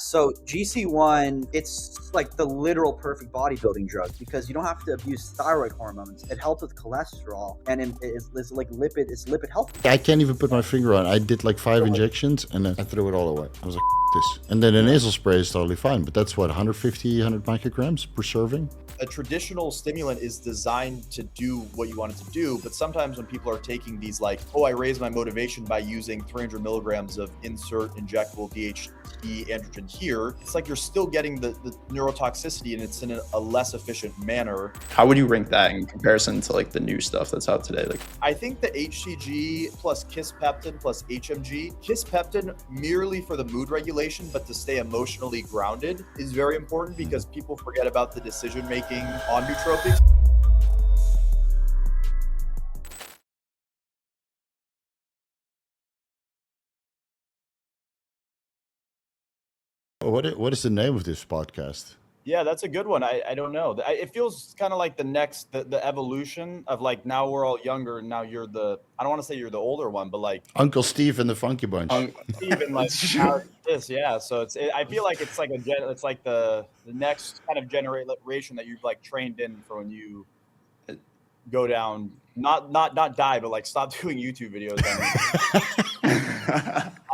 So GC-1, it's like the literal perfect bodybuilding drug because you don't have to abuse thyroid hormones. It helps with cholesterol, and it's like lipid healthy. I can't even put my finger on it. I did like 5 injections and then I threw it all away. I was like, this. And then the nasal spray is totally fine, but that's what, 150, 100 micrograms per serving? A traditional stimulant is designed to do what you want it to do, but sometimes when people are taking these like, oh, I raise my motivation by using 300 milligrams of insert injectable DHT androgen here, it's like you're still getting the neurotoxicity and it's in a less efficient manner. How would you rank that in comparison to like the new stuff that's out today? Like, I think the HCG plus kisspeptin plus HMG, kisspeptin merely for the mood regulation, but to stay emotionally grounded is very important because people forget about the decision making on nootropics. What is the name of this podcast? Yeah, that's a good one. I don't know. It feels kind of like the evolution of like, now we're all younger and now you're I don't want to say you're the older one, but like Uncle Steve and the Funky Bunch. Steve and like this, yeah. So I feel like it's like it's like the next kind of generation that you've like trained in for when you go down, not die, but like stop doing YouTube videos.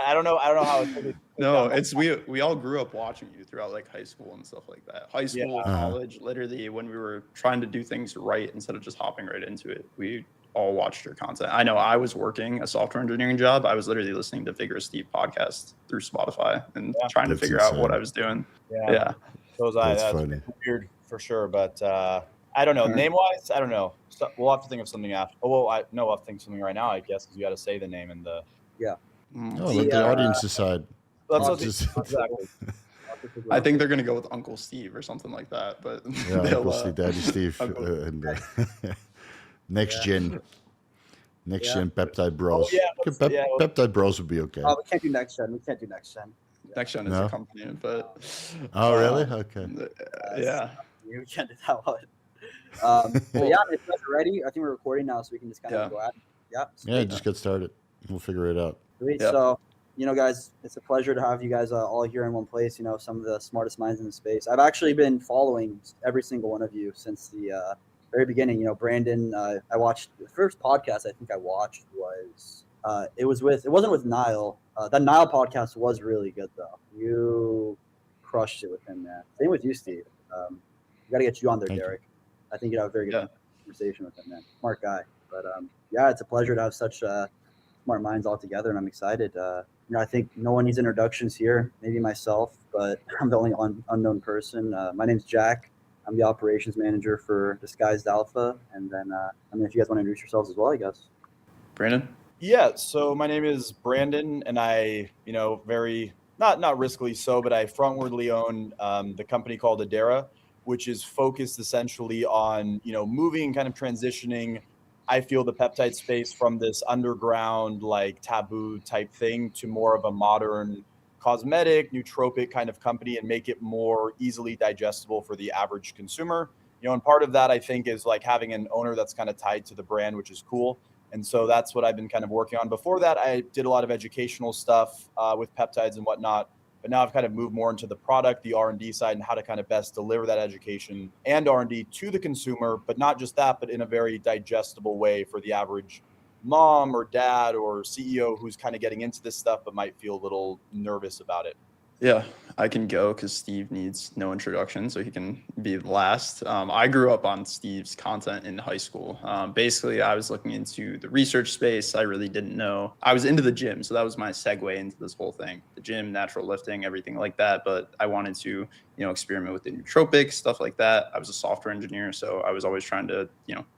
I don't know how it's. No, it's we all grew up watching you throughout like high school and stuff like that. High school, college, literally when we were trying to do things right instead of just hopping right into it, we all watched your content. I know I was working a software engineering job. I was literally listening to Vigorous Steve podcast through Spotify and trying to figure out what I was doing. Yeah. That's funny. Weird for sure, but I don't know. Name-wise, I don't know. So we'll have to think of something after. Oh, well, I'll have to think of something right now, I guess, because you got to say the name and the. Yeah. Let the audience decide. Exactly. I think they're gonna go with Uncle Steve or something like that. But yeah, Uncle Steve, Daddy Steve, and next gen Peptide Bros. Peptide Bros would be okay. Oh, we can't do next gen. Next gen is a company, but really? Okay. Yeah. We can't do that one. But yeah, if you guys are ready, I think we're recording now, so we can just kind of go at it. Yeah. Just get started. We'll figure it out. Great. Yeah. So, guys, it's a pleasure to have you guys all here in one place. Some of the smartest minds in the space. I've actually been following every single one of you since the very beginning. Brandon, I watched the first podcast I think I watched was it wasn't with Niall. That Niall podcast was really good though. You crushed it with him, man. Same with you, Steve. We got to get you on there, Derek. I think you'd have a very good conversation with him, man. Smart guy. But it's a pleasure to have such smart minds all together, and I'm excited. I think no one needs introductions here, maybe myself, but I'm the only unknown person. My name's Jack. I'm the operations manager for Disguised Alpha, and then if you guys want to introduce yourselves as well, I guess. Brandon? Yeah, so my name is Brandon, and I, very not riskily so, but I frontwardly own the company called Adera, which is focused essentially on moving, kind of transitioning, I feel, the peptide space from this underground, like taboo type thing to more of a modern cosmetic, nootropic kind of company and make it more easily digestible for the average consumer. And part of that, I think, is like having an owner that's kind of tied to the brand, which is cool. And so that's what I've been kind of working on. Before that, I did a lot of educational stuff with peptides and whatnot. But now I've kind of moved more into the product, the R&D side, and how to kind of best deliver that education and R&D to the consumer, but not just that, but in a very digestible way for the average mom or dad or CEO who's kind of getting into this stuff but might feel a little nervous about it. Yeah, I can go because Steve needs no introduction, so he can be last. I grew up on Steve's content in high school. Basically, I was looking into the research space. I really didn't know. I was into the gym, so that was my segue into this whole thing. The gym, natural lifting, everything like that. But I wanted to, experiment with the nootropics, stuff like that. I was a software engineer, so I was always trying to,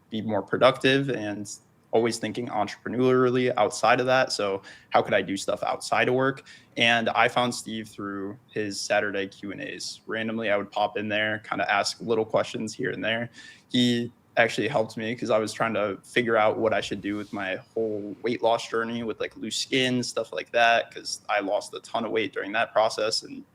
be more productive and always thinking entrepreneurially outside of that. So how could I do stuff outside of work? And I found Steve through his Saturday Q&As. Randomly, I would pop in there, kind of ask little questions here and there. He actually helped me because I was trying to figure out what I should do with my whole weight loss journey with like loose skin, stuff like that, because I lost a ton of weight during that process. And,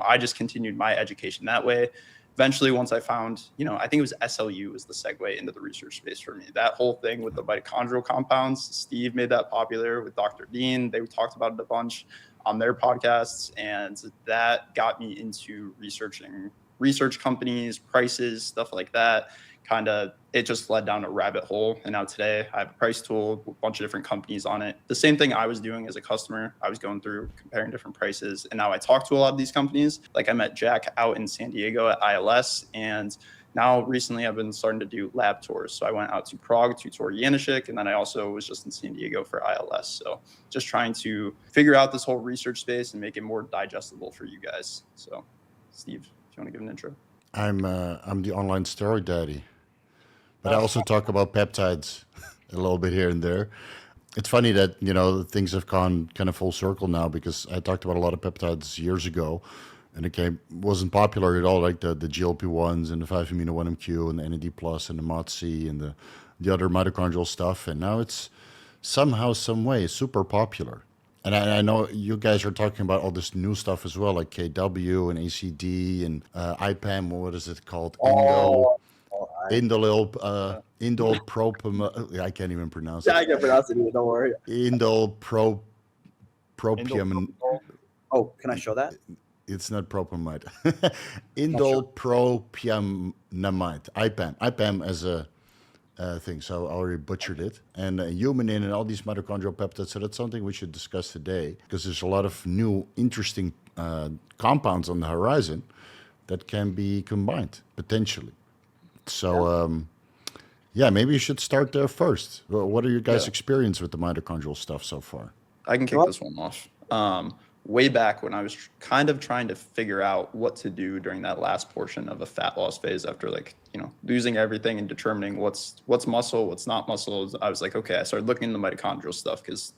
I just continued my education that way. Eventually, once I found, I think it was SLU was the segue into the research space for me. That whole thing with the mitochondrial compounds, Steve made that popular with Dr. Dean. They talked about it a bunch. on their podcasts, and that got me into researching research companies, prices, stuff like that. Kind of, it just led down a rabbit hole. And now today I have a price tool, a bunch of different companies on it. The same thing I was doing as a customer. I was going through comparing different prices. And now I talk to a lot of these companies. Like I met Jack out in San Diego at ILS. And now recently I've been starting to do lab tours. So I went out to Prague to tour Januszek. And then I also was just in San Diego for ILS. So just trying to figure out this whole research space and make it more digestible for you guys. So Steve, do you want to give an intro? I'm the online steroid daddy, but I also talk about peptides a little bit here and there. It's funny that, you know, things have gone kind of full circle now, because I talked about a lot of peptides years ago, and it wasn't popular at all, like the GLP-1s and the 5-amino-1-MQ and the NAD plus and the MOTS-C and the other mitochondrial stuff, and now it's somehow, some way super popular. And I know you guys are talking about all this new stuff as well, like KW and ACD and IPAM. What is it called? Indole propam. I can't even pronounce Yeah, I it. can pronounce it either, don't worry. Indole propium. Oh, can I show that? It's not propamide. Indole propiamide. IPAM. IPAM as a thing. So I already butchered it. And humanin and all these mitochondrial peptides. So that's something we should discuss today, because there's a lot of new, interesting compounds on the horizon that can be combined potentially. So, yeah, maybe you should start there first. What are your guys' experience with the mitochondrial stuff so far? I can kick this one off. Way back when I was kind of trying to figure out what to do during that last portion of a fat loss phase, after losing everything and determining what's muscle, what's not muscle, I was like, okay, I started looking into mitochondrial stuff, because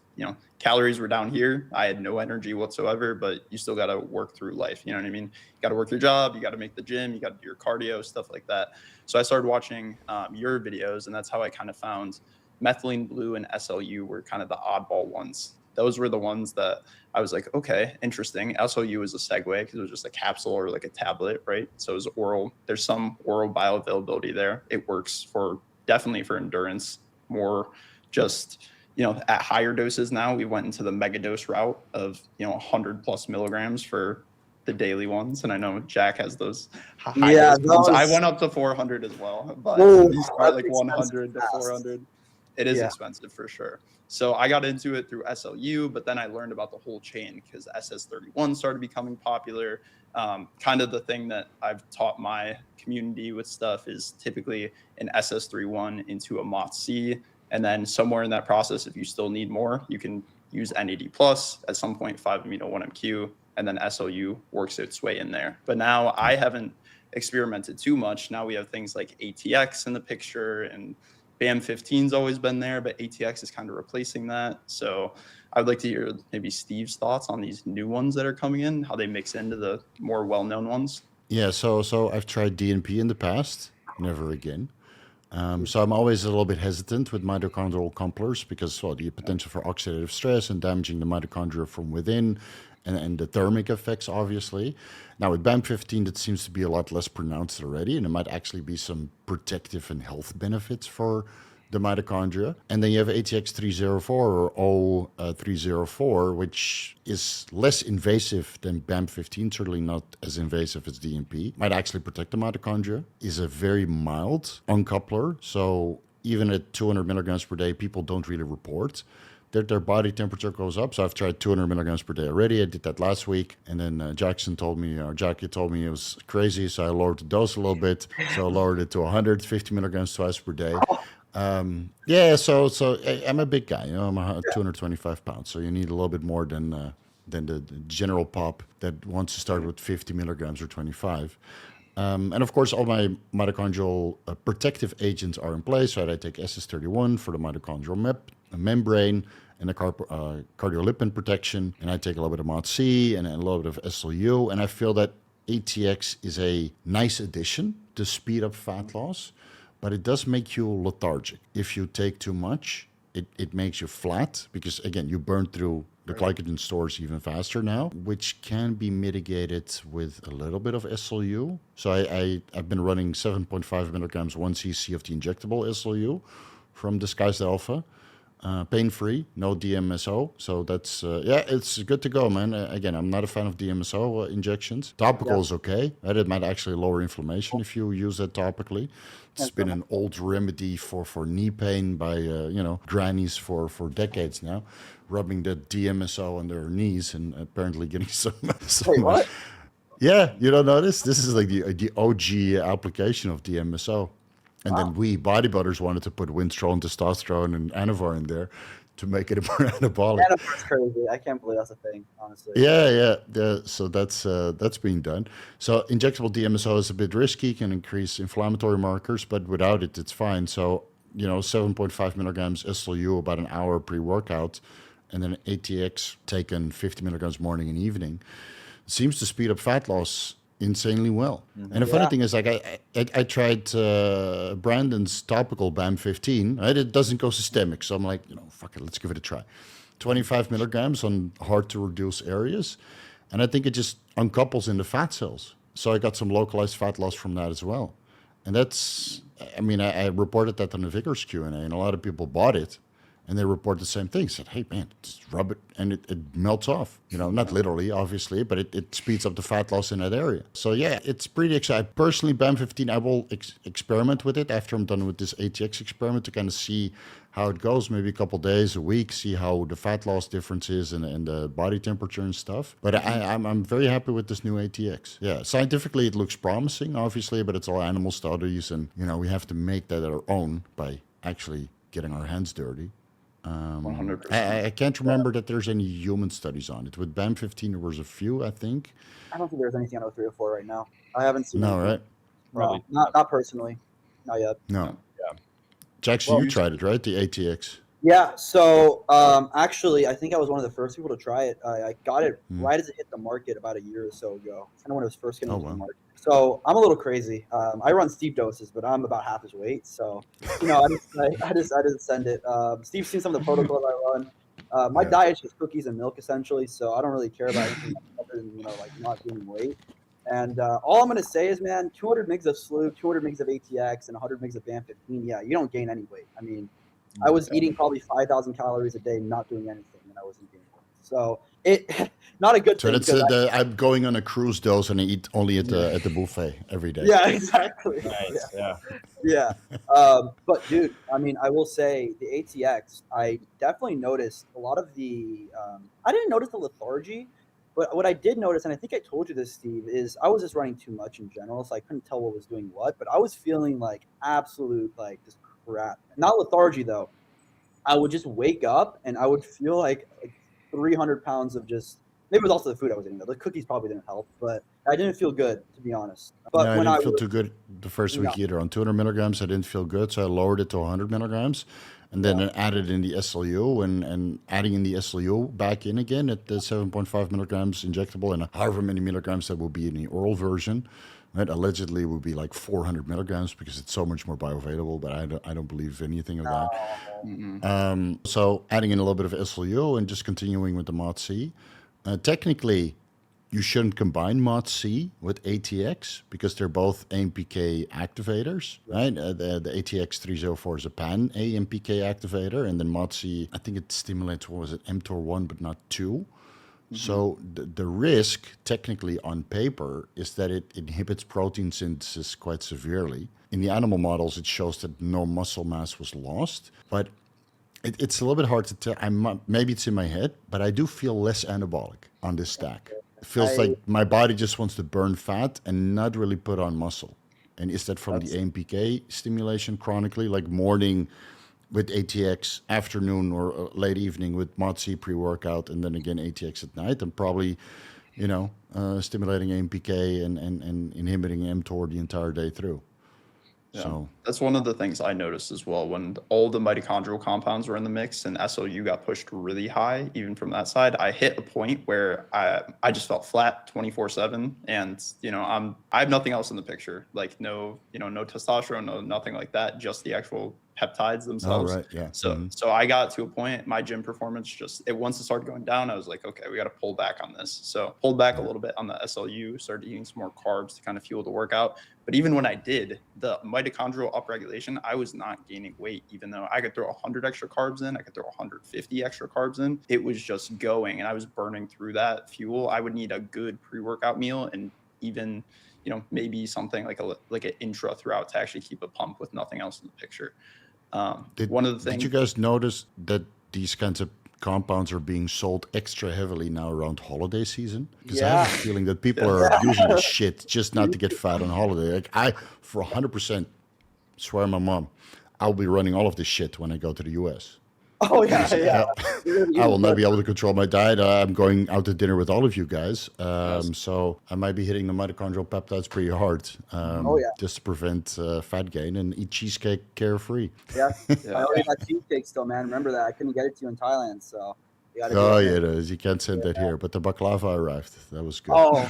calories were down here. I had no energy whatsoever, but you still got to work through life. You know what I mean? You got to work your job, you got to make the gym, you got to do your cardio, stuff like that. So I started watching your videos, and that's how I kind of found methylene blue and SLU were kind of the oddball ones. Those were the ones that I was like, okay, interesting. SLU is a segue because it was just a capsule or like a tablet, right? So it was oral. There's some oral bioavailability there. It works definitely for endurance, more just, at higher doses now. We went into the mega dose route of, 100 plus milligrams for the daily ones. And I know Jack has those high dose ones. I went up to 400 as well, but these are like 100 to 400. It is expensive for sure. So I got into it through SLU, but then I learned about the whole chain because SS31 started becoming popular. Kind of the thing that I've taught my community with stuff is typically an SS31 into a MOTS-C. And then somewhere in that process, if you still need more, you can use NAD plus, at some point 5-amino-1-MQ, and then SLU works its way in there. But now I haven't experimented too much. Now we have things like ATX in the picture, and BAM15's always been there, but ATX is kind of replacing that. So I'd like to hear maybe Steve's thoughts on these new ones that are coming in, how they mix into the more well-known ones. Yeah, so I've tried DNP in the past, never again. So I'm always a little bit hesitant with mitochondrial couplers because, well, the potential for oxidative stress and damaging the mitochondria from within, and the thermic effects, obviously. Now, with BAM15, that seems to be a lot less pronounced already, and there might actually be some protective and health benefits for the mitochondria. And then you have ATX304 or O304, which is less invasive than BAM15, certainly not as invasive as DNP. Might actually protect the mitochondria, is a very mild uncoupler. So even at 200 milligrams per day, people don't really report that their body temperature goes up. So I've tried 200 milligrams per day already. I did that last week. And then Jackie told me it was crazy. So I lowered the dose a little bit. So I lowered it to 150 milligrams twice per day. So I'm a big guy. I'm 225 pounds. So you need a little bit more than the general pop that wants to start with 50 milligrams or 25. And of course, all my mitochondrial protective agents are in place. Right? I take SS31 for the mitochondrial membrane and the cardiolipin protection. And I take a little bit of MOTS-C and a little bit of SLU. And I feel that ATX is a nice addition to speed up fat loss, but it does make you lethargic. If you take too much, it makes you flat because, again, you burn through the glycogen stores even faster now, which can be mitigated with a little bit of SLU. So I've been running 7.5 milligrams 1 cc of the injectable SLU from Disguised Alpha. pain-free, no DMSO. So that's, it's good to go, man. Again, I'm not a fan of DMSO injections. Topical is okay. It might actually lower inflammation if you use that topically. It's been an old remedy for knee pain by, grannies for decades now, rubbing the DMSO on their knees and apparently getting some... Wait, what? Yeah, you don't notice? This is like the OG application of DMSO. And then we bodybuilders wanted to put winstrol, testosterone, and anavar in there to make it more anabolic. Anavar's crazy. I can't believe that's a thing, honestly. Yeah. So that's being done. So injectable DMSO is a bit risky, can increase inflammatory markers, but without it, it's fine. So 7.5 milligrams SLU about an hour pre-workout, and then ATX taken 50 milligrams morning and evening seems to speed up fat loss insanely well. And the funny thing is, like, I tried Brandon's topical BAM 15. Right? It doesn't go systemic, so I'm like, fuck it, let's give it a try. 25 milligrams on hard to reduce areas, and I think it just uncouples in the fat cells. So I got some localized fat loss from that as well. And that's, I reported that on the Vigorous Q&A, and a lot of people bought it. And they report the same thing. Said, hey, man, just rub it and it melts off. Not literally, obviously, but it speeds up the fat loss in that area. So, yeah, it's pretty exciting. Personally, BAM 15, I will experiment with it after I'm done with this ATX experiment to kind of see how it goes, maybe a couple days, a week, see how the fat loss difference is and the body temperature and stuff. But I'm very happy with this new ATX. Yeah, scientifically, it looks promising, obviously, but it's all animal studies. And, we have to make that our own by actually getting our hands dirty. 100%. I can't remember that there's any human studies on it. With BAM 15, there was a few, I think. I don't think there's anything on 0304 right now. I haven't seen No, anything. right? Probably. No, not personally. Not yet. No. Yeah. Jackson, you tried it, right? The ATX. Yeah, so actually, I think I was one of the first people to try it. I got it right as it hit the market about a year or so ago. It's kind of when it was first getting into the market. So I'm a little crazy. I run Steve doses, but I'm about half his weight. So, I just send it. Steve's seen some of the protocols I run. My diet is just cookies and milk essentially. So I don't really care about anything other than not gaining weight. And all I'm going to say is, man, 200 mgs of SLU, 200 mgs of ATX, and 100 mgs of BAM 15. Yeah, you don't gain any weight. I was eating probably 5,000 calories a day, not doing anything, and I wasn't gaining weight. So it not a good thing. So I'm going on a cruise dose and I eat only at the buffet every day. Yeah, exactly. Nice. Yeah. But dude, I will say the ATX, I definitely noticed a lot of the. I didn't notice the lethargy, but what I did notice, and I think I told you this, Steve, is I was just running too much in general, so I couldn't tell what was doing what. But I was feeling like absolute just crap. Not lethargy though. I would just wake up and I would feel like 300 pounds of just. Maybe it was also the food I was eating though. The cookies probably didn't help, but I didn't feel good, to be honest. But I didn't feel too good the first week either. On 200 milligrams, I didn't feel good, so I lowered it to 100 milligrams, and then added in the SLU, and adding in the SLU back in again at the 7.5 milligrams injectable, and however many milligrams that will be in the oral version. Right? Allegedly, it would be like 400 milligrams because it's so much more bioavailable, but I don't believe anything of that. So adding in a little bit of SLU and just continuing with the MOD-C. Technically, you shouldn't combine MOD-C with ATX because they're both AMPK activators, right? The ATX 304 is a pan AMPK activator, and then MOD-C, I think it stimulates, mTOR1, but not 2. So the risk, technically on paper, is that it inhibits protein synthesis quite severely. In the animal models, it shows that no muscle mass was lost, but it's a little bit hard to tell. Maybe it's in my head, but I do feel less anabolic on this stack. It feels like my body just wants to burn fat and not really put on muscle. And is that from the AMPK stimulation chronically, like morning with ATX, afternoon or late evening with MOD-C pre-workout, and then again ATX at night, and probably, stimulating AMPK and inhibiting mTOR the entire day through. Yeah. So that's one of the things I noticed as well. When all the mitochondrial compounds were in the mix and SLU got pushed really high, even from that side, I hit a point where I just felt flat 24/7, and I have nothing else in the picture, like no testosterone, no nothing like that, just the actual peptides themselves. Oh, right. Yeah. So I got to a point, my gym performance once it started going down, I was like, okay, we got to pull back on this. So pulled back a little bit on the SLU, started eating some more carbs to kind of fuel the workout. But even when I did the mitochondrial upregulation, I was not gaining weight, even though I could throw 100 extra carbs in, I could throw 150 extra carbs in. It was just going, and I was burning through that fuel. I would need a good pre-workout meal, and even, maybe something like an intra throughout to actually keep a pump with nothing else in the picture. One of the things. Did you guys notice that these kinds of compounds are being sold extra heavily now around holiday season? Because I have a feeling that people are using this shit just not to get fat on holiday. Like I, for 100%, swear my mom, I'll be running all of this shit when I go to the US. Oh yeah. I will not be able to control my diet. I'm going out to dinner with all of you guys, so I might be hitting the mitochondrial peptides pretty hard, just to prevent fat gain and eat cheesecake carefree. Yeah. I already got cheesecake still, man. Remember that I couldn't get it to you in Thailand, so you got to. Oh yeah, it is. You can't send that here, but the baklava arrived. That was good. Oh,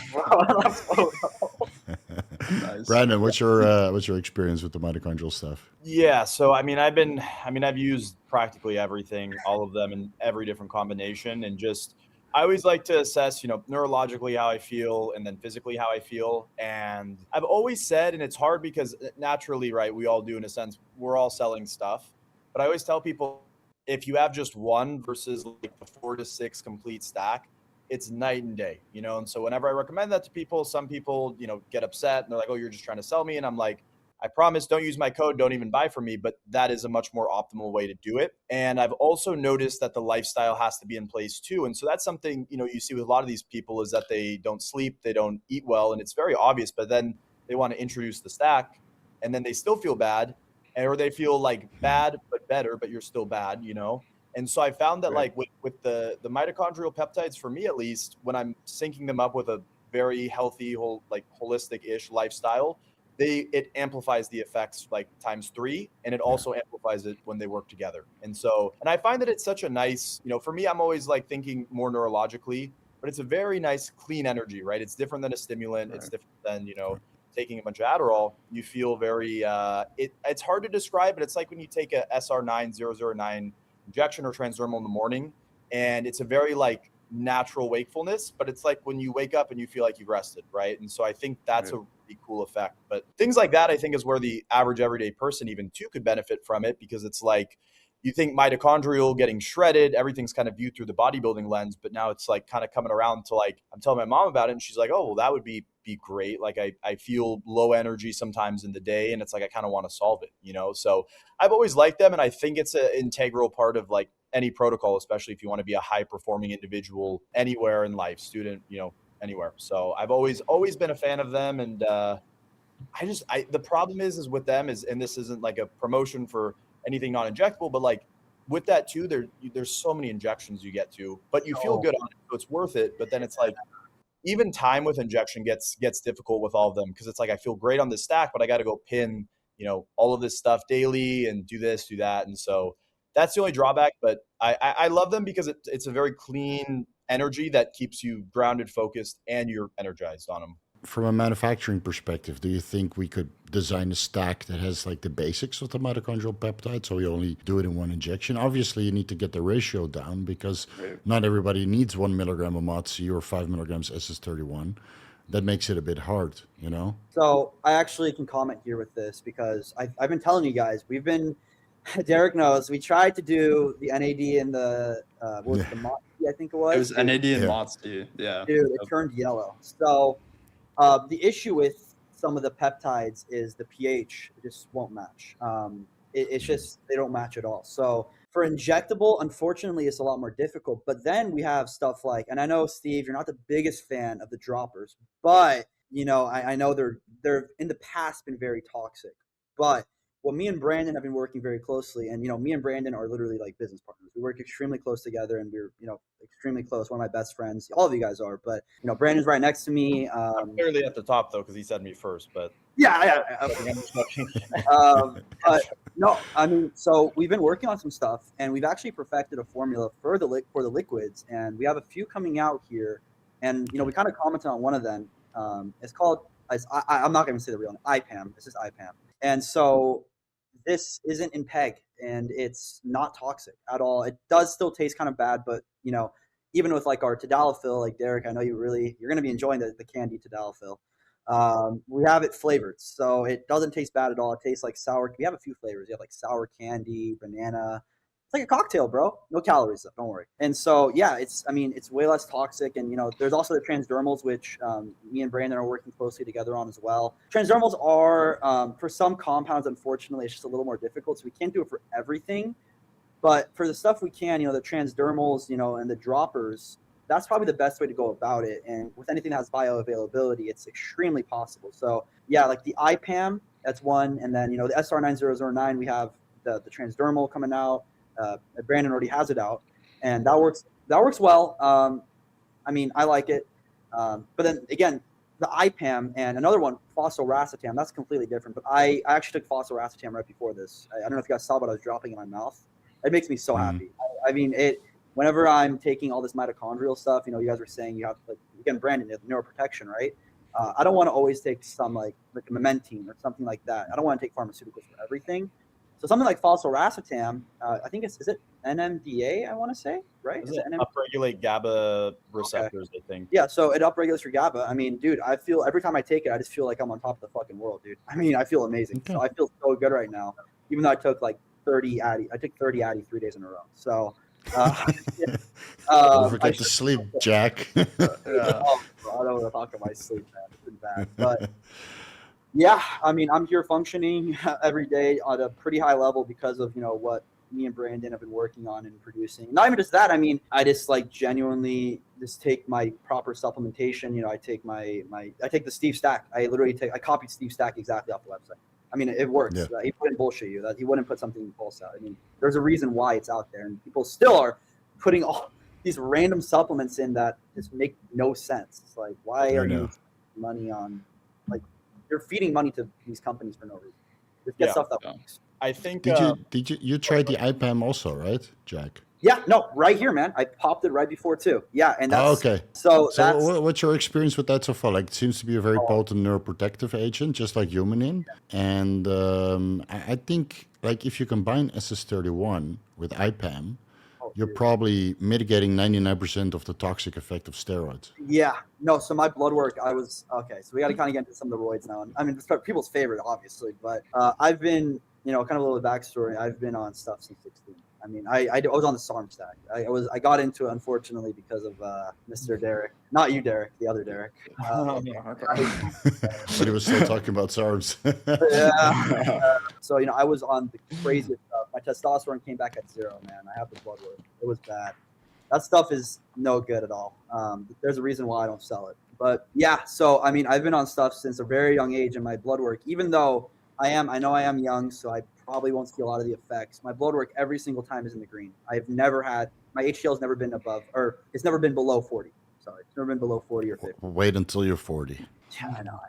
Nice. Brandon, what's your experience with the mitochondrial stuff? Yeah, so I've used practically everything, all of them in every different combination, and just I always like to assess, neurologically how I feel and then physically how I feel. And I've always said, and it's hard because naturally, right, we all do in a sense, we're all selling stuff. But I always tell people, if you have just one versus like the 4 to 6 complete stack, it's night and day, And so whenever I recommend that to people, some people, get upset and they're like, oh, you're just trying to sell me. And I'm like, I promise, don't use my code, don't even buy from me, but that is a much more optimal way to do it. And I've also noticed that the lifestyle has to be in place too. And so that's something, you see with a lot of these people is that they don't sleep, they don't eat well, and it's very obvious, but then they want to introduce the stack and then they still feel bad, or they feel like bad, but better, but you're still bad, And so I found that like with the mitochondrial peptides, for me at least, when I'm syncing them up with a very healthy, holistic-ish lifestyle, it amplifies the effects like ×3, and it also amplifies it when they work together. And I find that it's such a nice, for me, I'm always like thinking more neurologically, but it's a very nice, clean energy, right? It's different than a stimulant. Right. It's different than, taking a bunch of Adderall. You feel very, it's hard to describe, but it's like when you take a SR9-009 injection or transdermal in the morning, and it's a very like natural wakefulness, but it's like when you wake up and you feel like you've rested, right? And so I think that's a really cool effect. But things like that, I think, is where the average everyday person even too could benefit from it, because it's like you think mitochondrial getting shredded, everything's kind of viewed through the bodybuilding lens, but now it's like kind of coming around to like, I'm telling my mom about it and she's like, oh, well, that would be great. Like I feel low energy sometimes in the day, and it's like I kind of want to solve it, So I've always liked them, and I think it's an integral part of like any protocol, especially if you want to be a high performing individual anywhere in life, student, anywhere. So I've always been a fan of them, and the problem is with them is, and this isn't like a promotion for anything non-injectable, but like with that too, there's so many injections you get to, but you feel good on it, so it's worth it. But then it's like, even time with injection gets difficult with all of them, because it's like I feel great on this stack, but I got to go pin, all of this stuff daily and do this, do that. And so that's the only drawback. But I love them because it's a very clean energy that keeps you grounded, focused, and you're energized on them. From a manufacturing perspective, do you think we could design a stack that has like the basics of the mitochondrial peptide, so we only do it in one injection? Obviously, you need to get the ratio down, because not everybody needs 1 milligram of MOTC or 5 milligrams SS31. That makes it a bit hard, So I actually can comment here with this, because I've been telling you guys, Derek knows, we tried to do the NAD and the what was it, the MOTC, I think it was. It was NAD and MOTC, yeah. Dude, it turned yellow. So the issue with some of the peptides is the pH just won't match. It's just, they don't match at all. So for injectable, unfortunately, it's a lot more difficult. But then we have stuff like, and I know, Steve, you're not the biggest fan of the droppers, but I know they're in the past been very toxic. But what me and Brandon have been working very clearly, and me and Brandon are literally like business partners. We work extremely close together, and we're extremely close. One of my best friends. All of you guys are, but Brandon's right next to me. I'm clearly at the top though, because he said me first. But yeah. But no, I mean, so we've been working on some stuff, and we've actually perfected a formula for the liquids, and we have a few coming out here, and we kind of commented on one of them. It's called, I'm not going to say the real name, IPAM. This is IPAM, and so this isn't in PEG and it's not toxic at all. It does still taste kind of bad, but you know, even with like our tadalafil, like Derek, I know you're going to be enjoying the candy tadalafil. We have it flavored, so it doesn't taste bad at all. It tastes like sour. We have a few flavors. You have like sour candy, banana. It's like a cocktail, bro. No calories though, don't worry. And so yeah, it's way less toxic. And you know, there's also the transdermals, which me and Brandon are working closely together on as well. Transdermals are for some compounds, unfortunately, it's just a little more difficult. So we can't do it for everything, but for the stuff we can, you know, the transdermals, you know, and the droppers, that's probably the best way to go about it. And with anything that has bioavailability, it's extremely possible. So yeah, like the IPAM, that's one. And then, you know, the SR9009, we have the transdermal coming out. Brandon already has it out, and that works well. I mean, I like it. But then again, the IPAM and another one, phosphoracetam, that's completely different. But I actually took phosphoracetam right before this. I don't know if you guys saw what I was dropping in my mouth. It makes me so happy. I mean, whenever I'm taking all this mitochondrial stuff, you know, you guys were saying you have, like, again, Brandon, neuroprotection, right? I don't want to always take some like a Mementine or something like that. I don't want to take pharmaceuticals for everything. So something like phosphoracetam, I think is it NMDA, I want to say, right? Is it upregulate GABA receptors, okay. I think. Yeah, so it upregulates your GABA. I mean, dude, I feel every time I take it, I just feel like I'm on top of the fucking world, dude. I mean, I feel amazing. Okay. So I feel so good right now, even though I took like 30 Addy. I took 30 Addy 3 days in a row. So don't forget to sleep, Jack. Yeah. Oh, bro, I don't want to talk about my sleep, man. It's been bad, but yeah, I mean, I'm here functioning every day at a pretty high level because of, you know, what me and Brandon have been working on and producing. Not even just that. I mean, I just like genuinely just take my proper supplementation. You know, I take I take the Steve Stack. I copied Steve Stack exactly off the website. I mean, it works. Yeah. He wouldn't bullshit you. That he wouldn't put something false out. I mean, there's a reason why it's out there, and people still are putting all these random supplements in that just make no sense. It's like, why are you spending money on, like, you're feeding money to these companies for no reason. Just get stuff that works. I think. Did you tried the IPAM also, right, Jack? Yeah, no, right here, man. I popped it right before too. Yeah, and that's okay. So what's your experience with that so far? Like, it seems to be a very potent neuroprotective agent, just like humanin. And I think, like, if you combine SS31 with IPAM, you're probably mitigating 99% of the toxic effect of steroids. Yeah, no. So my blood work, okay. So we got to kind of get into some of the roids now. I mean, it's people's favorite, obviously, but I've been, you know, kind of a little backstory. I've been on stuff since 16. I mean, I was on the SARM stack. I got into it, unfortunately, because of Mr. Derek. Not you, Derek, the other Derek. But he was still talking about SARMs. Yeah. So, you know, I was on the craziest stuff. My testosterone came back at 0, man. I have the blood work. It was bad. That stuff is no good at all. There's a reason why I don't sell it. But yeah, so, I mean, I've been on stuff since a very young age, and my blood work, even though I know I am young, so I probably won't see a lot of the effects. My blood work every single time is in the green. I've never had, my HDL's never been above, or it's never been below 40. Sorry, it's never been below 40 or 50. Wait until you're 40. Yeah, I know.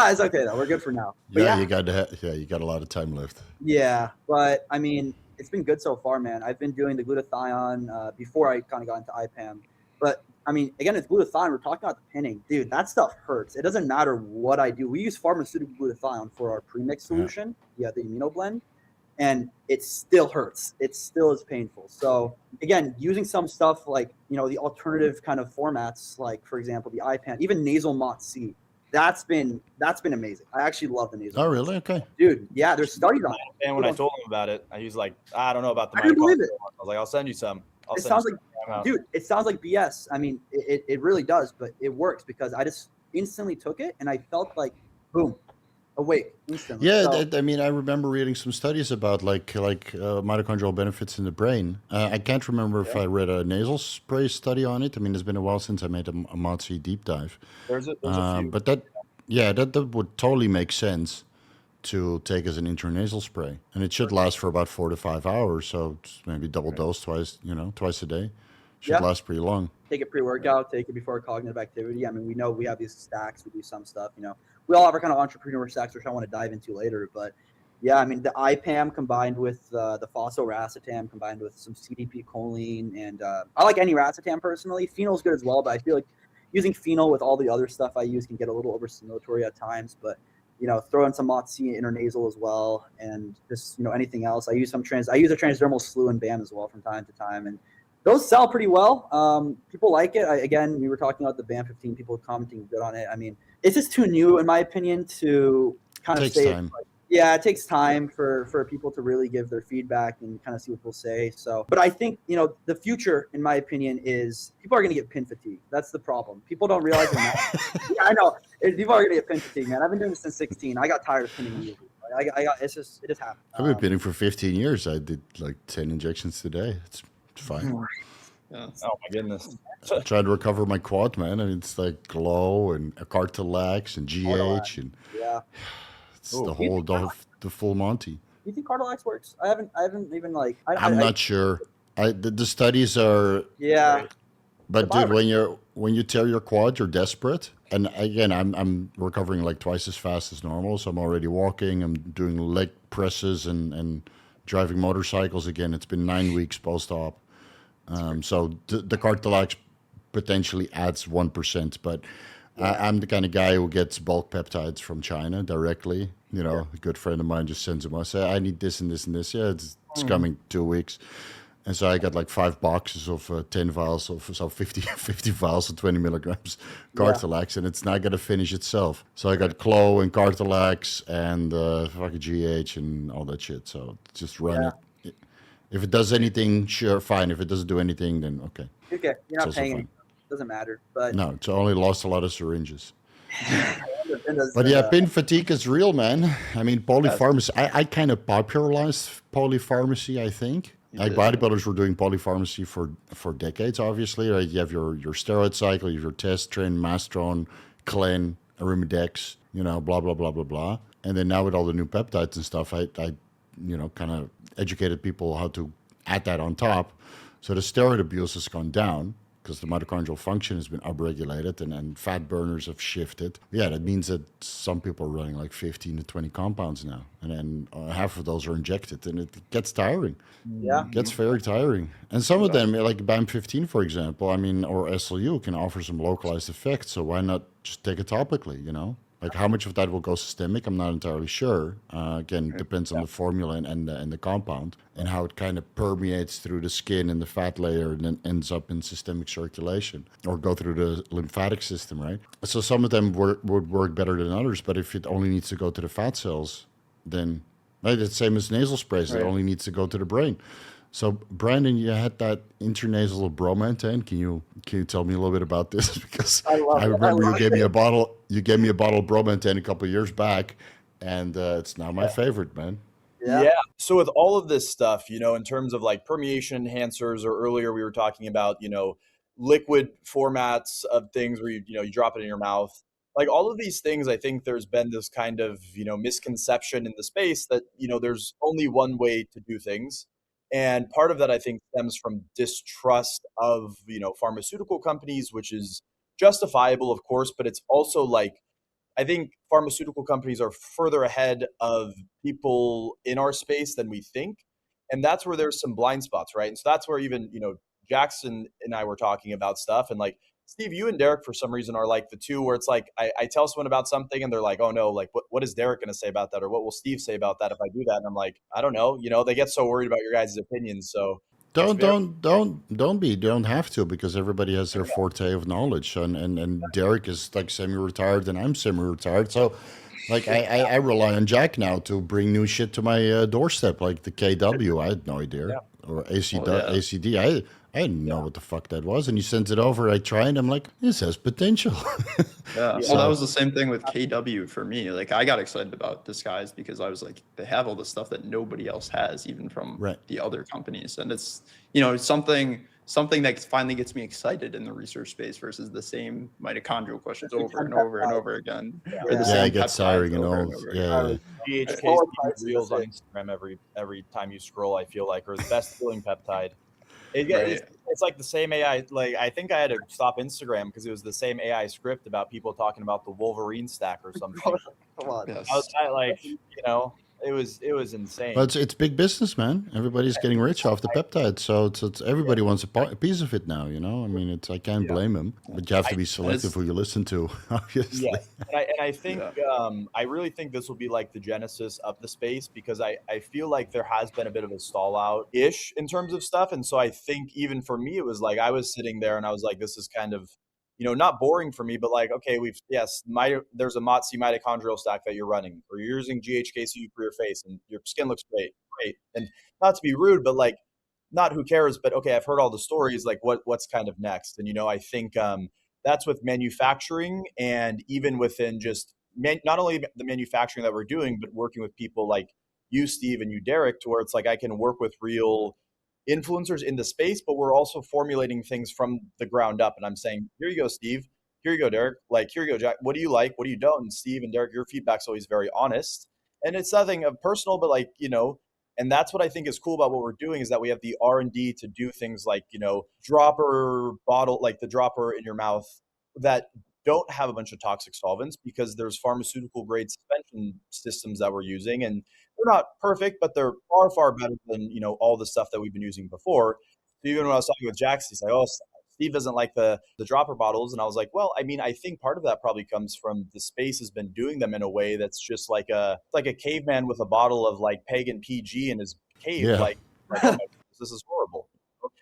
It's okay though. We're good for now. But yeah, you got a lot of time left. Yeah, but I mean, it's been good so far, man. I've been doing the glutathione before I kind of got into IPAM, but I mean, again, it's glutathione. We're talking about the pinning. Dude, that stuff hurts. It doesn't matter what I do. We use pharmaceutical glutathione for our premix solution. Yeah, the immunoblend. And it still hurts. It still is painful. So, again, using some stuff like, you know, the alternative kind of formats, like, for example, the IPAM, even nasal MOTS-C, that's been amazing. I actually love the nasal. Oh, really? Okay. Dude, yeah, there's studies on it. And when I told him about it, he was like, I don't know about the I didn't believe it. I was like, I'll send you some. It sounds like BS. I mean, it really does, but it works because I just instantly took it and I felt like, boom, awake instantly. Yeah, so, I mean, I remember reading some studies about like mitochondrial benefits in the brain. I can't remember if I read a nasal spray study on it. I mean, it's been a while since I made a MOTS-C deep dive. There's a few. But that would totally make sense to take as an intranasal spray, and it should last for about 4 to 5 hours. So it's maybe double dose twice a day. Should last pretty long. Take it pre-workout, take it before cognitive activity. I mean, we know we have these stacks, we do some stuff, you know. We all have our kind of entrepreneur stacks, which I want to dive into later. But yeah, I mean, the IPAM combined with the phosphoracetam combined with some CDP choline, and I like any racetam personally. Phenol's good as well, but I feel like using phenol with all the other stuff I use can get a little overstimulatory at times. But throw in some Motzi intranasal as well, and just anything else. I use a transdermal slew and BAM as well from time to time, and those sell pretty well. People like it. Again, we were talking about the BAM 15. People commenting good on it. I mean, it's just too new, in my opinion, to kind of say. Yeah, it takes time for people to really give their feedback and kind of see what people say. So, but I think, the future, in my opinion, is people are going to get pin fatigue. That's the problem. People don't realize it now. Yeah, I know. People are going to get pin fatigue, man. I've been doing this since 16. I got tired of pinning music. It just happened. I've been pinning for 15 years. I did like 10 injections today. It's fine. Yeah. Oh my goodness. I tried to recover my quad, man, and it's like glow and a cartilax and GH and it's the full Monty. Do you think Cartilax works? I haven't even like. I'm not sure. The studies are. Yeah. But dude, when you tear your quad, you're desperate. And again, I'm recovering like twice as fast as normal. So I'm already walking. I'm doing leg presses and driving motorcycles again. It's been 9 weeks post-op. So the Cartilax potentially adds 1%, but I'm the kind of guy who gets bulk peptides from China directly. A good friend of mine just sends them. I say, I need this and this and this. Yeah, it's coming 2 weeks. And so I got like 5 boxes of 10 vials of 50 vials of 20 milligrams Cartilax, and it's not going to finish itself. So I got Clo and Cartilax and fucking GH and all that shit. So just run it. If it does anything, sure, fine. If it doesn't do anything, then okay. Okay, you're not paying. Doesn't matter. But no, it's only lost a lot of syringes. But yeah, pin fatigue is real, man. I mean, polypharmacy. I kind of popularized polypharmacy, I think. Like bodybuilders were doing polypharmacy for decades, obviously. Right? You have your steroid cycle, you have your test, tren, mastron, clen, arimidex, blah, blah, blah, blah, blah. And then now with all the new peptides and stuff, I kind of educated people how to add that on top. So the steroid abuse has gone down because the mitochondrial function has been upregulated and fat burners have shifted. Yeah, that means that some people are running like 15 to 20 compounds now. And then half of those are injected, and it gets tiring. Yeah. It gets very tiring. And some of them, like BAM 15, for example, or SLU, can offer some localized effects. So why not just take it topically, Like how much of that will go systemic, I'm not entirely sure. Again, it depends on the formula and the compound and how it kind of permeates through the skin and the fat layer and then ends up in systemic circulation or go through the lymphatic system, right? So some of them would work better than others, but if it only needs to go to the fat cells, then it's the same as nasal sprays. It only needs to go to the brain. So Brandon, you had that intranasal bromontane. Can you tell me a little bit about this? Because I remember you gave me a bottle. You gave me a bottle of bromontane a couple of years back, and it's now my favorite, man. Yeah. So with all of this stuff, in terms of like permeation enhancers, or earlier we were talking about, liquid formats of things where you drop it in your mouth. Like all of these things, I think there's been this kind of misconception in the space that there's only one way to do things. And part of that, I think, stems from distrust of, pharmaceutical companies, which is justifiable, of course, but it's also like, I think pharmaceutical companies are further ahead of people in our space than we think. And that's where there's some blind spots, right? And so that's where even, Jackson and I were talking about stuff. And like, Steve, you and Derek, for some reason, are like the two where it's like, I tell someone about something and they're like, oh no, like what is Derek going to say about that? Or what will Steve say about that if I do that? And I'm like, I don't know. They get so worried about your guys' opinions. So don't have to, because everybody has their forte of knowledge. And Derek is like semi-retired and I'm semi-retired. So like I rely on Jack now to bring new shit to my doorstep, like the KW. I had no idea. Or ACD. I didn't know what the fuck that was. And you sent it over. I tried. I'm like, this has potential. Well, that was the same thing with KW for me. Like, I got excited about Disguise because I was like, they have all the stuff that nobody else has, even from the other companies. And it's, something that finally gets me excited in the research space versus the same mitochondrial questions over and over and over again. Or the same it gets tiring and all. GHK reels on Instagram every time you scroll, I feel like, or the best healing peptide. It's like the same AI. Like, I think I had to stop Instagram because it was the same AI script about people talking about the Wolverine stack or something. Come on. I was like, it was insane. But it's big business, man. Everybody's getting rich off the peptide, so it's everybody wants a piece of it now. You know, I mean, I can't blame them, but you have to be selective who you listen to, obviously. Yes, and I think I really think this will be like the genesis of the space, because I feel like there has been a bit of a stall out ish in terms of stuff, and so I think even for me it was like I was sitting there and I was like, this is kind of, you know, not boring for me, but like, okay, there's a MOTS mitochondrial stack that you're running, or you're using GHKCU for your face and your skin looks great, and not to be rude, but like, not who cares, but okay, I've heard all the stories, like what's kind of next, and you know, I think that's with manufacturing, and even within just not only the manufacturing that we're doing, but working with people like you, Steve, and you, Derek, to where it's like I can work with real influencers in the space, but we're also formulating things from the ground up. And I'm saying, here you go, Steve. Here you go, Derek. Like, here you go, Jack. What do you like? What do you don't? And Steve and Derek, your feedback's always very honest. And it's nothing of personal, but like, you know, and that's what I think is cool about what we're doing, is that we have the R&D to do things like, you know, dropper bottle, like the dropper in your mouth, that don't have a bunch of toxic solvents, because there's pharmaceutical grade suspension systems that we're using, and they're not perfect, but they're far better than, you know, all the stuff that we've been using before. So even when I was talking with Jax, he's like, oh, Steve doesn't like the dropper bottles, and I was like, well, I mean, I think part of that probably comes from the space has been doing them in a way that's just like a caveman with a bottle of like pagan PG in his cave. Yeah. Like oh my goodness, this is horrible.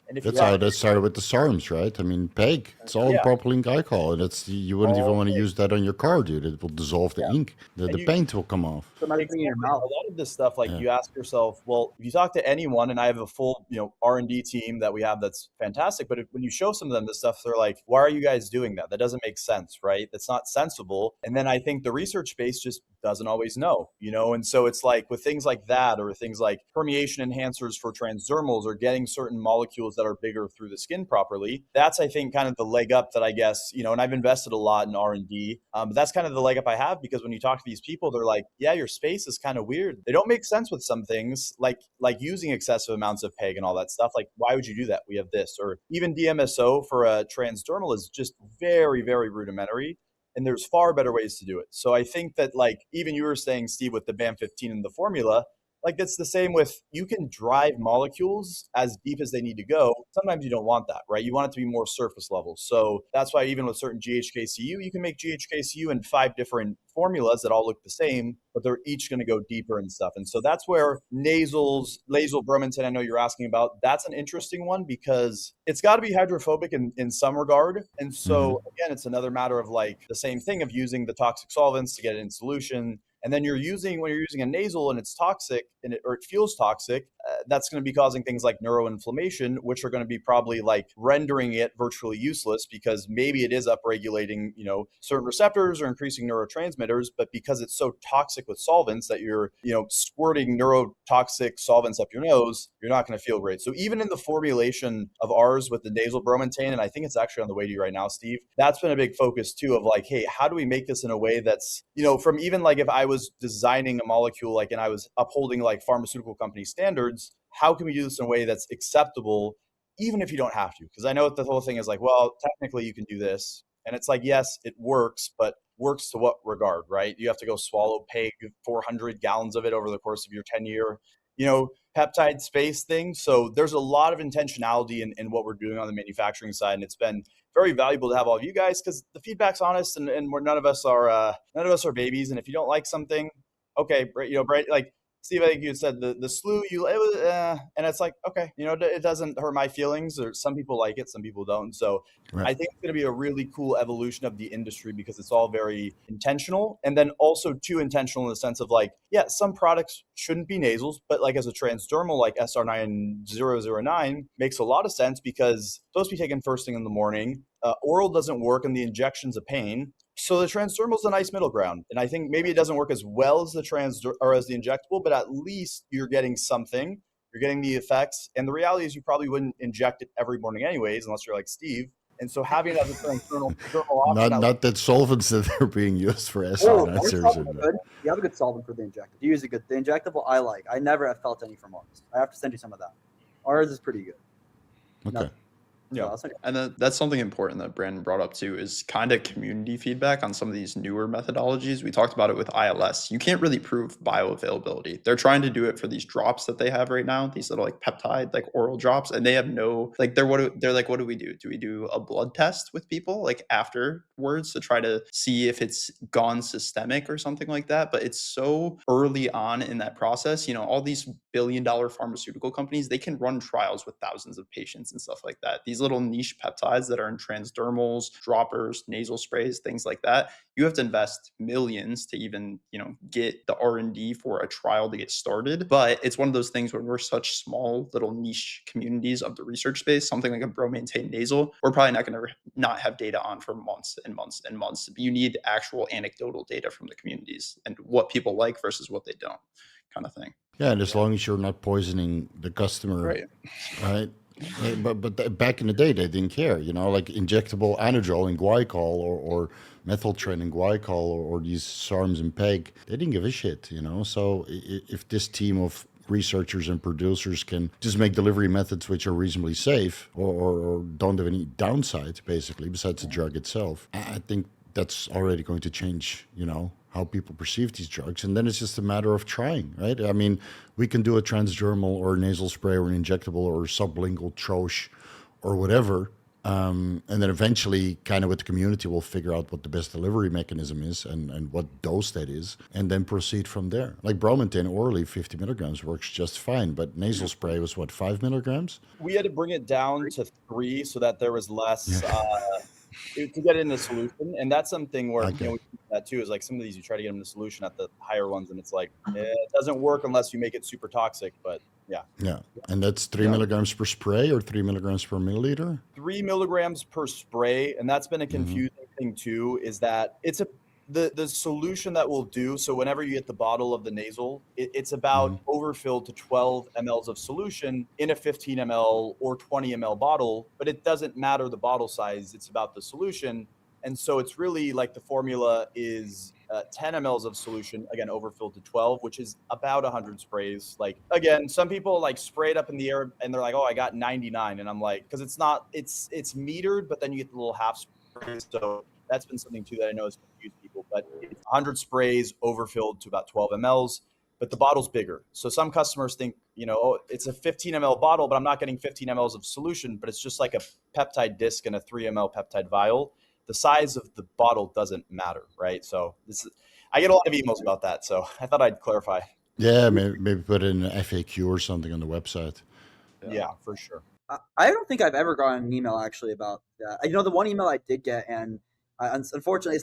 And if That's how that started with the SARMs, right? I mean, PEG, it's all propylene glycol, and it's you wouldn't even want to use that on your car, dude. It will dissolve the ink. The paint will come off. Exactly. A lot of this stuff, like you ask yourself, well, if you talk to anyone, and I have a full, you know, R&D team that we have that's fantastic, but when you show some of them this stuff, they're like, why are you guys doing that? That doesn't make sense, right? That's not sensible. And then I think the research space just doesn't always know, you know? And so it's like with things like that, or things like permeation enhancers for transdermals, or getting certain molecules that are bigger through the skin properly, that's, I think, kind of the leg up that I guess, you know, and I've invested a lot in R&D, but that's kind of the leg up I have, because when you talk to these people, they're like, yeah, your space is kind of weird. They don't make sense with some things, like using excessive amounts of PEG and all that stuff. Like, why would you do that? We have this, or even DMSO for a transdermal is just very rudimentary. And there's far better ways to do it. So I think that, like, even you were saying, Steve, with the BAM15 and the formula, like it's the same with, you can drive molecules as deep as they need to go. Sometimes you don't want that, right? You want it to be more surface level. So that's why even with certain GHKCU, you can make GHKCU in 5 different formulas that all look the same, but they're each going to go deeper and stuff. And so that's where nasal bromotan, I know you're asking about, that's an interesting one, because it's got to be hydrophobic in some regard. And so again, it's another matter of like the same thing of using the toxic solvents to get it in solution. And then when you're using a nasal and it's toxic, or it feels toxic, that's going to be causing things like neuroinflammation, which are going to be probably like rendering it virtually useless, because maybe it is upregulating, you know, certain receptors or increasing neurotransmitters, but because it's so toxic with solvents that you're, you know, squirting neurotoxic solvents up your nose, you're not going to feel great. So even in the formulation of ours with the nasal bromotan, and I think it's actually on the way to you right now, Steve, that's been a big focus too, of like, hey, how do we make this in a way that's, you know, from even like if I was designing a molecule, like, and I was upholding like pharmaceutical company standards, how can we do this in a way that's acceptable, even if you don't have to? Because I know the whole thing is like, well, technically you can do this. And it's like, yes, it works, but works to what regard, right? You have to go swallow PEG 400 gallons of it over the course of your 10-year, you know, peptide space thing. So there's a lot of intentionality in what we're doing on the manufacturing side. And it's been very valuable to have all of you guys, because the feedback's honest, and we're none of us are babies. And if you don't like something, okay, you know, like Steve, I think you said the slew, and it's like, okay, you know, it doesn't hurt my feelings, or some people like it, some people don't. So I think it's going to be a really cool evolution of the industry, because it's all very intentional, and then also too intentional in the sense of like, yeah, some products shouldn't be nasals, but like as a transdermal, like SR9009 makes a lot of sense, because it's supposed to be taken first thing in the morning. Oral doesn't work, and the injection's a pain. So the transdermal is a nice middle ground. And I think maybe it doesn't work as well as the injectable, but at least you're getting something. You're getting the effects. And the reality is you probably wouldn't inject it every morning anyways, unless you're like Steve. And so having it as a transdermal option. Not that solvents that are being used for SR. You have a good solvent for the injectable. You use a good. The injectable I like. I never have felt any from ours. I have to send you some of that. Ours is pretty good. Okay. Yeah. So that's like, And that's something important that Brandon brought up too, is kind of community feedback on some of these newer methodologies. We talked about it with ILS. You can't really prove bioavailability. They're trying to do it for these drops that they have right now, these little like peptide, like oral drops, and they have no like they're like, what do we do? Do we do a blood test with people like afterwards to try to see if it's gone systemic or something like that? But it's so early on in that process. All these billion-dollar pharmaceutical companies, they can run trials with thousands of patients and stuff like that. These little niche peptides that are in transdermals, droppers, nasal sprays, things like that, you have to invest millions to even, get the R&D for a trial to get started. But it's one of those things when we're such small little niche communities of the research space, something like a bromomaintain nasal, we're probably not going to not have data on for months and months and months. You need actual anecdotal data from the communities and what people like versus what they don't, kind of thing. Yeah, and as long as you're not poisoning the customer, Right. right? But back in the day, they didn't care, like injectable anadrol and glycol or methyltren and glycol or these SARMs and PEG, they didn't give a shit, So if this team of researchers and producers can just make delivery methods which are reasonably safe or don't have any downside, basically, besides the drug itself, I think that's already going to change, how people perceive these drugs. And then it's just a matter of trying, right? I mean, we can do a transdermal or nasal spray or an injectable or sublingual troche or whatever. And then eventually, kind of with the community, we'll figure out what the best delivery mechanism is and what dose that is, and then proceed from there. Like bromomaintain orally, 50 milligrams works just fine, but nasal spray was what, 5 milligrams? We had to bring it down to 3 so that there was less to get it in the solution. And that's something where Okay. we do that too, is like some of these you try to get them in the solution at the higher ones, and it's like it doesn't work unless you make it super toxic. But yeah, And that's 3 milligrams per spray or 3 milligrams per milliliter? 3 milligrams per spray, and that's been a confusing thing too. Is that it's the solution that will do so whenever you get the bottle of the nasal, it's about overfilled to 12 mLs of solution in a 15 ml or 20 ml bottle, but it doesn't matter the bottle size, it's about the solution. And so it's really like the formula is 10 mLs of solution, again, overfilled to 12, which is about 100 sprays. Like, again, some people like spray it up in the air and they're like, oh, I got 99. And I'm like, because it's metered, but then you get the little half sprays. So that's been something too that I know has confused people, but it's 100 sprays overfilled to about 12 mLs, but the bottle's bigger. So some customers think, oh, it's a 15 ml bottle, but I'm not getting 15 mLs of solution, but it's just like a peptide disc and a 3 ml peptide vial. The size of the bottle doesn't matter, right? So I get a lot of emails about that. So I thought I'd clarify. Yeah, maybe put in an FAQ or something on the website. Yeah, for sure. I don't think I've ever gotten an email actually about that. The one email I did get, and unfortunately,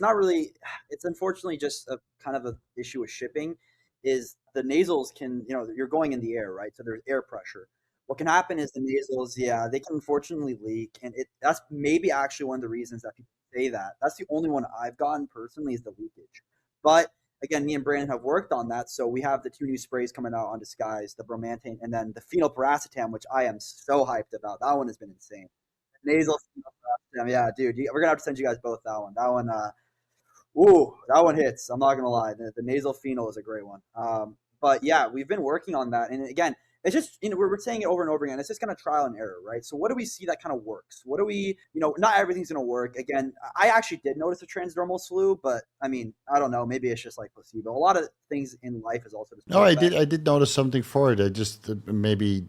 it's unfortunately just a kind of an issue with shipping, is the nasals can, you're going in the air, right? So there's air pressure. What can happen is the nasals, they can unfortunately leak, and that's maybe actually one of the reasons that people say that. That's the only one I've gotten personally, is the leakage. But again, me and Brandon have worked on that, so we have the 2 new sprays coming out on Disguise, the bromomaintain, and then the phenylpiracetam, which I am so hyped about. That one has been insane. Nasal phenylpiracetam, yeah, dude, we're gonna have to send you guys both that one. That one hits. I'm not gonna lie. The nasal phenol is a great one. But yeah, we've been working on that, and again, it's just, we're saying it over and over again. It's just kind of trial and error, right? So what do we see that kind of works? What do we, not everything's going to work. Again, I actually did notice a transdermal slew, but I mean, I don't know. Maybe it's just like placebo. A lot of things in life is also just. No, I did notice something for it. I just maybe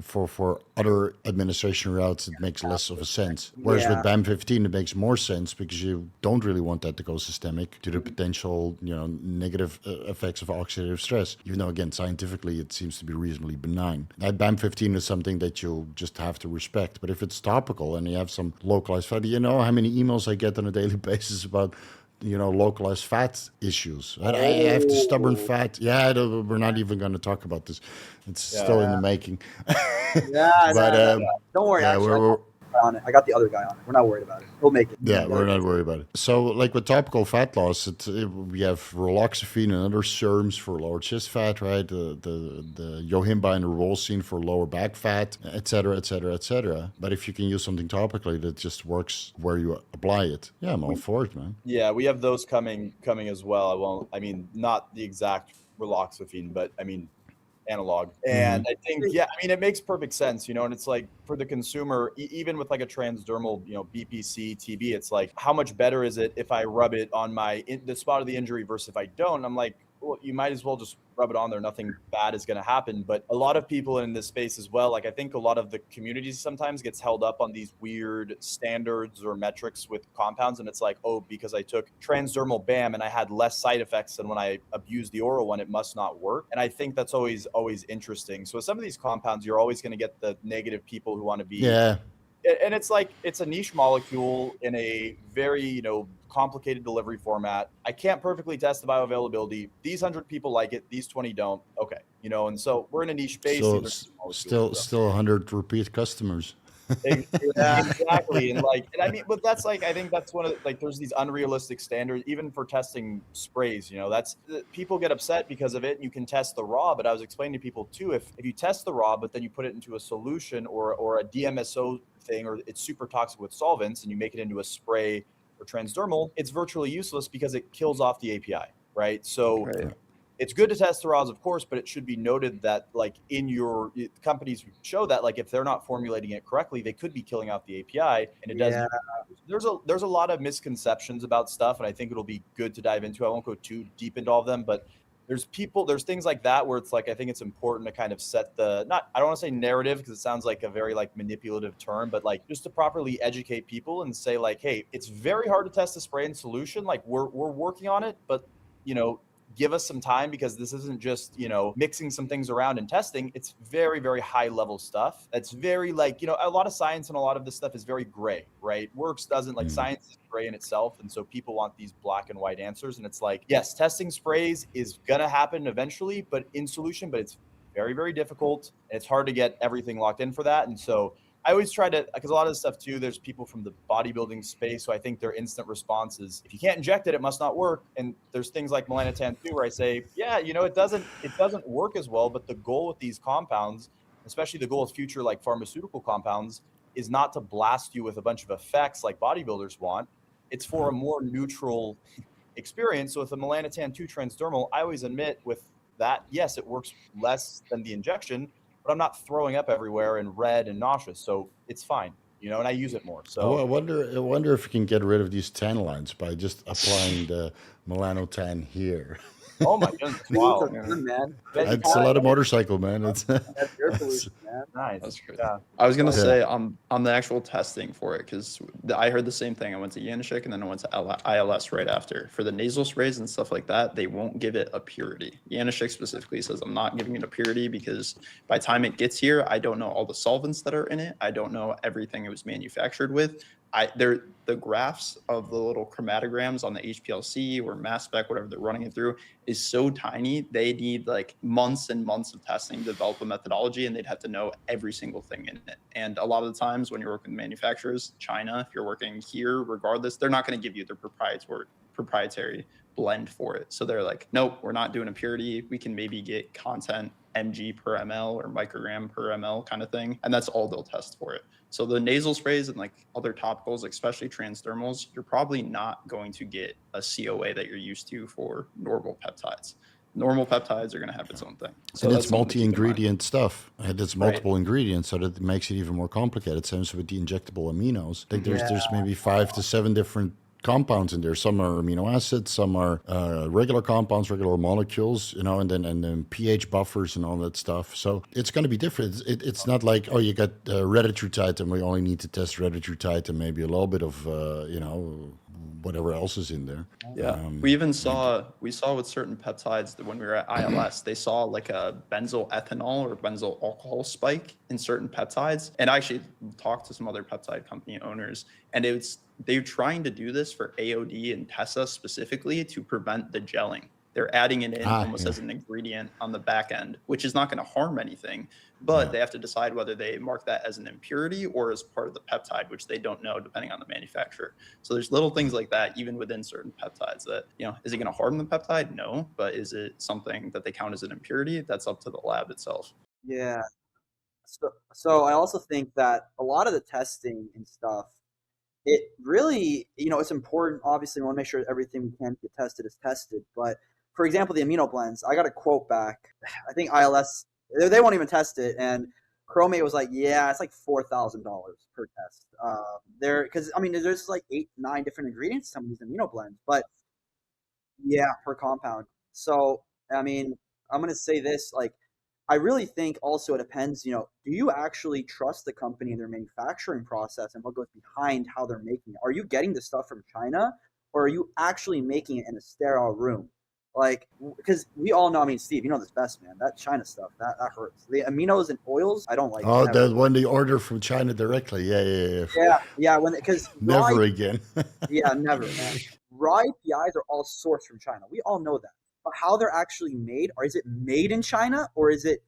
for other administration routes it makes less of a sense. Whereas with BAM 15 it makes more sense because you don't really want that to go systemic to the potential negative effects of oxidative stress. Even though again scientifically it seems to be reasonably benign. That BAM 15 is something that you just have to respect. But if it's topical and you have some localized fat, how many emails I get on a daily basis about localized fat issues. I have the stubborn fat. Yeah, we're not even going to talk about this. It's still in the making. But don't worry. Actually, on it. I got the other guy on it. We're not worried about it. We'll make it. Yeah, we're not worried about it. So, like with topical fat loss, we have roloxifene and other SERMs for lower chest fat, right? The yohimbine and rolsine for lower back fat, et cetera, et cetera, et cetera. But if you can use something topically that just works where you apply it, yeah, I'm all for it, man. Yeah, we have those coming as well. Not the exact roloxifene, but analog. And I think, yeah, I mean, it makes perfect sense, and it's like for the consumer, even with like a transdermal, BPC, TB, it's like, how much better is it if I rub it on the spot of the injury versus if I don't? I'm like, well, you might as well just rub it on there. Nothing bad is going to happen. But a lot of people in this space as well, like I think a lot of the communities sometimes gets held up on these weird standards or metrics with compounds. And it's like, oh, because I took transdermal BAM and I had less side effects than when I abused the oral one, it must not work. And I think that's always interesting. So with some of these compounds, you're always going to get the negative people who want to be. Yeah. And it's like, it's a niche molecule in a very, complicated delivery format. I can't perfectly test the bioavailability. These 100 people like it. These 20 don't. Okay. And so we're in a niche space. So still 100 repeat customers. Exactly. And I mean, but that's like, I think that's one of there's these unrealistic standards, even for testing sprays, that's people get upset because of it. And you can test the raw, but I was explaining to people too, if you test the raw, but then you put it into a solution or a DMSO thing, or it's super toxic with solvents and you make it into a spray or transdermal, it's virtually useless because it kills off the API. Right. So it's good to test the raws, of course, but it should be noted that in your companies show that if they're not formulating it correctly, they could be killing off the API, and it doesn't. There's a lot of misconceptions about stuff, and I think it'll be good to dive into. I won't go too deep into all of them, but there's things like that where it's I think it's important to kind of set I don't want to say narrative because it sounds like a very manipulative term, but just to properly educate people and say hey, it's very hard to test a spray in solution. We're working on it, but give us some time, because this isn't just, mixing some things around and testing. It's very, very high level stuff. That's very a lot of science and a lot of this stuff is very gray, right? Works doesn't science is gray in itself. And so people want these black and white answers. And it's yes, testing sprays is going to happen eventually, but in solution, but it's very, very difficult. And it's hard to get everything locked in for that. And so I always try to, because a lot of this stuff too, there's people from the bodybuilding space. So I think their instant response is, if you can't inject it, it must not work. And there's things like melanotan too, where I say, yeah, it doesn't work as well. But the goal with these compounds, especially the goal of future pharmaceutical compounds, is not to blast you with a bunch of effects like bodybuilders want. It's for a more neutral experience. So with the melanotan 2 transdermal, I always admit with that, yes, it works less than the injection, but I'm not throwing up everywhere and red and nauseous. So it's fine, and I use it more. So I wonder if you can get rid of these tan lines by just applying the melanotan here. Oh my goodness! Wow, man. It's a lot of motorcycle, man. It's That's your solution, man. Nice. That's good. Yeah. I was gonna say on the actual testing for it, because I heard the same thing. I went to Janishik and then I went to ILS right after. For the nasal sprays and stuff like that, they won't give it a purity. Janishik specifically says, I'm not giving it a purity because by the time it gets here, I don't know all the solvents that are in it. I don't know everything it was manufactured with. The graphs of the little chromatograms on the HPLC or mass spec, whatever they're running it through, is so tiny. They need months and months of testing to develop a methodology, and they'd have to know every single thing in it. And a lot of the times when you're working with manufacturers, China, if you're working here, regardless, they're not going to give you their proprietary blend for it. So they're like, nope, we're not doing a purity. We can maybe get content mg per ml or microgram per ml kind of thing. And that's all they'll test for it. So the nasal sprays and other topicals, especially transdermals, you're probably not going to get a COA that you're used to for normal peptides. Normal peptides are going to have its own thing. So and it's multi-ingredient stuff. It's multiple ingredients, so that it makes it even more complicated. Same with the injectable aminos. There's maybe 5 to 7 different compounds in there. Some are amino acids, some are regular compounds, regular molecules, and then pH buffers and all that stuff. So it's going to be different. It's not like, oh, you got retatrutide and we only need to test retatrutide and maybe a little bit of whatever else is in there. Yeah, we saw with certain peptides that when we were at ILS, they saw a benzyl ethanol or benzyl alcohol spike in certain peptides. And I actually talked to some other peptide company owners, and they're trying to do this for AOD and TESA specifically to prevent the gelling. They're adding it in as an ingredient on the back end, which is not going to harm anything, but they have to decide whether they mark that as an impurity or as part of the peptide, which they don't know depending on the manufacturer. So there's little things like that, even within certain peptides that, is it going to harm the peptide? No, but is it something that they count as an impurity? That's up to the lab itself. Yeah. So I also think that a lot of the testing and stuff, it really, it's important. Obviously, we want to make sure everything we can get tested is tested. But for example, the amino blends, I got a quote back. I think ILS They won't even test it. And Chromate was like, yeah, it's like $4,000 per test. Because I mean, there's like 8-9 different ingredients, some of these amino blends, but yeah, per compound. So I mean, I'm gonna say this, like, I really think also it depends, do you actually trust the company and their manufacturing process and what goes behind how they're making it? Are you getting the stuff from China, or are you actually making it in a sterile room? Like, because we all know, I mean, Steve, you know this best, man. That China stuff, that hurts. The aminos and oils, I don't like. Oh, never. the when they order from China directly. Yeah. Because Never again. yeah, never, man. Raw APIs are all sourced from China. We all know that. But how they're actually made, or is it made in China, or is it,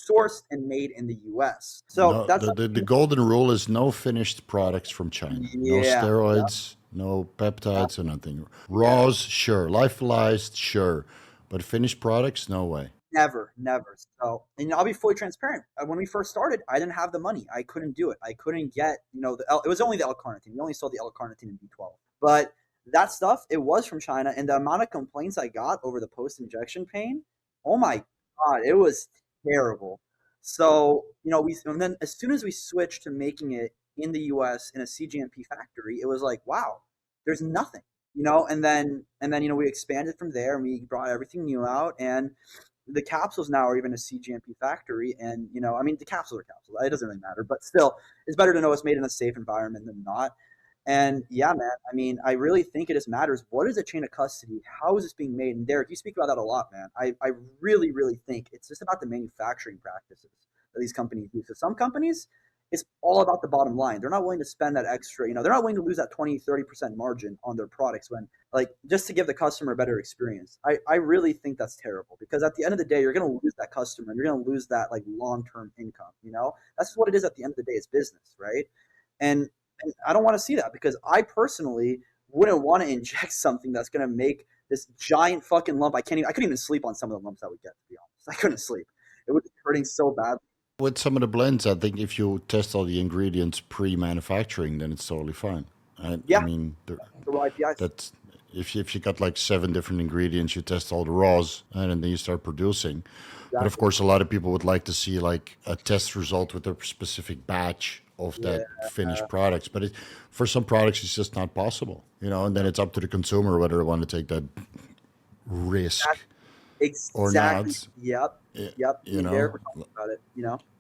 sourced and made in the US? So No, that's the golden rule is no finished products from China. No Yeah, steroids, no peptides, or nothing. Raws, sure. Lyophilized, sure. But finished products, no way. never. So, and I'll be fully transparent. When we first started, I didn't have the money. I couldn't do it. I couldn't get, it was only the L-carnitine. We only sold the L-carnitine and B12. But that stuff, it was from China, and the amount of complaints I got over the post-injection pain, oh my God, it was terrible. So, and then as soon as we switched to making it in the US in a CGMP factory, it was like, wow, there's nothing, and then, we expanded from there and we brought everything new out, and the capsules now are even a CGMP factory. And, I mean, the capsules are capsules. It doesn't really matter, but still, it's better to know it's made in a safe environment than not. And yeah, man, I mean, I really think it just matters. What is the chain of custody? How is this being made? And Derek, you speak about that a lot, man. I really, really think it's just about the manufacturing practices that these companies use. So some companies, it's all about the bottom line. They're not willing to spend that extra, they're not willing to lose that 20-30% margin on their products when, like, just to give the customer a better experience. I really think that's terrible, because at the end of the day, you're going to lose that customer and you're going to lose that, like, long-term income, That's just what it is at the end of the day. It's business, right? And I don't want to see that, because I personally wouldn't want to inject something that's going to make this giant fucking lump. I couldn't even sleep on some of the lumps I would get, to be honest. I couldn't sleep. It would be hurting so bad. With some of the blends, I think if you test all the ingredients pre-manufacturing, then it's totally fine. I mean, The raw APIs. that's if you got like 7 different ingredients, you test all the raws, and then you start producing. But of course, a lot of people would like to see like a test result with a specific batch of that finished products. But for some products, it's just not possible, And then it's up to the consumer whether they want to take that risk or Exactly. not. Yep. You know? Derek, we're talking about it,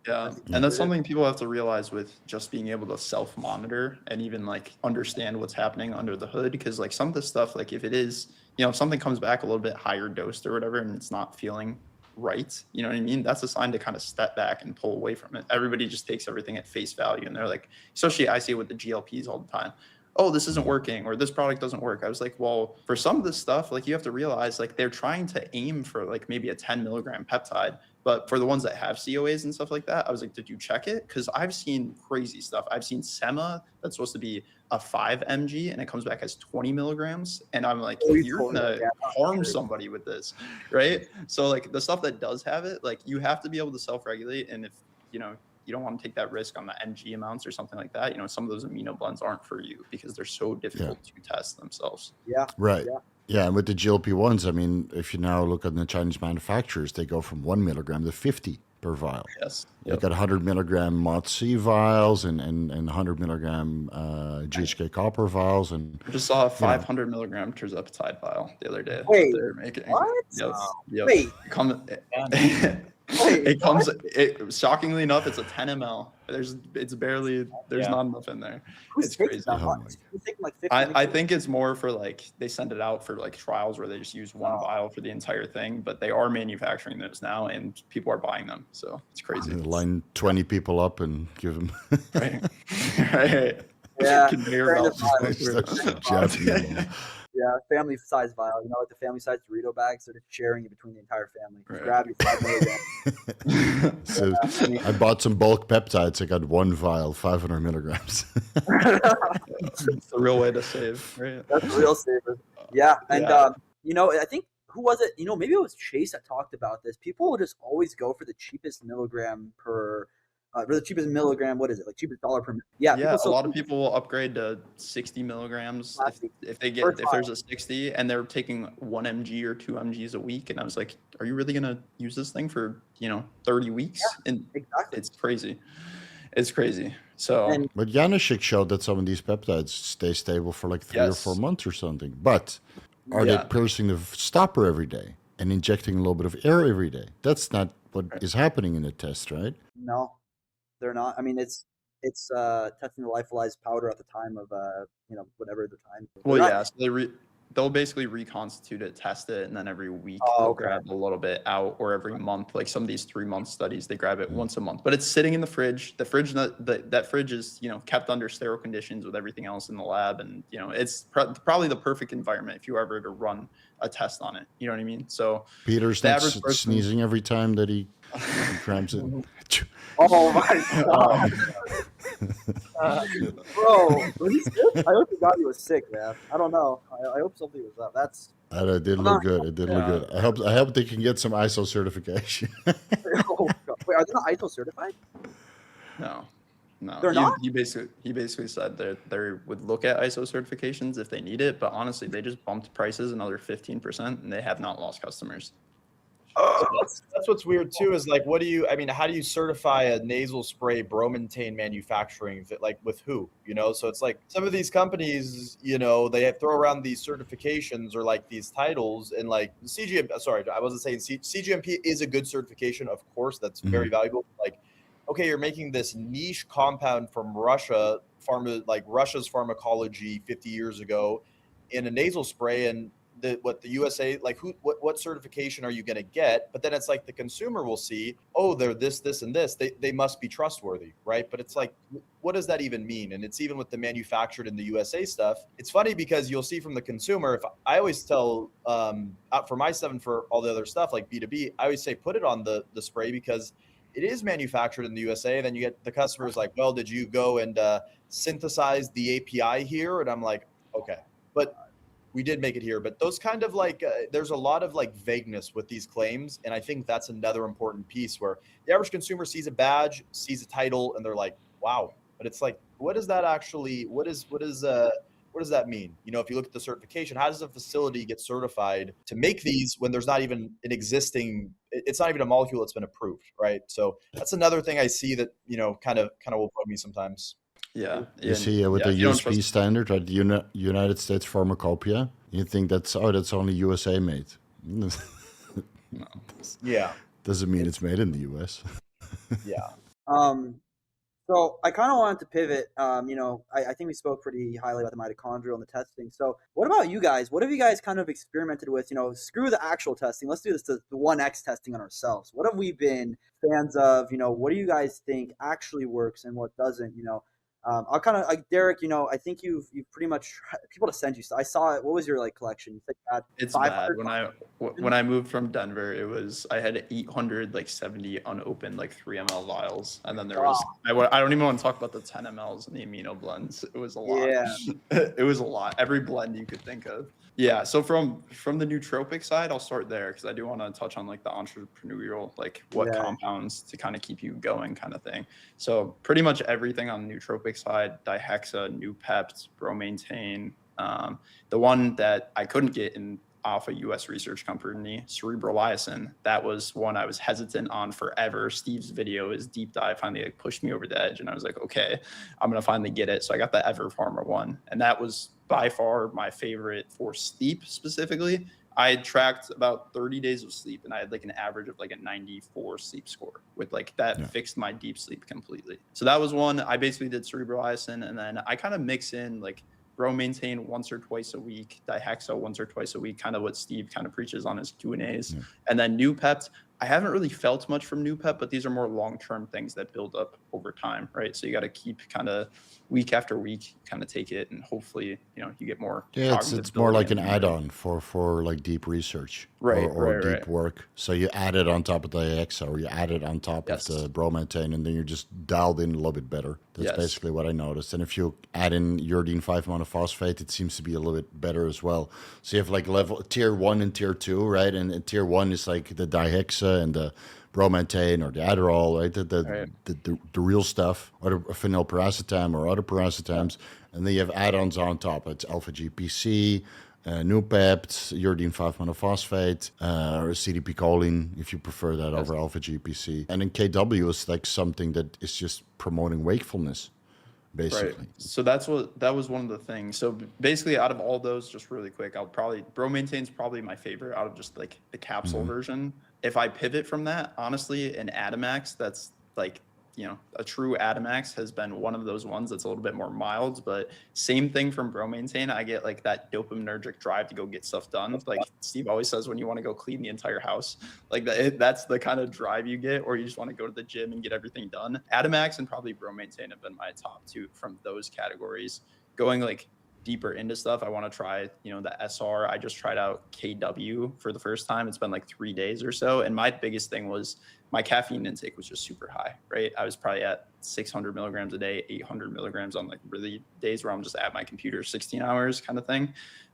Yeah, and that's something people have to realize with just being able to self-monitor and even like understand what's happening under the hood. Because like some of this stuff, like if it is, if something comes back a little bit higher dosed or whatever, and it's not feeling right, you know what I mean? That's a sign to kind of step back and pull away from it. Everybody just takes everything at face value, and they're like, especially I see it with the GLPs all the time. Oh, this isn't working, or this product doesn't work. I was like, well, for some of this stuff, like you have to realize like they're trying to aim for like maybe a 10 milligram peptide. But for the ones that have COAs and stuff like that, I was like, did you check it? Because I've seen crazy stuff. I've seen Sema that's supposed to be a 5 mg and it comes back as 20 milligrams. And I'm like, you're going to harm somebody with this, right? So like the stuff that does have it, like you have to be able to self-regulate. And if, you don't want to take that risk on the mg amounts or something like that, some of those amino blends aren't for you because they're so difficult to test themselves. Yeah. Right. Yeah, and with the GLP-1s, I mean, if you now look at the Chinese manufacturers, they go from 1 milligram to 50 per vial. Yes. You got 100 milligram MOT-C vials and 100 milligram GHK copper vials. And I just saw a 500 milligram tirzepatide vial the other day. Wait, that they're making. what? Yep. Wait. It comes shockingly enough, it's a 10 ml. There's not enough in there. It's crazy. I think it's more for like they send it out for like trials where they just use one vial for the entire thing, but they are manufacturing those now and people are buying them. So it's crazy. Line 20 people up and give them right. Yeah. Yeah, family size vial. Like the family size Dorito bags, they're just sharing it between the entire family. Right. Grab your 5 milligrams. I bought some bulk peptides. I got 1 vial, 500 milligrams. It's the real way to save, right? That's the real saver. Yeah, and I think who was it? Maybe it was Chase that talked about this. People will just always go for the cheapest milligram per the cheapest milligram. What is it? Like cheapest dollar per. Yeah, Yeah, a still lot of people will upgrade to 60 milligrams if they get if there's a 60 and they're taking 1 mg or 2 mgs a week. And I was like, are you really gonna use this thing for 30 weeks? Yeah, And exactly. it's crazy. It's crazy. So, But Janusik showed that some of these peptides stay stable for like 3 or 4 Yes. months or something. But are they Yeah. piercing the stopper every day and injecting a little bit of air every day? That's not what is happening in the test, right? No, they're not. I mean, it's testing the lyophilized powder at the time of whatever the time. well, They're yeah. not- So they'll basically reconstitute it, test it, and then every week Oh, they'll okay. grab a little bit out, or every month. Like some of these 3-month studies, they grab it once a month. But it's sitting in the fridge. The fridge, that fridge is kept under sterile conditions with everything else in the lab, and it's probably the perfect environment if you ever to run a test on it. You know what I mean? So Peter's the not average person- sneezing every time that he grabs it. Oh my god, bro! Was he sick? I hope the guy was sick, man. I don't know. I hope something was up. That's It did look good. It did look Yeah. good. I hope they can get some ISO certification. oh god. Wait, are they not ISO certified? No. They're not? He basically said that they would look at ISO certifications if they need it, but honestly, they just bumped prices another 15%, and they have not lost customers. So that's what's weird too, is like, how do you certify a nasal spray bromantane manufacturing like with who, so it's like some of these companies, they throw around these certifications or like these titles, and like CGMP, sorry, I wasn't saying CGMP is a good certification. Of course, that's very valuable. Like, okay, you're making this niche compound from Russia, Russia's pharmacology 50 years ago in a nasal spray, and the USA, like what certification are you going to get? But then it's like the consumer will see, oh, they're this and this, they must be trustworthy, right? But it's like, what does that even mean? And it's even with the manufactured in the USA stuff. It's funny because you'll see from the consumer, if I always tell for my 7, for all the other stuff like B2B, I always say put it on the spray because it is manufactured in the USA. Then you get the customers like, well, did you go and synthesize the API here? And I'm like, okay, but we did make it here. But those kind of like, there's a lot of like vagueness with these claims. And I think that's another important piece where the average consumer sees a badge, sees a title, and they're like, wow. But it's like, what does that actually, what does that mean? If you look at the certification, how does a facility get certified to make these when there's not even an existing, it's not even a molecule that's been approved, right? So that's another thing I see that, kind of will bug me sometimes. Yeah. You see, with the if you don't USP trust- standard, right, the United States Pharmacopoeia, you think that's only USA made. Yeah. Doesn't mean it's made in the US. Yeah. So I kind of wanted to pivot. I think we spoke pretty highly about the mitochondrial and the testing. So what about you guys? What have you guys kind of experimented with? Screw the actual testing. Let's do this the 1X testing on ourselves. What have we been fans of? What do you guys think actually works and what doesn't? I'll kind of like Derek. I think you've pretty much people to send you. I saw it. What was your collection? You said you had It's 500? bad. When I moved from Denver, I had 870 unopened 3 ml vials, and then there was I don't even want to talk about the 10 mLs and the amino blends. It was a lot. Yeah. It was a lot. Every blend you could think of. Yeah. So from the nootropic side, I'll start there because I do want to touch on the entrepreneurial, what compounds to kind of keep you going kind of thing. So pretty much everything on the nootropic side: dihexa, Noopept, bromantane. The one that I couldn't get off a U.S. research company, cerebrolysine. That was one I was hesitant on forever. Steve's video, his deep dive, finally pushed me over the edge, and I was like, okay, I'm gonna finally get it. So I got the Everpharma one, and that was by far my favorite for sleep specifically. I had tracked about 30 days of sleep, and I had an average of a 94 sleep score with that fixed my deep sleep completely. So that was one. I basically did cerebrolysine, and then I kind of mix in bromantane once or twice a week, dihexa once or twice a week, kind of what Steve kind of preaches on his Q&As. And then Noopept, I haven't really felt much from Noopept, but these are more long-term things that build up over time, right? So you got to keep kind of week after week, kind of take it, and hopefully, you get more. Yeah, it's more like an add-on for deep research or deep work. So you add it on top of the dihexa, or you add it on top of the bromantane, and then you're just dialed in a little bit better. That's basically what I noticed. And if you add in uridine 5-monophosphate, it seems to be a little bit better as well. So you have level tier 1 and tier 2, right? And tier 1 is the dihexa Adaxa and the bromantane or the Adderall, right? Right. The real stuff, or the phenylpiracetam or other paracetams, and then you have add-ons on top. It's alpha GPC, Noopept, uridine 5-monophosphate, or CDP choline if you prefer that over alpha GPC. And then KW is like something that is just promoting wakefulness, basically. Right. So that was one of the things. So basically, out of all those, just really quick, bromantane's probably my favorite out of just like the capsule version. If I pivot from that, honestly, an Adamax that's like, a true Adamax has been one of those ones that's a little bit more mild, but same thing from bromantane. I get like that dopaminergic drive to go get stuff done. Like Steve always says, when you want to go clean the entire house, like that's the kind of drive you get, or you just want to go to the gym and get everything done. Adamax and probably bromantane have been my top two from those categories. Going like deeper into stuff, I want to try, the SR. I just tried out KW for the first time. It's been like 3 days or so. And my biggest thing was my caffeine intake was just super high, right? I was probably at 600 milligrams a day, 800 milligrams on like really days where I'm just at my computer 16 hours kind of thing.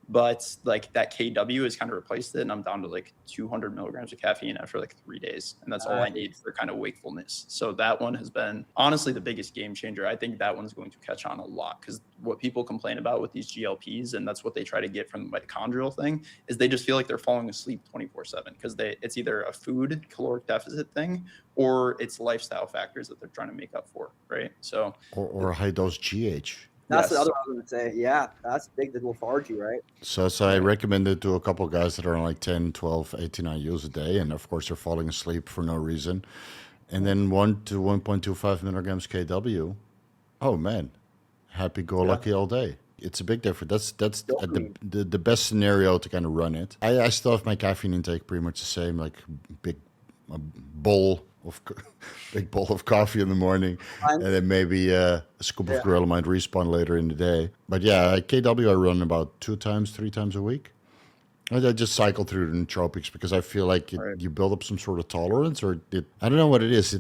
But like that KW has kind of replaced it, and I'm down to like 200 milligrams of caffeine after like 3 days. And that's all I need for kind of wakefulness. So that one has been honestly the biggest game changer. I think that one's going to catch on a lot, because what people complain about with these GLPs, and that's what they try to get from the mitochondrial thing, is they just feel like they're falling asleep 24/7, because it's either a food caloric deficit thing or it's lifestyle factors that they're trying to make up for, right? So Or high dose GH. That's the other one I was going to say. Yeah, that's big, the lethargy, right? So I recommend it to a couple of guys that are on like 10, 12, 18 IUs a day. And of course, they're falling asleep for no reason. And then 1 to 1.25 milligrams KW. Oh, man. Happy-go-lucky all day. It's a big difference. That's the best scenario to kind of run it. I still have my caffeine intake pretty much the same, like big bowl of coffee in the morning, and then maybe a scoop of Gorilla Respawn later in the day. But yeah, KW I run about 3 times a week. I just cycle through the nootropics because I feel like you build up some sort of tolerance, or I don't know what it is.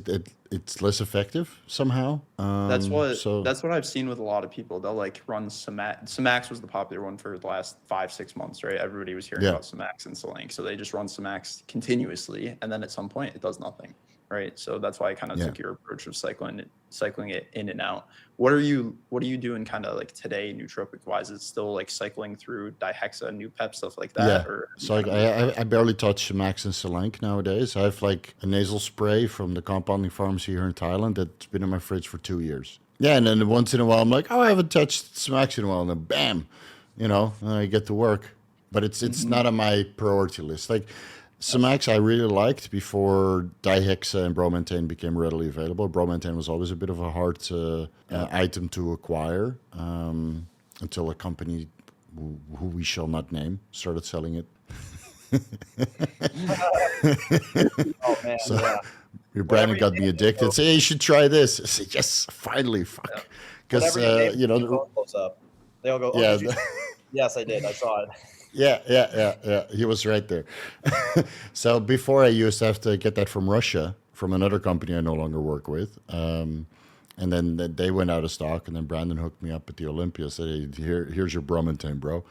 It's less effective somehow. That's what I've seen with a lot of people. They'll like run Samax. Samax was the popular one for the last 5-6 months, right? Everybody was hearing about Samax and Solank, so they just run Samax continuously, and then at some point it does nothing, right? So that's why I kind of took your approach of cycling it in and out. What are you doing kind of like today, nootropic wise? Is it still like cycling through dihexa, Noopept, stuff like that? Yeah. Or so I barely touch Samax and Solank nowadays. I have like a nasal spray from the compounding pharmacy here in Thailand that's been in my fridge for 2 years. Yeah, and then once in a while I'm like, I haven't touched Samax in a while, and then bam, I get to work. But it's not on my priority list. Like Samax I really liked before dihexa and bromantane became readily available. Bromantane was always a bit of a hard item to acquire until a company who we shall not name started selling it. Oh man, Your Brandon got me addicted. Say, hey, you should try this. I said, yes, finally, fuck. Because the phone blows up. They all go, yeah. Yes, I did. I saw it. Yeah. He was right there. So before I used to have to get that from Russia, from another company I no longer work with. And then they went out of stock, and then Brandon hooked me up at the Olympia. Said, hey, here's your bromantane, bro.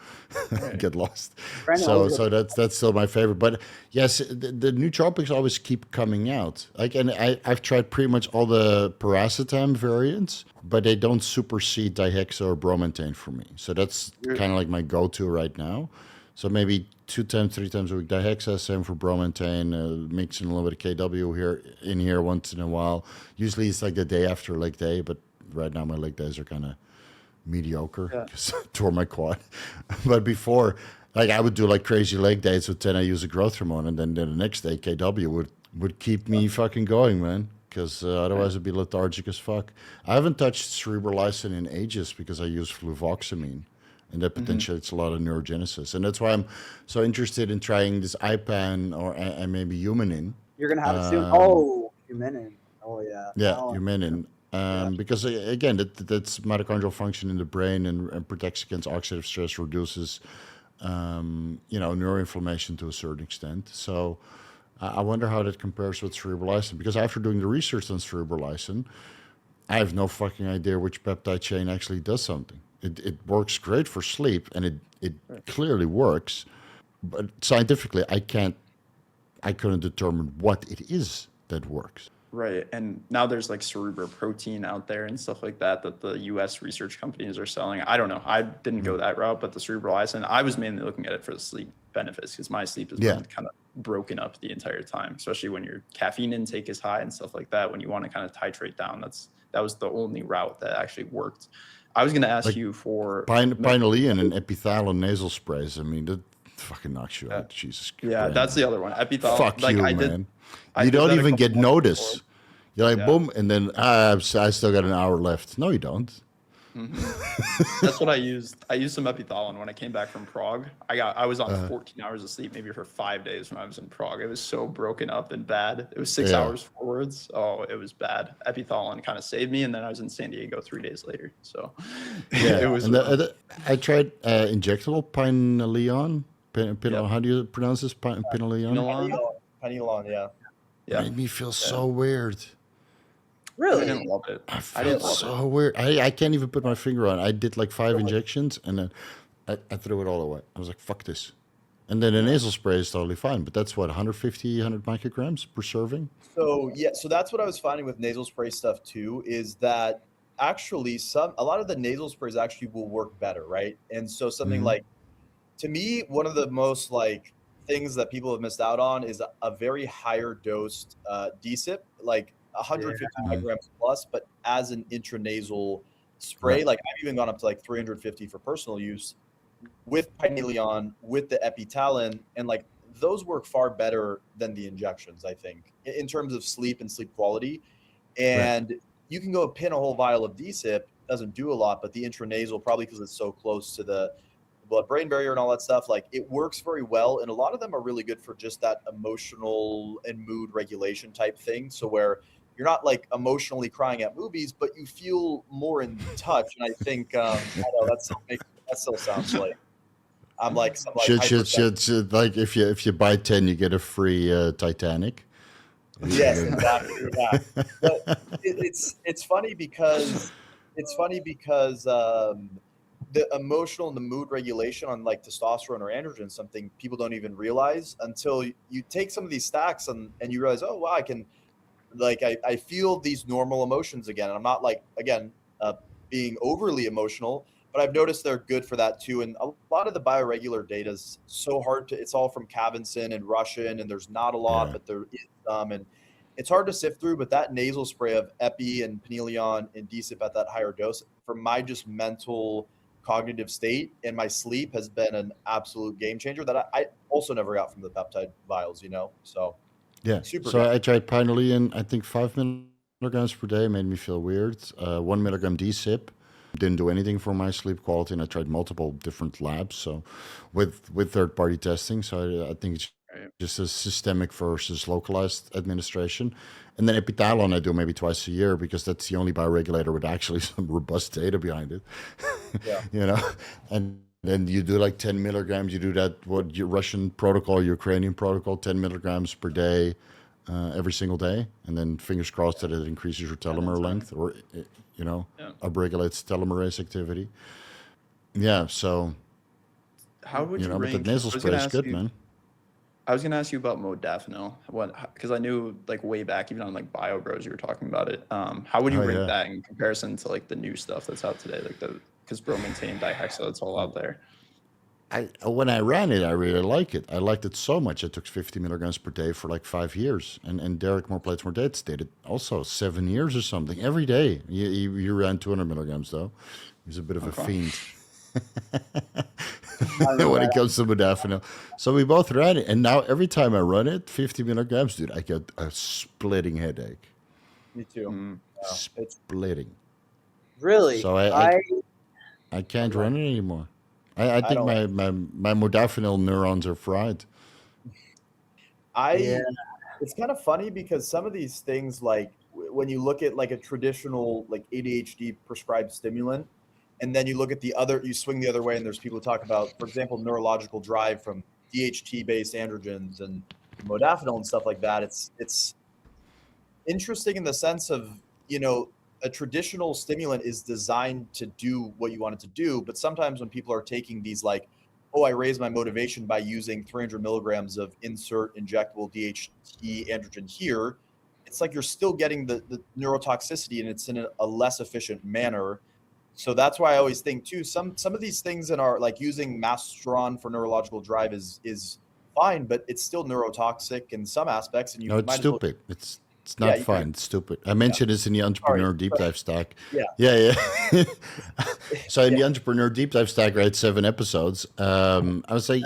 Get lost. Brandon, so that's still my favorite. But yes, the nootropics always keep coming out. Like, and I've tried pretty much all the paracetam variants, but they don't supersede dihexa or bromantane for me. So that's kind of like my go-to right now. So maybe 3 times a week dihexa, same for bromantane, mixing a little bit of KW in here once in a while. Usually it's like the day after leg day, but right now my leg days are kind of mediocre because I tore my quad. But before, like I would do like crazy leg days with 10 IUs of growth hormone, and then the next day KW would keep me fucking going, man. Because otherwise it'd be lethargic as fuck. I haven't touched cerebrolysine in ages because I use fluvoxamine. And that potentiates a lot of neurogenesis. And that's why I'm so interested in trying this IPAM or maybe Humanin. You're going to have it soon? Oh, Humanin. Oh, yeah. Yeah, Humanin. Because, again, that's mitochondrial function in the brain and protects against oxidative stress, reduces, neuroinflammation to a certain extent. So I wonder how that compares with cerebrolysine. Because after doing the research on cerebrolysine, I have no fucking idea which peptide chain actually does something. It works great for sleep, and it clearly works, but scientifically, I can't I couldn't determine what it is that works. Right. And now there's like cerebroprotein out there and stuff like that the US research companies are selling. I don't know. I didn't go that route, but the cerebral isin, I was mainly looking at it for the sleep benefits because my sleep has been kind of broken up the entire time, especially when your caffeine intake is high and stuff like that. When you want to kind of titrate down, that was the only route that actually worked. I was going to ask Like you for Pinealine and epithalon nasal sprays. I mean, that fucking knocks you out. Jesus Christ. Yeah, that's the other one. Epithalon. Fuck like you, I man. I You did don't that a even couple get months notice. before. You're like, Yeah. boom, and then I still got an hour left. No, you don't. That's what I used. I used some epithalon when I came back from Prague. I was on Uh-huh. 14 hours of sleep maybe for 5 days when I was in Prague. It was so broken up and bad. It was 6 Yeah. hours forwards. Oh, it was bad. Epithalon kind of saved me, and then I was in San Diego 3 days later. So Yeah, it was. and I tried injectable Pinealine. How do you pronounce this? Pinealine? Pinealine, yeah. Yeah, Made me feel so weird. I Really? didn't love it. I didn't felt love so weird. I can't even put my finger on it. I did like 5 injections, and then I threw it all away. I was like, fuck this. And then the nasal spray is totally fine, but that's what, 150, 100 micrograms per serving? So yeah, so that's what I was finding with nasal spray stuff too, is that actually a lot of the nasal sprays actually will work better, right? And so something Mhm. like, to me, one of the most like things that people have missed out on is a very higher dosed DSIP, like 150 micrograms plus, but as an intranasal spray. Right. Like I've even gone up to like 350 for personal use with Pinealine, with the Epitalin, and like those work far better than the injections, I think, in terms of sleep and sleep quality. And you can go pin a whole vial of DSIP, doesn't do a lot, but the intranasal, probably because it's so close to the blood-brain barrier and all that stuff, like it works very well. And a lot of them are really good for just that emotional and mood regulation type thing. So where you're not like emotionally crying at movies, but you feel more in touch. And I think, I know that still sounds like I'm like some like Should like if you buy 10, you get a free Titanic. Yes, exactly. Yeah. But it's funny because the emotional and the mood regulation on like testosterone or androgen, something people don't even realize until you take some of these stacks and you realize, oh wow, I can like I feel these normal emotions again. And I'm not like again being overly emotional, but I've noticed they're good for that too. And a lot of the bioregular data is so hard to, it's all from Kavinson and Russian, and there's not a lot, Yeah. but there is some, and it's hard to sift through. But that nasal spray of Epi and Pinealine and DSIP at that higher dose for my just mental cognitive state and my sleep has been an absolute game changer that I also never got from the peptide vials, so Yeah. super So good. I tried Pinealine, I think 5 milligrams per day made me feel weird. 1 milligram DSIP didn't do anything for my sleep quality, and I tried multiple different labs. So with third-party testing, so I think it's just a systemic versus localized administration. And then Epitalon I do maybe twice a year because that's the only bioregulator with actually some robust data behind it. Yeah. And then you do like 10 milligrams. You do that, what your Russian protocol, Ukrainian protocol, 10 milligrams per day, every single day. And then fingers crossed that it increases your telomere length or, upregulates telomerase activity. Yeah. So, How would you but the rank? nasal spray is good, man. I was gonna ask you about modafinil, because I knew like way back, even on like BioBros, you were talking about it. How would you rank that in comparison to like the new stuff that's out today, like because bromontane, dihexyl, it's all out there. When I ran it, I really like it. I liked it so much. I took 50 milligrams per day for like 5 years. And Derek More Plates More Dates did it also 7 years or something every day. You ran 200 milligrams though. He's a bit of a fiend when it comes to modafinil. So we both ran it, and now every time I run it, 50 milligrams, dude, I get a splitting headache. Me too. It's Splitting. Really? So I can't run it anymore. I think my modafinil neurons are fried. It's kind of funny because some of these things, like when you look at like a traditional like ADHD prescribed stimulant, and then you look at you swing the other way, and there's people who talk about, for example, neurological drive from DHT based androgens and modafinil and stuff like that. It's interesting in the sense of, a traditional stimulant is designed to do what you want it to do, but sometimes when people are taking these like oh, I raised my motivation by using 300 milligrams of insert injectable DHT androgen here. It's like you're still getting the neurotoxicity, and it's in a less efficient manner. So that's why I always think too, some of these things in our, like using masteron for neurological drive is fine, but it's still neurotoxic in some aspects. And you No, it's might as well, stupid. It's not you fine. It's stupid. I mentioned this in the Entrepreneur Deep Dive stack. Yeah. Yeah. So in the Entrepreneur Deep Dive stack, right, 7 episodes. I would say,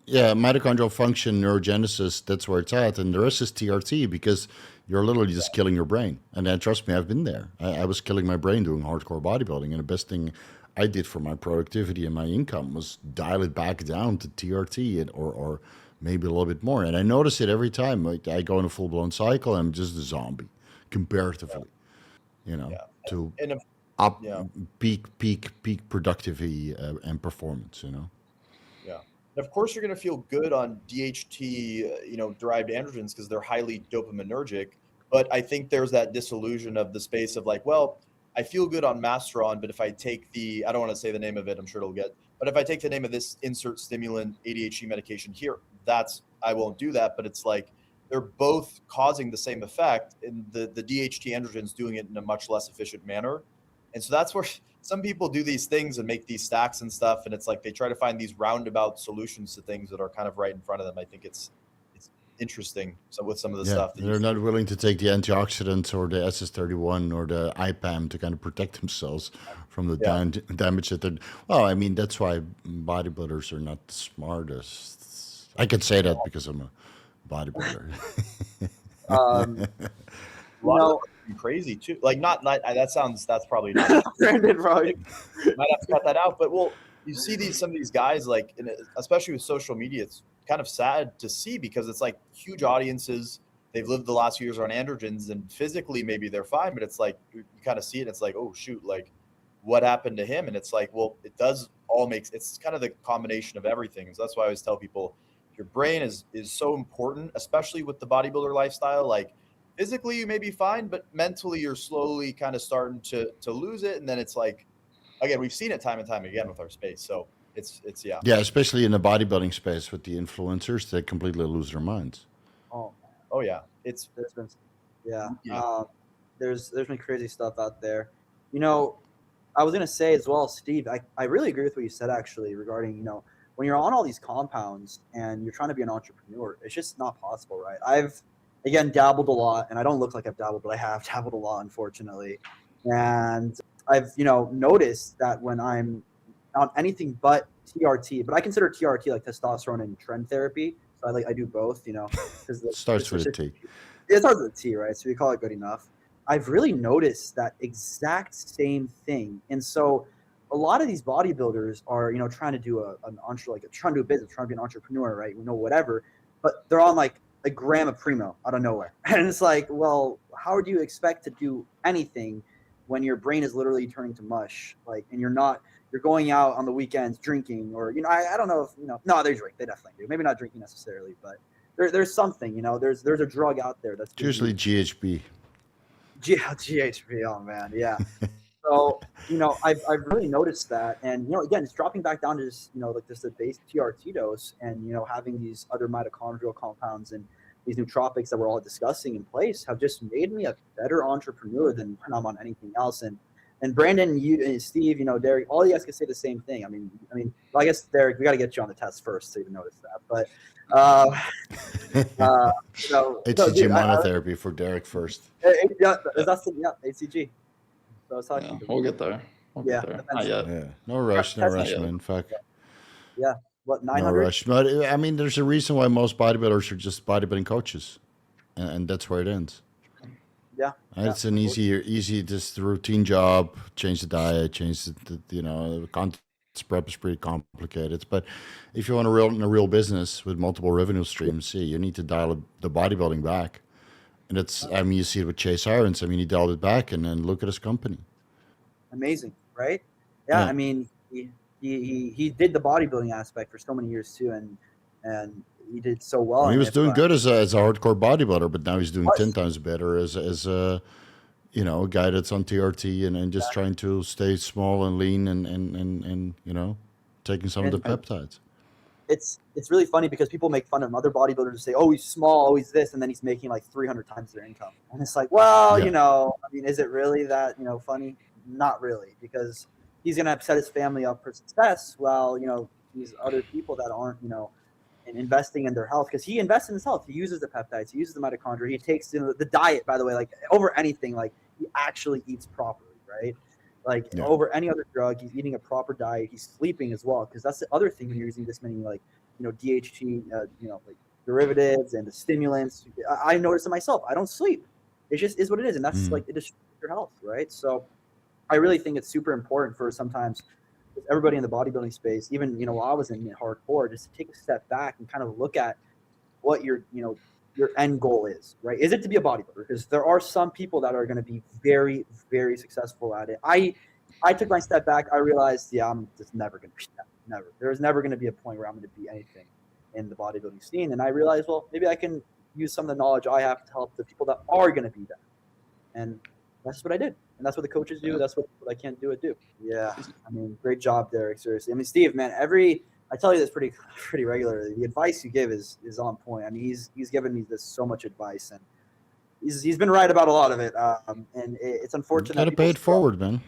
yeah, mitochondrial function, neurogenesis, that's where it's at. And the rest is TRT, because you're literally just killing your brain. And then trust me, I've been there. I was killing my brain doing hardcore bodybuilding. And the best thing I did for my productivity and my income was dial it back down to TRT or maybe a little bit more. And I notice it every time. Like, I go in a full-blown cycle, I'm just a zombie, comparatively, to up peak productivity and performance, Yeah. And of course, you're going to feel good on DHT, derived androgens because they're highly dopaminergic. But I think there's that disillusion of the space of like, well, I feel good on Masteron, but if I take I don't want to say the name of it, I'm sure it'll get, but if I take the name of this insert stimulant ADHD medication here, I won't do that. But it's like, they're both causing the same effect, and the DHT androgens doing it in a much less efficient manner. And so that's where some people do these things and make these stacks and stuff. And it's like, they try to find these roundabout solutions to things that are kind of right in front of them. I think it's interesting with some of the stuff. They're not willing to take the antioxidants or the SS31 or the IPAM to kind of protect themselves from the damage that they're. Well, I mean, that's why bodybuilders are not the smartest. I can say that because I'm a bodybuilder. Crazy too. Like that's probably not. Brandon, probably. Might have to cut that out. But you see some of these guys, like, especially with social media, it's kind of sad to see because it's like huge audiences. They've lived the last few years on androgens, and physically maybe they're fine, but it's like you kind of see it. And it's like, oh shoot, like what happened to him? And it's like, well, it does all it's kind of the combination of everything. So that's why I always tell people, your brain is so important, especially with the bodybuilder lifestyle. Like, physically you may be fine, but mentally you're slowly kind of starting to lose it. And then it's like, again, we've seen it time and time again with our space. So it's Yeah, especially in the bodybuilding space with the influencers, they completely lose their minds. Oh yeah. There's been crazy stuff out there. I was gonna say as well, Steve, I really agree with what you said actually regarding, when you're on all these compounds and you're trying to be an entrepreneur, it's just not possible, right? I've again dabbled a lot, and I don't look like I've dabbled, but I have dabbled a lot, unfortunately. And I've noticed that when I'm on anything but TRT, but I consider TRT like testosterone and trend therapy. So I do both, because it starts with a T. It starts with a T, right? So we call it good enough. I've really noticed that exact same thing. And so a lot of these bodybuilders are, trying to do trying to do a business, trying to be an entrepreneur, right? Whatever, but they're on like a gram of Primo out of nowhere. And it's like, well, how do you expect to do anything when your brain is literally turning to mush? Like, and you're going out on the weekends drinking, or, I don't know if, no, they drink. They definitely do. Maybe not drinking necessarily, but there's something, there's a drug out there that's usually GHB. GHB. Oh man. Yeah. So, I've really noticed that. And, again, it's dropping back down to just, like just the base TRT dose and, having these other mitochondrial compounds and these nootropics that we're all discussing in place have just made me a better entrepreneur than when I'm on anything else. And Brandon, you and Steve, Derek, all you guys can say the same thing. I mean, well, I guess Derek, we got to get you on the test first so you notice that. But, HCG monotherapy for Derek first. HCG. So I was talking we'll get there. Not yet. Yeah. No rush, man. Fuck. Yeah. What, 900? No rush. But I mean, there's a reason why most bodybuilders are just bodybuilding coaches, and that's where it ends. Yeah. And it's an easy, just routine job. Change the diet, change the content prep is pretty complicated. But if you want to run a real business with multiple revenue streams, you need to dial the bodybuilding back. And you see it with Chase Irons. He dialed it back, and then look at his company. Amazing, right? Yeah. He did the bodybuilding aspect for so many years too, and he did so well. He was doing good as a hardcore bodybuilder, but now he's doing 10 times better as a guy that's on TRT and just trying to stay small and lean and taking some of the And peptides. it's really funny because people make fun of him. Other bodybuilders say, "Oh, he's small, oh, he's this," and then he's making like 300 times their income. And it's like, well, Yeah. I mean, is it really that funny? Not really, because he's gonna set his family up for success. While these other people that aren't and investing in their health, because he invests in his health. He uses the peptides, he uses the mitochondria, he takes the diet. By the way, like over anything, like he actually eats properly, right? Like over any other drug, he's eating a proper diet. He's sleeping as well, because that's the other thing when you're using this many DHT, like derivatives and the stimulants. I notice it myself. I don't sleep. It just is what it is, and that's like it destroys your health, right? So I really think it's super important for sometimes everybody in the bodybuilding space, even while I was in hardcore, just to take a step back and kind of look at what your end goal is, right? Is it to be a bodybuilder? Because there are some people that are going to be very, very successful at it. I took my step back. I realized, I'm just never going to be that. Never. There's never going to be a point where I'm going to be anything in the bodybuilding scene. And I realized, well, maybe I can use some of the knowledge I have to help the people that are going to be that. And that's what I did. And that's what the coaches do. That's what I can't do it do. Yeah. I mean, great job, Derek. Seriously. I mean, Steve, man, I tell you this pretty regularly. The advice you give is on point. I mean, he's given me so much advice, and he's been right about a lot of it. And it's unfortunate. Got to pay it forward, man.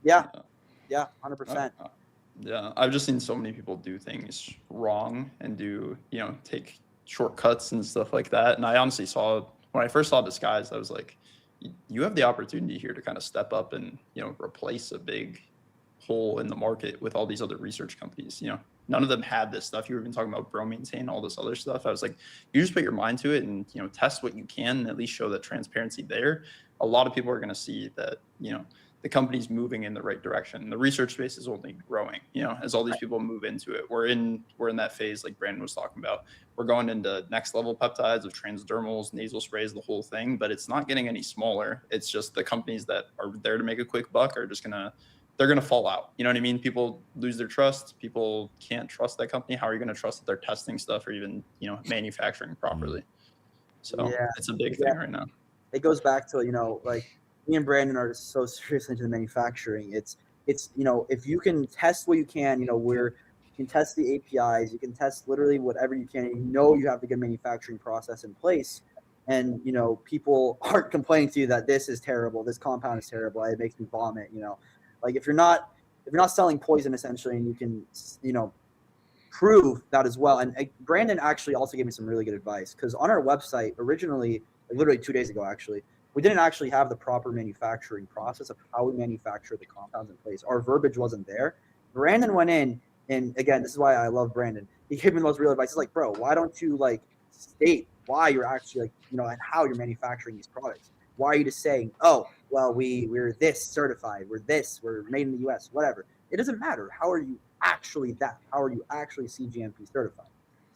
Yeah, 100%. Yeah, I've just seen so many people do things wrong and take shortcuts and stuff like that. And I honestly saw, when I first saw Disguised, I was like, you have the opportunity here to kind of step up and replace a big hole in the market with all these other research companies. None of them had this stuff. You were even talking about bromine, all this other stuff. I was like, you just put your mind to it and test what you can and at least show that transparency there. A lot of people are going to see that the company's moving in the right direction. The research space is only growing, as all these people move into it. We're in that phase like Brandon was talking about. We're going into next level peptides of transdermals, nasal sprays, the whole thing, but it's not getting any smaller. It's just the companies that are there to make a quick buck are just they're going to fall out. You know what I mean? People lose their trust. People can't trust that company. How are you going to trust that they're testing stuff or even, manufacturing properly? So it's a big thing right now. It goes back to, like me and Brandon are so serious into the manufacturing. It's if you can test what you can, you can test the APIs, you can test literally whatever you can, and you have the good manufacturing process in place. And, people aren't complaining to you that this is terrible, this compound is terrible, it makes me vomit, Like if you're not selling poison essentially, and you can prove that as well. And Brandon actually also gave me some really good advice, because on our website originally, like literally 2 days ago actually, we didn't actually have the proper manufacturing process of how we manufacture the compounds in place. Our verbiage wasn't there. Brandon went in, and again, this is why I love Brandon. He gave me the most real advice. He's like, bro, why don't you state why you're actually and how you're manufacturing these products? Why are you just saying, oh, well, we're this certified, we're made in the US, whatever. It doesn't matter. How are you actually that? How are you actually CGMP certified?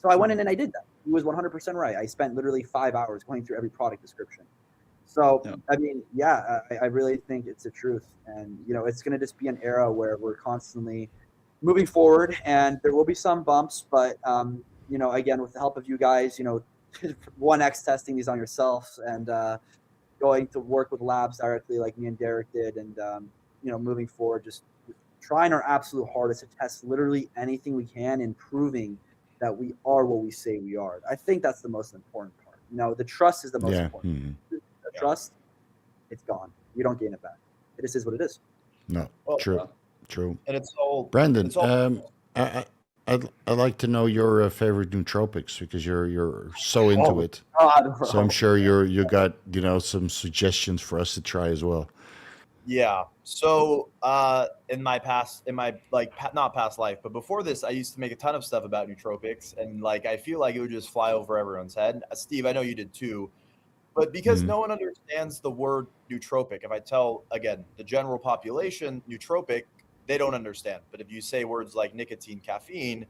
So I went in and I did that. He was 100% right. I spent literally 5 hours going through every product description. So, I mean, I really think it's the truth. And, it's going to just be an era where we're constantly moving forward, and there will be some bumps, but, again, with the help of you guys, 1X testing these on yourself, and going to work with labs directly like me and Derek did, and, moving forward, just trying our absolute hardest to test literally anything we can, and proving that we are what we say we are. I think that's the most important part. The trust is the most important. The trust, it's gone. You don't gain it back. It just is what it is. No, true. And it's all Brandon. I'd like to know your favorite nootropics, because you're so into it. God, so I'm sure you got some suggestions for us to try as well. Yeah. So in my not past life, but before this, I used to make a ton of stuff about nootropics, and I feel like it would just fly over everyone's head. Steve, I know you did too. But because no one understands the word nootropic, if I tell, again, the general population nootropic, they don't understand. But if you say words like nicotine, caffeine,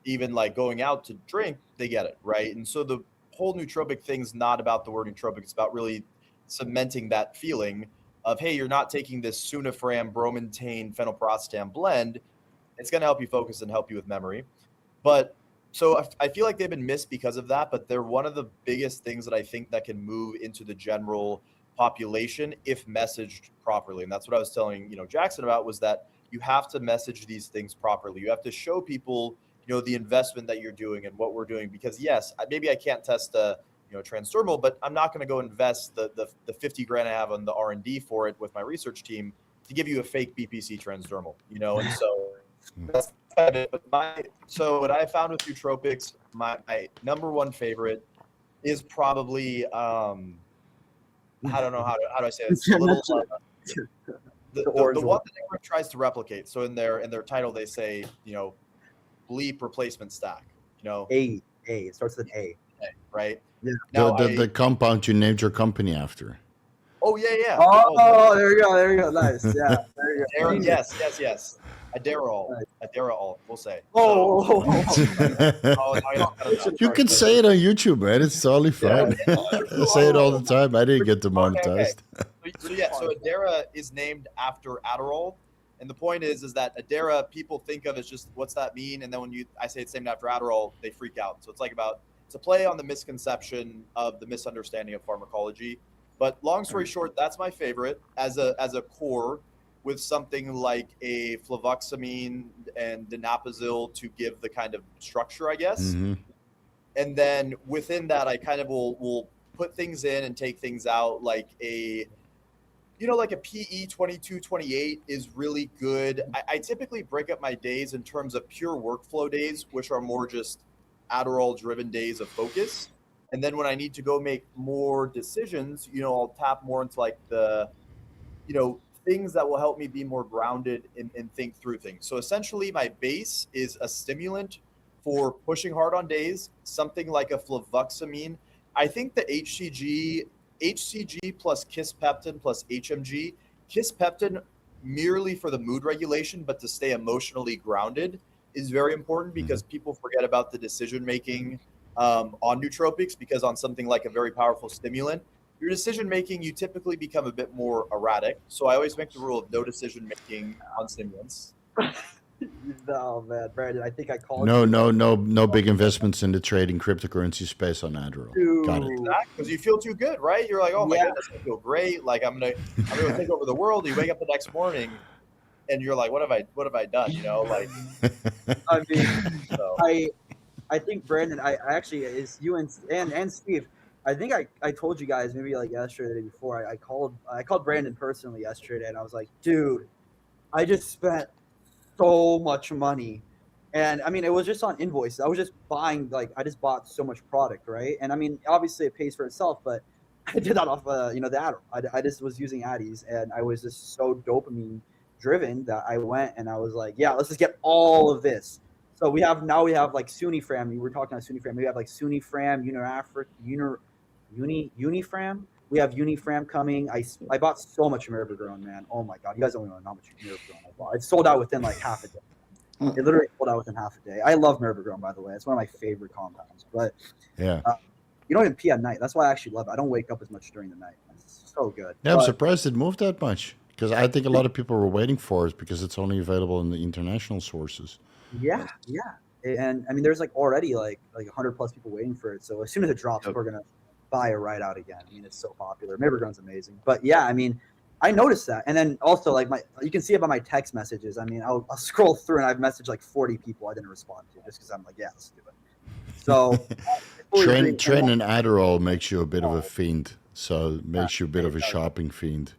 even going out to drink, they get it, right? And so the whole nootropic thing's not about the word nootropic. It's about really cementing that feeling of, hey, you're not taking this sunifram, bromantane, phenylprostatam blend. It's going to help you focus and help you with memory. But so I feel like they've been missed because of that, but they're one of the biggest things that I think that can move into the general population if messaged properly. And that's what I was telling, Jackson about, was that you have to message these things properly. You have to show people, the investment that you're doing and what we're doing, because yes, maybe I can't test a, transdermal, but I'm not going to go invest the 50 grand I have on the R&D for it with my research team to give you a fake BPC transdermal, and so that's kind of it. But so what I found with nootropics, my number one favorite is probably, I don't know how do I say this? A little, the one that everyone tries to replicate. So in their title, they say, bleep replacement stack, A. It starts with an A. Right? Yeah. Now the compound you named your company after. Oh, yeah. Oh, there you go. Nice. Yeah. There you go. Yes. Aderol, we'll say. You can say it on YouTube, man. It's totally fine. I say it all the time. I didn't get demonetized. Okay. So Adera is named after Adderall. And the point is that Adera, people think of as just, what's that mean? And then when I say it's named after Adderall, they freak out. So it's a play on the misconception of the misunderstanding of pharmacology. But long story short, that's my favorite as a core, with something like a fluvoxamine and donepezil to give the kind of structure, I guess. Mm-hmm. And then within that, I kind of will put things in and take things out, like a PE 2228 is really good. I typically break up my days in terms of pure workflow days, which are more just Adderall driven days of focus. And then when I need to go make more decisions, I'll tap more into like the, things that will help me be more grounded and think through things. So essentially my base is a stimulant for pushing hard on days, something like a fluvoxamine. I think the HCG plus kisspeptin plus HMG, kisspeptin merely for the mood regulation, but to stay emotionally grounded is very important, because people forget about the decision-making on nootropics, because on something like a very powerful stimulant, your decision-making, you typically become a bit more erratic. So I always make the rule of no decision-making on stimulants. No, man, Brandon, I think I called No big investments in the trading cryptocurrency space on Adderall. Dude. Got it. Because you feel too good, right? You're like, oh my goodness, I feel great. Like I'm gonna take over the world. You wake up the next morning, and you're like, what have I done? Like. I mean, so. I think Brandon, I actually is you and Steve. I think I told you guys maybe like yesterday or the day before. I called Brandon personally yesterday, and I was like, dude, I just spent so much money. And I mean, it was just on invoices. I was just buying, I just bought so much product, right? And I mean, obviously it pays for itself, but I did that off, the Adderall. I just was using Addies, and I was just so dopamine driven that I went and I was like, yeah, let's just get all of this. So we have like Sunifram. We were talking about Sunifram. We have like Sunifram, Unifram. We have Unifram coming. I bought so much Mirabegrone, man. Oh my god, you guys don't even know how much Mirabegrone I bought. It sold out within like half a day. It literally sold out within half a day. I love Mirabegrone, by the way. It's one of my favorite compounds. But yeah, you don't even pee at night. That's why I actually love it. I don't wake up as much during the night. It's so good. Yeah, I'm surprised it moved that much, because I think a lot of people were waiting for it because it's only available in the international sources. Yeah. And I mean, there's already like 100 plus people waiting for it. So as soon as it drops, we're gonna buy it right out again. I mean, it's so popular. Mirabegrone's amazing. But yeah, I mean, I noticed that. And then also you can see it by my text messages. I mean, I'll scroll through and I've messaged like 40 people I didn't respond to just because I'm like, yeah, let's do it. So Tren and Adderall makes you a bit of a fiend. So it makes you a bit of a shopping fiend.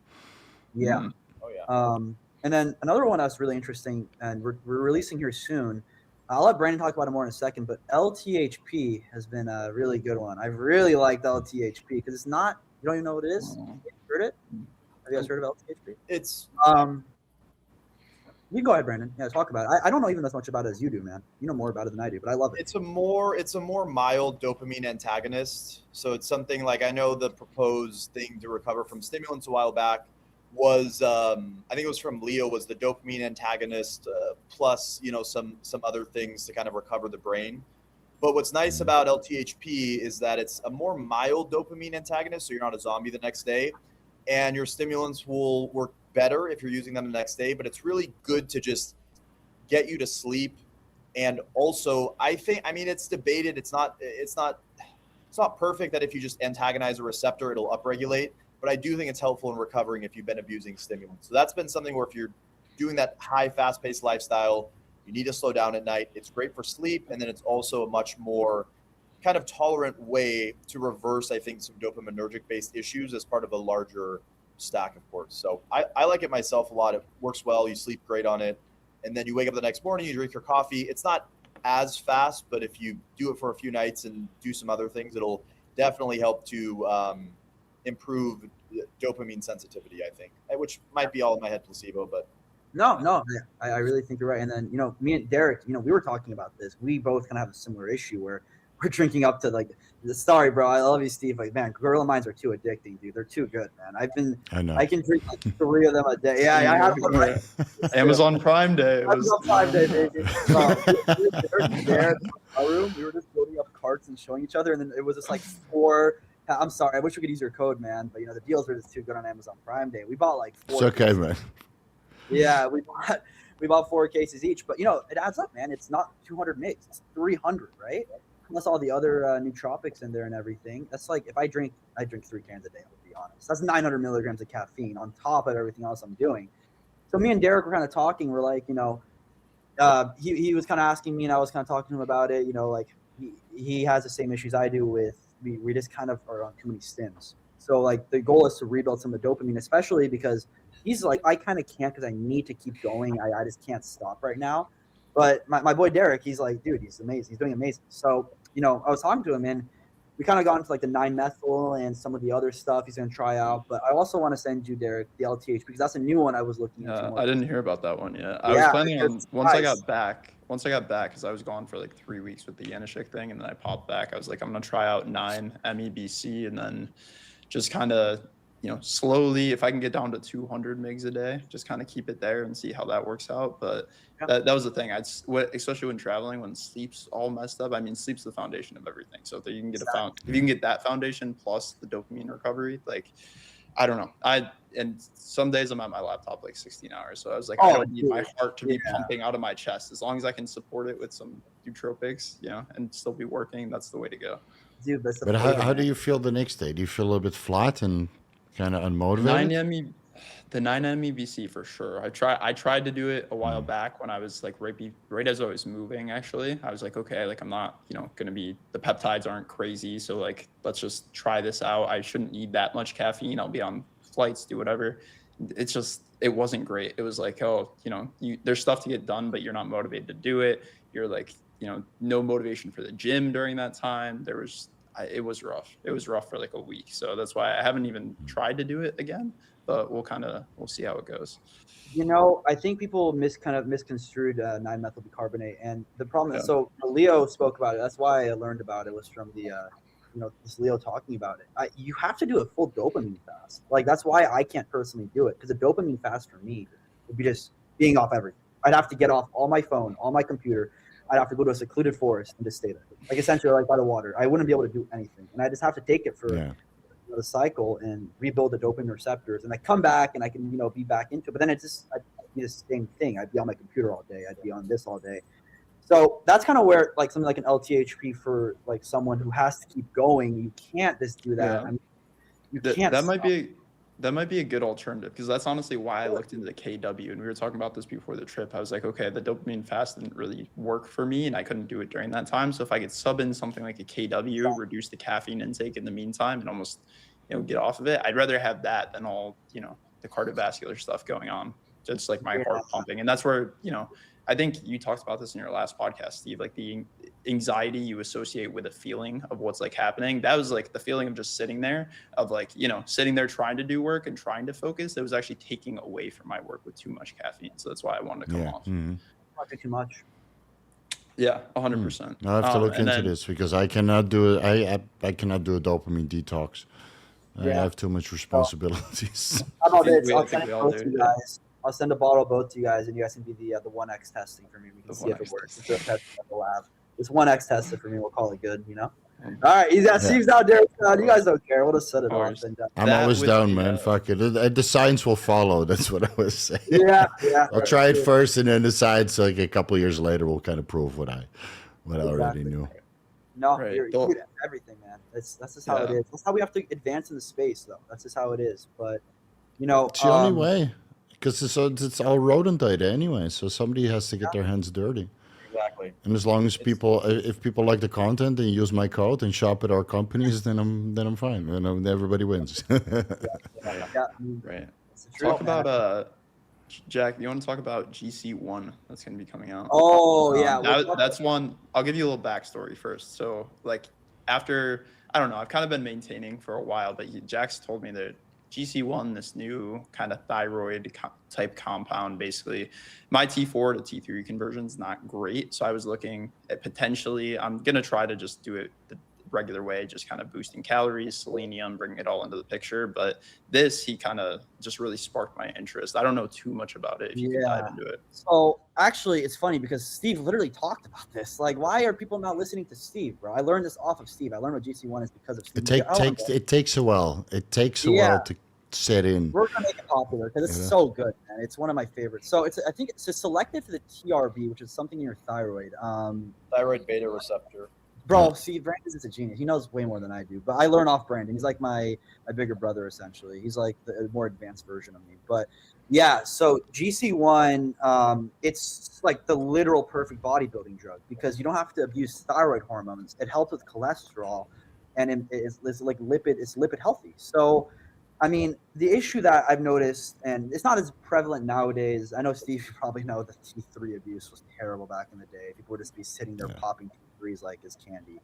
Yeah. Oh yeah. And then another one that's really interesting, and we're releasing here soon. I'll let Brandon talk about it more in a second, but LTHP has been a really good one. I've really liked LTHP because it's not, you don't even know what it is. Have you heard it? Have you guys heard of LTHP? It's you go ahead, Brandon. Yeah, talk about it. I don't know even as much about it as you do, man. You know more about it than I do, but I love it. It's a more mild dopamine antagonist. So it's something like, I know the proposed thing to recover from stimulants a while back was I think it was from Leo, was the dopamine antagonist plus some other things to kind of recover the brain. But what's nice about LTHP is that it's a more mild dopamine antagonist, so you're not a zombie the next day, and your stimulants will work better if you're using them the next day. But it's really good to just get you to sleep. And also, I mean, it's debated. It's not perfect that if you just antagonize a receptor, it'll upregulate. But I do think it's helpful in recovering if you've been abusing stimulants. So that's been something where if you're doing that high, fast-paced lifestyle, you need to slow down at night. It's great for sleep, and then it's also a much more kind of tolerant way to reverse, I think, some dopaminergic-based issues as part of a larger stack, of course. So I like it myself a lot. It works well. You sleep great on it. And then you wake up the next morning, you drink your coffee. It's not as fast, but if you do it for a few nights and do some other things, it'll definitely help to improve dopamine sensitivity, I think, which might be all in my head placebo, but. No, I really think you're right. And then, me and Derek, we were talking about this. We both kind of have a similar issue where we're drinking up to like, sorry, bro, I love you, Steve. Like, man, Gorilla Minds are too addicting, dude. They're too good, man. I can drink like 3 of them a day. Yeah, I have one right. Amazon Prime Day. Amazon Prime Day, baby. We were just building up carts and showing each other, and then it was just like 4. I'm sorry, I wish we could use your code, man, but the deals are just too good on Amazon Prime Day. We bought like 4. It's okay, man. Yeah, we bought 4 cases each, but it adds up, man. It's not 200 mgs, it's 300, right? Plus all the other nootropics in there and everything. That's like if I drink 3 cans a day. I'll be honest. That's 900 milligrams of caffeine on top of everything else I'm doing. So me and Derek were kind of talking. We're like, he was kind of asking me, and I was kind of talking to him about it. Like he has the same issues I do with we just kind of are on too many stims. So like the goal is to rebuild some of the dopamine, especially because he's like, I kind of can't because I need to keep going. I just can't stop right now. But my boy Derek, he's like, dude, he's amazing. He's doing amazing. So, I was talking to him, and we kind of got into like the 9-methyl and some of the other stuff he's going to try out. But I also want to send you, Derek, the LTH, because that's a new one I was looking into. I didn't hear about that one yet. I was planning on, once I got back, because I was gone for like 3 weeks with the Yanishek thing, and then I popped back. I was like, I'm going to try out 9-MEBC, and then just kind of, slowly, if I can get down to 200 mgs a day, just kind of keep it there and see how that works out. But that was the thing. Especially when traveling, when sleep's all messed up. I mean, sleep's the foundation of everything. So if you can get if you can get that foundation plus the dopamine recovery, like, I don't know. And some days I'm at my laptop like 16 hours. So I was like, I don't need my heart to be pumping out of my chest. As long as I can support it with some nootropics, and still be working, that's the way to go. Dude, but how do you feel the next day? Do you feel a little bit flat and kind of unmotivated? The 9-MEBC for sure. I tried to do it a while back when I was like right as I was moving. Actually, I was like, okay, like I'm not gonna be, the peptides aren't crazy, so like let's just try this out. I shouldn't need that much caffeine. I'll be on flights, do whatever. It wasn't great. It was like, there's stuff to get done, but you're not motivated to do it. You're like, no motivation for the gym during that time. It was rough. It was rough for like a week. So that's why I haven't even tried to do it again, but we'll see how it goes. I think people misconstrued 9-methyl bicarbonate, and the problem is, so Leo spoke about it. That's why I learned about it, was from the, this Leo talking about it. You have to do a full dopamine fast. Like, that's why I can't personally do it, because a dopamine fast for me would be just being off everything. I'd have to get off all my phone, all my computer. I'd have to go to a secluded forest and just stay there, like essentially like by the water. I wouldn't be able to do anything, and I just have to take it for the cycle and rebuild the dopamine receptors. And I come back and I can be back into it. But then I'd be the same thing. I'd be on my computer all day. I'd be on this all day. So that's kind of where like something like an LTHP for like someone who has to keep going. You can't just do that. Yeah. I mean, you can't. That might be a good alternative, because that's honestly why I looked into the KW, and we were talking about this before the trip. I was like, okay, the dopamine fast didn't really work for me, and I couldn't do it during that time. So if I could sub in something like a KW, reduce the caffeine intake in the meantime, and almost get off of it, I'd rather have that than all the cardiovascular stuff going on, just like my heart pumping. And that's where I think you talked about this in your last podcast, Steve, like the anxiety you associate with a feeling of what's like happening. That was like the feeling of just sitting there, of like, sitting there trying to do work and trying to focus. It was actually taking away from my work with too much caffeine. So that's why I wanted to come off. Mm-hmm. Not too much. Yeah, 100%. I have to look into this, because I cannot do it. I cannot do a dopamine detox. I have too much responsibilities. How about this? I'll send it both to you guys. I'll send a bottle both to you guys, and you guys can be the 1X testing for me. We can see if it works. It's a test at the lab. It's 1X tested for me. We'll call it good, All right, Steve's out there. You guys don't care. We'll just set it off. I'm always down, man. Fuck it. The science will follow. That's what I was saying. Yeah. I'll try it first, and then the science, like a couple of years later, will kind of prove what I already knew. No, you're good at everything, man. That's just how it is. That's how we have to advance in the space, though. That's just how it is. But it's the only way. because it's all rodent data anyway, so somebody has to get their hands dirty. Exactly. And as long as if people like the content and use my code and shop at our companies, then I'm fine. Everybody wins. Right. It's the truth, Talk man. about Jack. You want to talk about GC-1 that's going to be coming out? Oh yeah, That's one. I'll give you a little backstory first. So like after, I don't know, I've kind of been maintaining for a while, but Jack's told me that GC-1, this new kind of thyroid type compound, basically my T4 to T3 conversion is not great. So I was looking at potentially, I'm going to try to just do it the regular way, just kind of boosting calories, selenium, bringing it all into the picture. But he kind of just really sparked my interest. I don't know too much about it. If you can dive into it. So actually, it's funny because Steve literally talked about this. Like, why are people not listening to Steve, bro? I learned this off of Steve. I learned what GC-1 is because of Steve. It takes a while. It takes a while to set in. We're gonna make it popular because it's so good, man. It's one of my favorites. So I think it's selected for the TRB, which is something in your thyroid. Thyroid beta receptor. Bro, see, Brandon is a genius. He knows way more than I do. But I learn off Brandon. He's like my bigger brother, essentially. He's like the more advanced version of me. But yeah, so GC-1, it's like the literal perfect bodybuilding drug because you don't have to abuse thyroid hormones. It helps with cholesterol, and it's like lipid healthy. So, I mean, the issue that I've noticed, and it's not as prevalent nowadays. I know Steve, you probably know that T3 abuse was terrible back in the day. People would just be sitting there popping T3s like it's candy.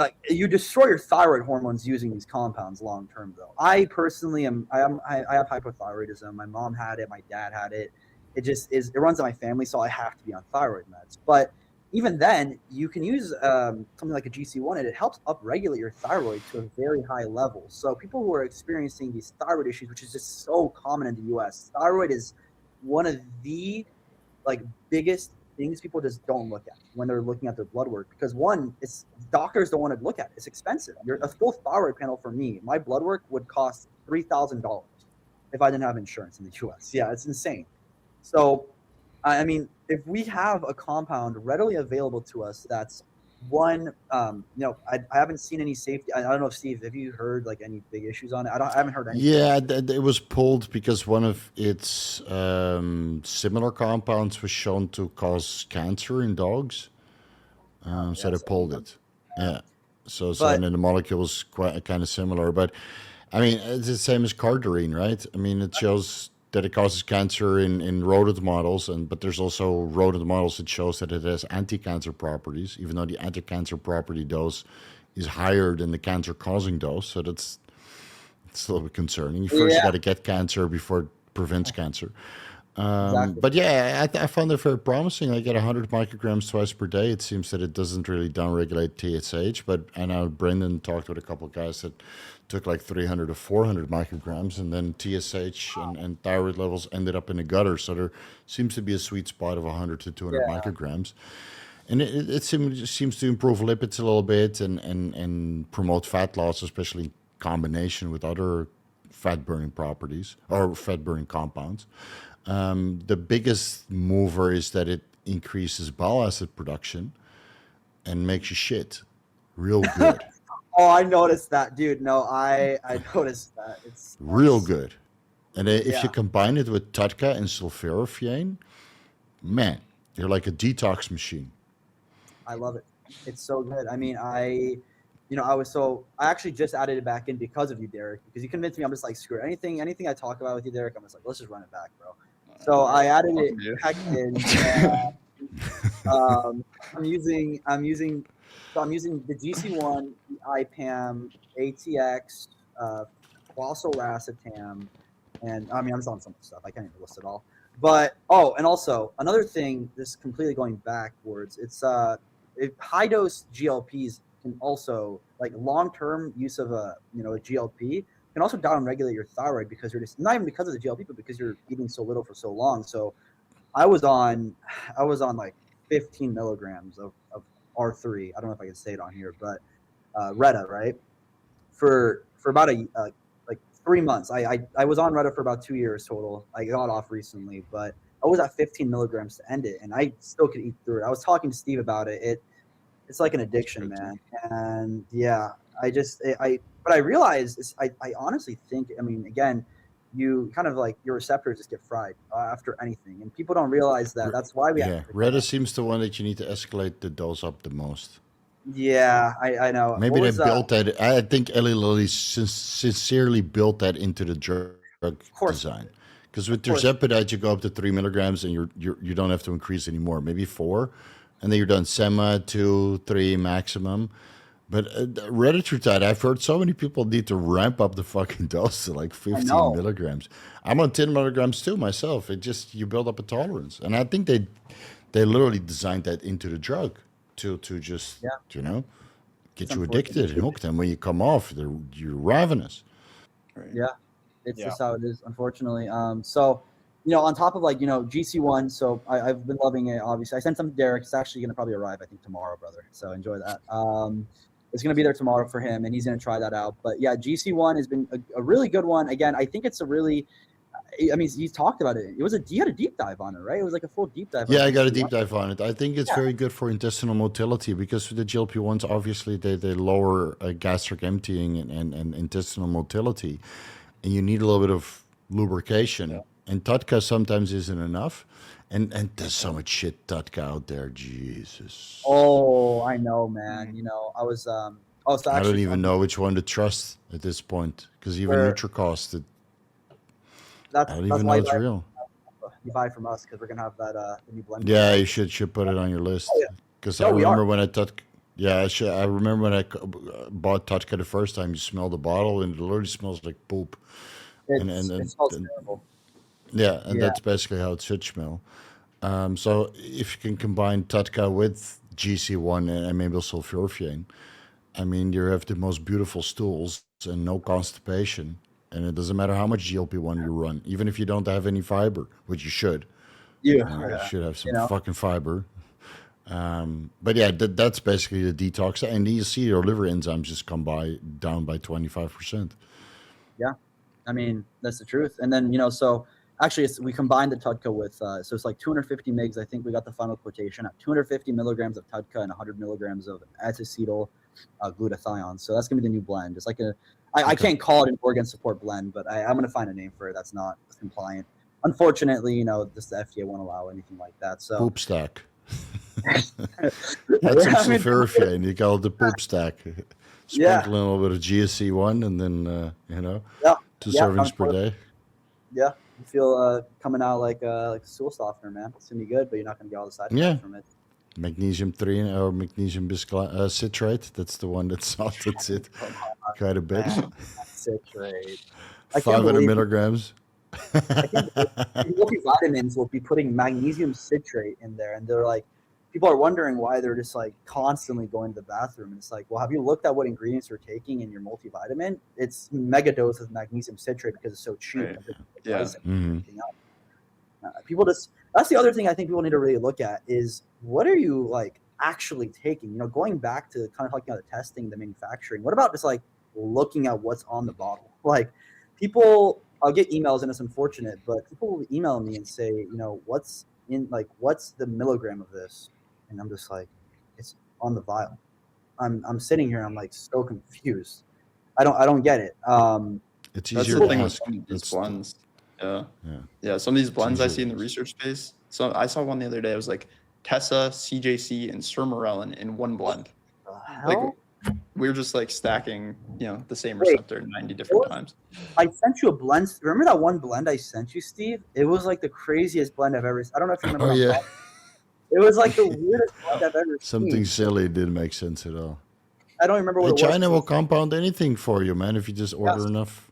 Like, you destroy your thyroid hormones using these compounds long term, though. I personally I have hypothyroidism. My mom had it. My dad had it. It runs in my family, so I have to be on thyroid meds. But even then, you can use something like a GC-1, and it helps upregulate your thyroid to a very high level. So people who are experiencing these thyroid issues, which is just so common in the U.S., thyroid is one of the biggest things people just don't look at when they're looking at their blood work. Because one, it's doctors don't want to look at it. It's expensive. A full thyroid panel for me, my blood work would cost $3,000 if I didn't have insurance in the U.S. Yeah, it's insane. So, I mean, if we have a compound readily available to us, that's one. I haven't seen any safety. I don't know if Steve, have you heard like any big issues on it? I haven't heard anything. Yeah, it was pulled because one of its similar compounds was shown to cause cancer in dogs. So they pulled it. Yeah. So then the molecule was quite kind of similar, but I mean, it's the same as cardarine, right? I mean, it shows that it causes cancer in rodent models, but there's also rodent models that shows that it has anti-cancer properties, even though the anti-cancer property dose is higher than the cancer-causing dose. So it's a little bit concerning. You first got to get cancer before it prevents cancer. Exactly. But yeah, I found it very promising. I get 100 micrograms twice per day. It seems that it doesn't really downregulate TSH, but I know Brendan talked with a couple of guys that took like 300 to 400 micrograms, and then TSH and thyroid levels ended up in the gutter. So there seems to be a sweet spot of 100 to 200 micrograms. And it seems to improve lipids a little bit and promote fat loss, especially in combination with other fat-burning properties or fat-burning compounds. The biggest mover is that it increases bile acid production and makes you shit real good. Oh, I noticed that, dude. No, I noticed that. It's real good. And if you combine it with TUDCA and sulforaphane, man, you're like a detox machine. I love it. It's so good. I mean, I actually just added it back in because of you, Derek, because you convinced me. I'm just like, screw it. Anything I talk about with you, Derek, I'm just like, let's just run it back, bro. So I added it back in. I'm using the GC-1, the IPAM, ATX, closoracetam, and I mean, I'm just on some stuff. I can't even list it all. But and also another thing, this completely going backwards. It's high dose GLPs can also, like, long-term use of a GLP can also down-regulate your thyroid because you're just not even because of the GLP, but because you're eating so little for so long. So I was on like 15 milligrams of R3. I don't know if I can say it on here, but Retta, right? For about like 3 months. I was on Retta for about 2 years total. I got off recently, but I was at 15 milligrams to end it, and I still could eat through it. I was talking to Steve about it. It's like an addiction, man. And yeah, but I realized I honestly think, I mean, again, you kind of like your receptors just get fried after anything, and people don't realize that. That's why we Yeah, have to Reddit seems the one that you need to escalate the dose up the most. Yeah, I know. Maybe What they was built that. I think Eli Lilly sincerely built that into the drug of course, design. Because with of course. tirzepatide, you go up to 3 milligrams, and you don't have to increase anymore. Maybe 4, and then you're done. Sema 2, 3 maximum. But retatrutide, I've heard so many people need to ramp up the fucking dose to like I 15 know. milligrams. I'm on 10 milligrams too myself. It just you build up a tolerance, and I think they literally designed that into the drug to just Yeah, get it's you unfortunate. addicted and hooked. And when you come off, you're ravenous. Right. Yeah, it's Yeah. just how it is, unfortunately. So, on top of like, GC-1, so I've been loving it, obviously. I sent some to Derek. It's actually going to probably arrive, I think, tomorrow, brother. So enjoy that. It's going to be there tomorrow for him, and he's going to try that out. But yeah, GC-1 has been a really good one. Again, I think it's a really, I mean, he's talked about it. You had a deep dive on it, right? It was like a full deep dive. Yeah, on I got a GC-1. deep dive on it. I think it's Yeah. very good for intestinal motility because with the GLP-1s, obviously they lower gastric emptying and intestinal motility, and you need a little bit of lubrication. Yeah. And Tatka sometimes isn't enough. And there's so much shit Tatka out there. Jesus. Oh, I know, man. I was so I don't actually even know which one to trust at this point because even Where- Nutricost, I that's don't that's even why know it's real. you buy from us, because we're gonna have that the new blend. Yeah, you should put it on your list Oh, yeah. because No, I we are. remember when I remember when I bought Tatka the first time. You smell the bottle and it literally smells like poop. It and smells terrible. Yeah, and Yeah. that's basically how it should smell. So if you can combine Tatka with GC1 and maybe sulforaphane, I mean, you have the most beautiful stools and no constipation. And it doesn't matter how much GLP-1 you run, even if you don't have any fiber, which you should. You should have some fucking fiber. But yeah, that's basically the detox. And you see your liver enzymes just down by 25%. Yeah, I mean, that's the truth. And then, so actually we combined the Tudka with, so it's like 250 mgs. I think we got the final quotation at 250 milligrams of Tudka and 100 milligrams of acetyl glutathion. So that's gonna be the new blend. It's like I can't call it an organ support blend, but I'm gonna find a name for it that's not compliant. Unfortunately, just the FDA won't allow anything like that. So Poop stack. Yeah, That's some I mean, sulforaphane. You call it the poop stack. Yeah. Sprinkle in a little bit of GSC1 and then, Yeah, 2 yeah, servings per day. yeah, you feel coming out like a stool softener, man. It's gonna be good, but you're not gonna get all the side effects Yeah. from it. Magnesium 3 or magnesium citrate. That's the one that softens it quite a bit. Citrate. I can't 500 believe milligrams. multivitamins will be putting magnesium citrate in there, and they're like, people are wondering why they're just like constantly going to the bathroom. And it's like, well, have you looked at what ingredients you're taking in your multivitamin? It's mega dose of magnesium citrate because it's so cheap. Right. Yeah. Mhm. People that's the other thing I think people need to really look at is what are you like actually taking? Going back to kind of talking about the testing, the manufacturing. What about just like looking at what's on the bottle? Like people, I'll get emails, and it's unfortunate, but people will email me and say, what's the milligram of this? And I'm just like, it's on the vial. I'm sitting here, I'm like so confused. I don't get it. It's That's easier the to thing with ask. some of these That's- blends. Yeah. Yeah. Yeah. Some of these blends I easier see in to the ask. research space. So I saw one the other day. It was like Tessa, CJC, and Sermorelin in one blend. The Like hell? we're just like stacking, the same Wait, receptor 90 different times. I sent you a blend. Remember that one blend I sent you, Steve? It was like the craziest blend I've ever. I don't know if you remember. Oh, what I'm yeah. talking- It was like the weirdest blend I've ever Something seen. silly didn't make sense at all. I don't remember what Hey, it was. China will compound anything for you, man, if you just order Yes. enough.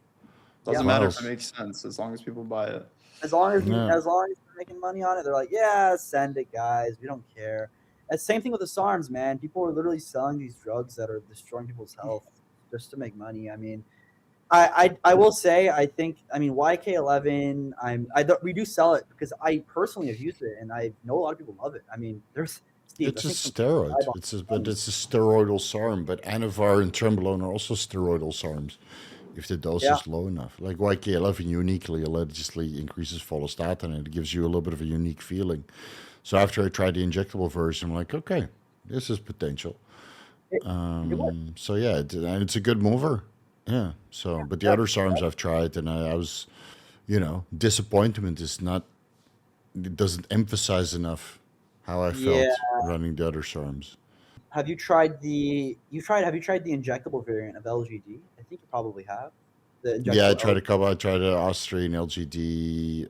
Doesn't Yeah. matter if Miles. it makes sense as long as people buy it. As long as Yeah. you're making money on it, they're like, yeah, send it, guys. We don't care. And same thing with the SARMs, man. People are literally selling these drugs that are destroying people's health just to make money. I mean, I will say, YK11. We do sell it because I personally have used it, and I know a lot of people love it. I mean, there's Steve. It's I a think some- steroid. I don't- It's a steroidal SARM, but Anavar and Trembolone are also steroidal SARMs if the dose Yeah. is low enough. Like YK11 uniquely allegedly increases follistatin, and it gives you a little bit of a unique feeling. So after I tried the injectable version, I'm like, okay, this is potential. So yeah, and it's a good mover. Yeah. So, but the other SARMs I've tried, and I was disappointment is not, it doesn't emphasize enough how I Yeah. felt running the other SARMs. Have you tried the injectable variant of LGD? I think you probably have. The injectable Yeah, I tried a couple. I tried the Austrian LGD.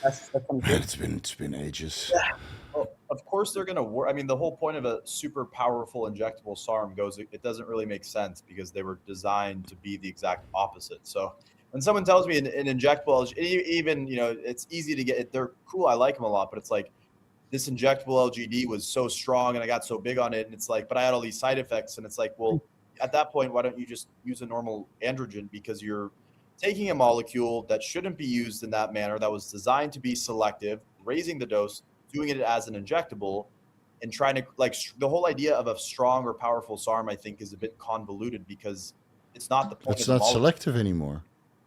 That's funny too. It's been ages. Well, of course they're going to work. I mean, the whole point of a super powerful injectable SARM goes, it doesn't really make sense because they were designed to be the exact opposite. So when someone tells me an injectable, even, it's easy to get, they're cool. I like them a lot, but it's like this injectable LGD was so strong and I got so big on it. And it's like, but I had all these side effects. And it's like, well, at that point, why don't you just use a normal androgen? Because you're taking a molecule that shouldn't be used in that manner, that was designed to be selective, raising the dose, doing it as an injectable, and trying to, like, the whole idea of a strong or powerful SARM, I think, is a bit convoluted because it's not the point. It's of not the molecule. selective anymore.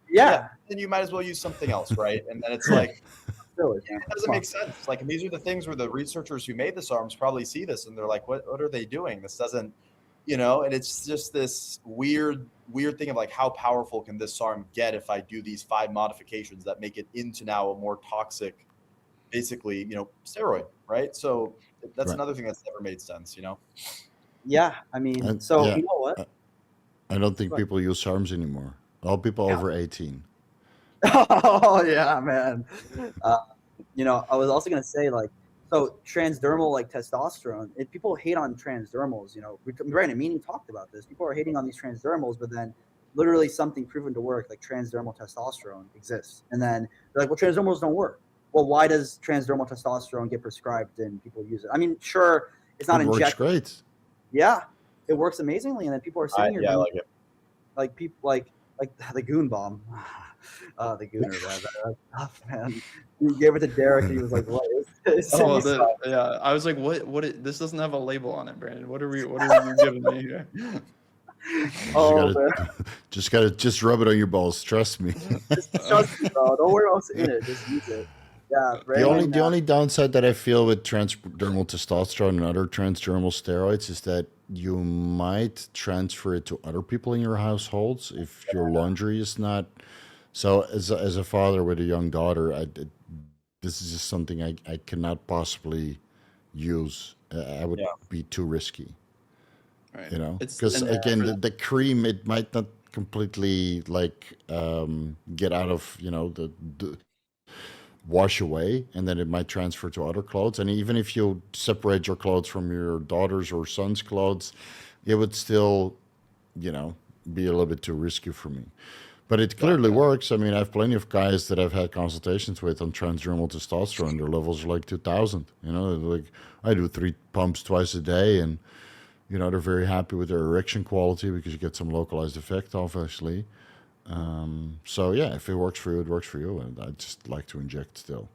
Yeah. Then you might as well use something else, right? And then it's like, Really, it doesn't make sense. Like, and these are the things where the researchers who made the SARMs probably see this and they're like, what are they doing? This doesn't, and it's just this weird thing of like, how powerful can this SARM get if I do these 5 modifications that make it into now a more toxic, basically, steroid, right? So that's Right. another thing that's never made sense, Yeah, I mean, And, so yeah, you know what? I don't think Go people use SARMs anymore. All people over 18. Oh yeah, man. I was also gonna say, like, so transdermal, like testosterone. If people hate on transdermals, Brandon, me and you talked about this. People are hating on these transdermals, but then literally something proven to work, like transdermal testosterone, exists, and then they're like, well, transdermals don't work. Well, why does transdermal testosterone get prescribed and people use it? I mean, sure, it's not It works injected. great. Yeah, it works amazingly, and then people are sitting here, I like it. like people like the goon bomb. The gooner, man. That's tough, man. You gave it to Derek, and he was like, "What is this?" Yeah, I was like, what? This doesn't have a label on it, Brandon. What are you giving me here? Just rub it on your balls. Trust me. Just trust me, bro. Don't worry what's in it. Just use it. Yeah, Brandon, The only downside that I feel with transdermal testosterone and other transdermal steroids is that you might transfer it to other people in your households if your laundry is not. So as a father with a young daughter, this is just something I cannot possibly use. I would be too risky. Right. Because again, the cream, it might not completely get out of the wash away, and then it might transfer to other clothes. And even if you separate your clothes from your daughter's or son's clothes, it would still be a little bit too risky for me. But it clearly works. I mean, I have plenty of guys that I've had consultations with on transdermal testosterone. Their levels are like 2,000. Like, I do 3 pumps twice a day, and they're very happy with their erection quality because you get some localized effect, obviously. So yeah, if it works for you, it works for you. And I just like to inject still.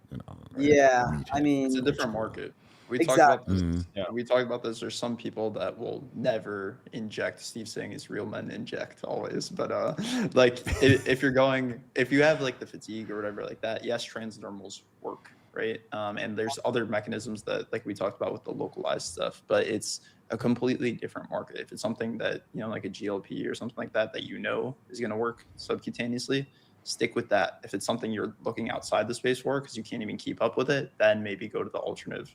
Yeah, I mean, it's a different market. We Exactly. talked about this. Yeah, we talked about this. There's some people that will never inject. Steve's saying it's real men inject always, but like if you have like the fatigue or whatever like that, yes, transdermals work, right? And there's other mechanisms that like we talked about with the localized stuff, but it's a completely different market. If it's something that like a GLP or something like that is going to work subcutaneously, stick with that. If it's something you're looking outside the space for because you can't even keep up with it, then maybe go to the alternative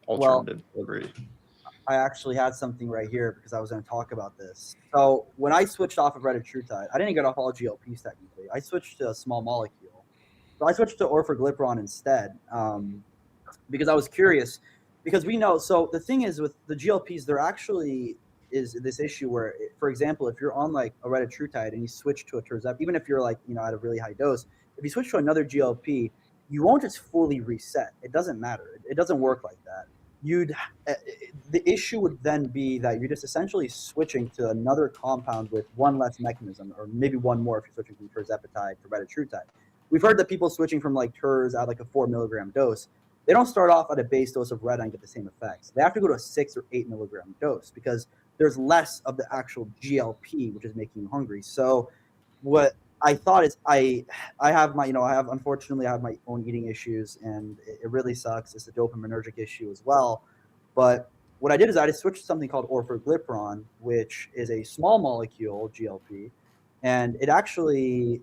delivery. I actually had something right here because I was going to talk about this. So when I switched off of retatrutide, I didn't get off all GLPs technically. I switched to a small molecule. So I switched to orforglipron instead because I was curious. Because we know, so the thing is with the GLPs, there actually is this issue where, for example, if you're on like a retatrutide and you switch to a tirzepatide, even if you're like, at a really high dose, if you switch to another GLP, you won't just fully reset. It doesn't matter. It doesn't work like that. The issue would then be that you're just essentially switching to another compound with one less mechanism, or maybe one more if you're switching from tirzepatide to retatrutide. We've heard that people switching from like TERS at like a 4 milligram dose, they don't start off at a base dose of Reta and get the same effects. They have to go to a 6 or 8 milligram dose because there's less of the actual GLP, which is making you hungry. So what I thought is unfortunately I have my own eating issues, and it really sucks. It's a dopaminergic issue as well. But what I did is I just switched to something called orforglipron, which is a small molecule GLP, and it actually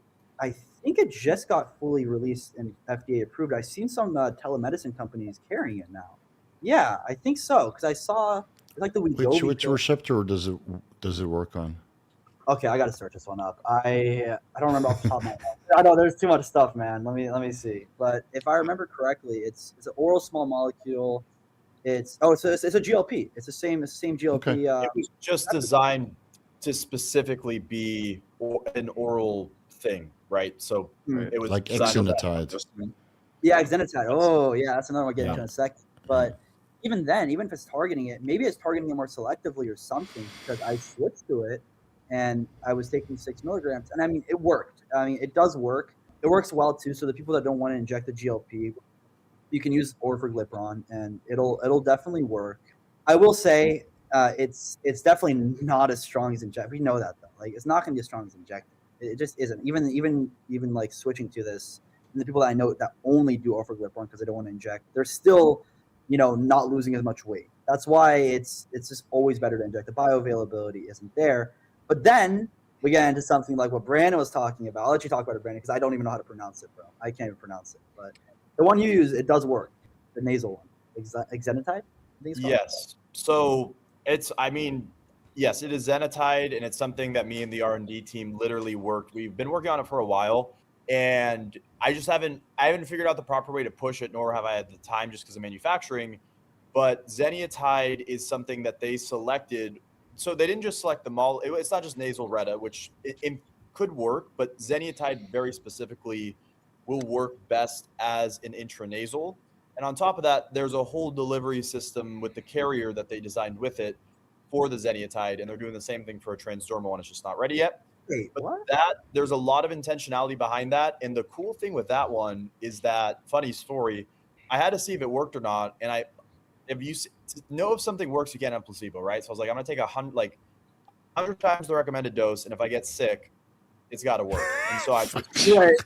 think it just got fully released and FDA approved. I've seen some telemedicine companies carrying it now. Yeah, I think so, because I saw like the Wegovy Which pill. receptor does it work on? Okay, I got to search this one up. I don't remember off the top of my head. I know there's too much stuff, man. Let me see. But if I remember correctly, it's an oral small molecule. It's a GLP. It's the same GLP. Okay. It was just designed to specifically be an oral thing, right? So it was Like designed with exenatide. Yeah, exenatide. Oh, yeah, that's another one we'll get Yeah. into in a second. But even then, even if it's targeting it, maybe it's targeting it more selectively or something, because I switched to it and I was taking 6 milligrams. And I mean, it worked. I mean, it does work. It works well too. So the people that don't want to inject the GLP, you can use orforglipron and it'll definitely work. I will say it's definitely not as strong as injected. We know that though. Like, it's not going to be as strong as injected. It just isn't. Even like switching to this, and the people that I know that only do orforglipron because they don't want to inject, they're still, not losing as much weight. That's why it's just always better to inject. The bioavailability isn't there. But then we get into something like what Brandon was talking about. I'll let you talk about it, Brandon, because I don't even know how to pronounce it, bro. I can't even pronounce it. But the one you use, it does work. The nasal one, exenatide. I think it's called. Yes. So yes, it is Zenatide, and it's something that me and the R&D team literally worked. We've been working on it for a while, and I haven't figured out the proper way to push it, nor have I had the time just because of manufacturing. But Zenatide is something that they selected. So they didn't just select the molecule. It's not just nasal Retta, which it could work, but Zenatide very specifically will work best as an intranasal. And on top of that, there's a whole delivery system with the carrier that they designed with it for the Zenatide, and they're doing the same thing for a transdermal one. It's just not ready yet. Wait, But what? there's a lot of intentionality behind that. And the cool thing with that one is that, funny story, I had to see if it worked or not. And if you know if something works, you can't have placebo, right? So I was like, I'm gonna take 100 times the recommended dose, and if I get sick, it's got to work. And so I Wait.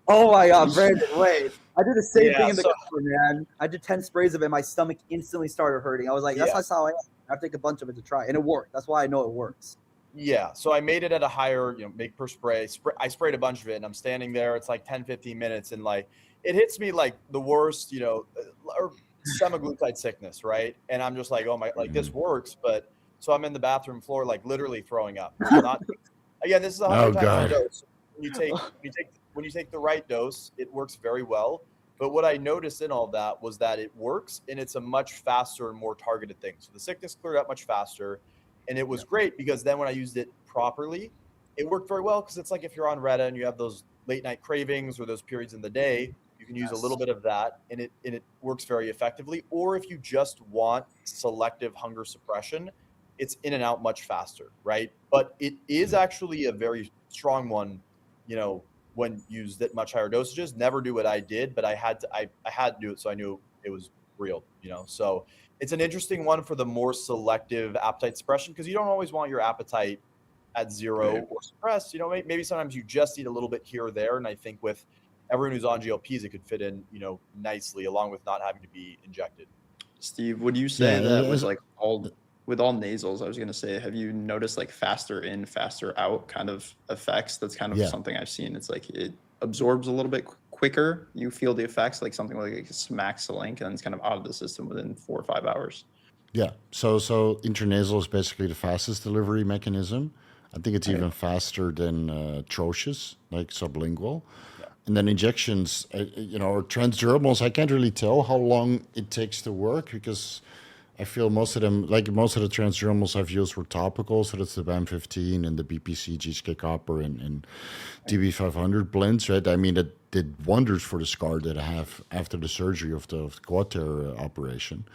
Oh my God, Brandon, wait. I did the same thing in the so- car, man. I did 10 sprays of it. My stomach instantly started hurting. I was like, that's how I am. I have to take a bunch of it to try. And it worked. That's why I know it works. Yeah. So I made it at a higher, make per spray. I sprayed a bunch of it, and I'm standing there. It's like 10, 15 minutes. And like, it hits me like the worst, or semaglutide sickness, right? And I'm just like, oh my, like this works. But so I'm in the bathroom floor, like literally throwing up. Again, this is a 100 times the dose. When you take the right dose, it works very well. But what I noticed in all that was that it works, and it's a much faster and more targeted thing. So the sickness cleared up much faster, and it was great because then when I used it properly, it worked very well, because it's like if you're on Reddit and you have those late night cravings or those periods in the day, you can use a little bit of that, and it works very effectively. Or if you just want selective hunger suppression, it's in and out much faster, right? But it is actually a very strong one, when used at much higher dosages. Never do what I did, but I had to do it, so I knew it was real, So it's an interesting one for the more selective appetite suppression, because you don't always want your appetite at zero or suppressed. Maybe sometimes you just eat a little bit here or there, and I think with everyone who's on GLPs, it could fit in, nicely, along with not having to be injected. Steve, would you say that was like with all nasals, I was going to say, have you noticed like faster in, faster out kind of effects? That's kind of something I've seen. It's like it absorbs a little bit quicker. You feel the effects, like something like it smacks the link, and it's kind of out of the system within 4 or 5 hours. Yeah. So intranasal is basically the fastest delivery mechanism. I think it's even faster than atrocious, like sublingual. Yeah. And then injections, or transdermals, I can't really tell how long it takes to work, because I feel most of them, like most of the transdermals I've used, were topical. So that's the BAM15 and the BPC, GSK Copper, and DB500 blends, right? I mean, it did wonders for the scar that I have after the surgery of the quad tear operation.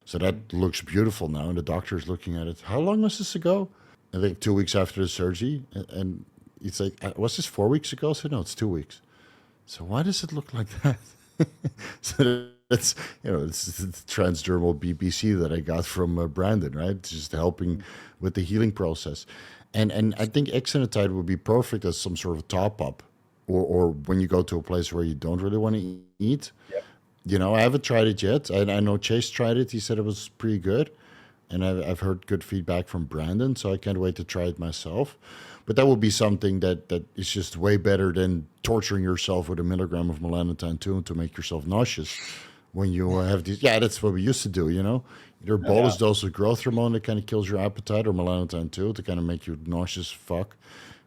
So that looks beautiful now. And the doctor's looking at it. How long was this ago? I think 2 weeks after the surgery. And it's like, was this 4 weeks ago? So no, it's 2 weeks. So why does it look like that? So it's transdermal BPC that I got from Brandon, right? It's just helping with the healing process. And I think exenatide would be perfect as some sort of top up, or when you go to a place where you don't really want to eat. Yep. I haven't tried it yet. I know Chase tried it. He said it was pretty good. and I've heard good feedback from Brandon, so I can't wait to try it myself. But that would be something that is just way better than torturing yourself with a milligram of melanotan 2 to make yourself nauseous when you have these. Yeah, that's what we used to do, you know? Either a bolus dose of growth hormone that kind of kills your appetite, or melanotan 2 to kind of make you nauseous fuck,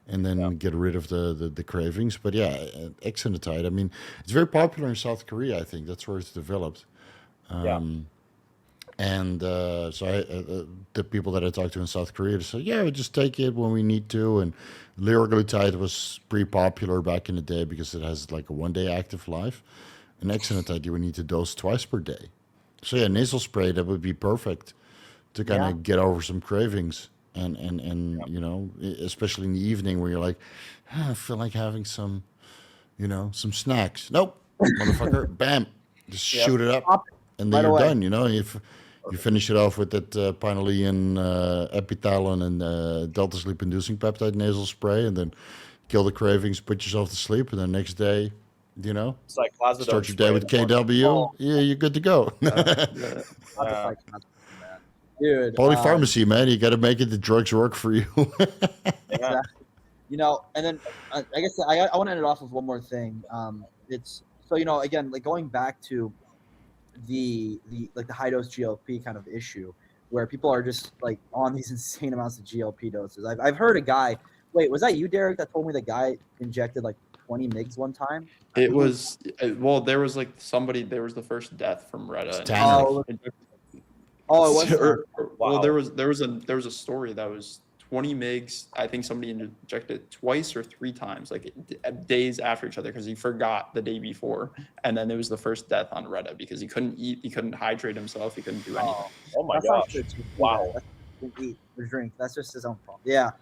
and then get rid of the cravings. But yeah, exenatide, I mean, it's very popular in South Korea, I think. That's where it's developed. And so the people that I talked to in South Korea, they said, yeah, we just take it when we need to. And liraglutide was pretty popular back in the day because it has like a 1-day active life. And exenatide, you would need to dose twice per day. So yeah, nasal spray, that would be perfect to kind of get over some cravings. And you know, especially in the evening where you're like, I feel like having some, you know, some snacks. Nope, motherfucker, bam, just shoot it up. And then you're done, you know. If you finish it off with that Pinolean, Epitalon, and Delta Sleep-inducing peptide nasal spray, and then kill the cravings, put yourself to sleep, and then next day, you know, start your day with KW. Yeah, you're good to go. Dude, Polypharmacy, man. You got to make it the drugs work for you. You know, and then I guess I want to end it off with one more thing. It's so, you know, again, like going back to the like the high dose GLP kind of issue where people are just like on these insane amounts of GLP doses. I've heard a guy, wait, was that you, Derek, that told me the guy injected like 20 mgs one time? It was, well, there was like somebody, there was the first death from Retta. It was. Well, there was a story that was 20 mgs. I think somebody injected it twice or 3 times, like days after each other, because he forgot the day before, and then it was the first death on Retta because he couldn't eat, he couldn't hydrate himself, he couldn't do anything. Oh my gosh! Wow. Eat or drink. That's just his own fault. Yeah.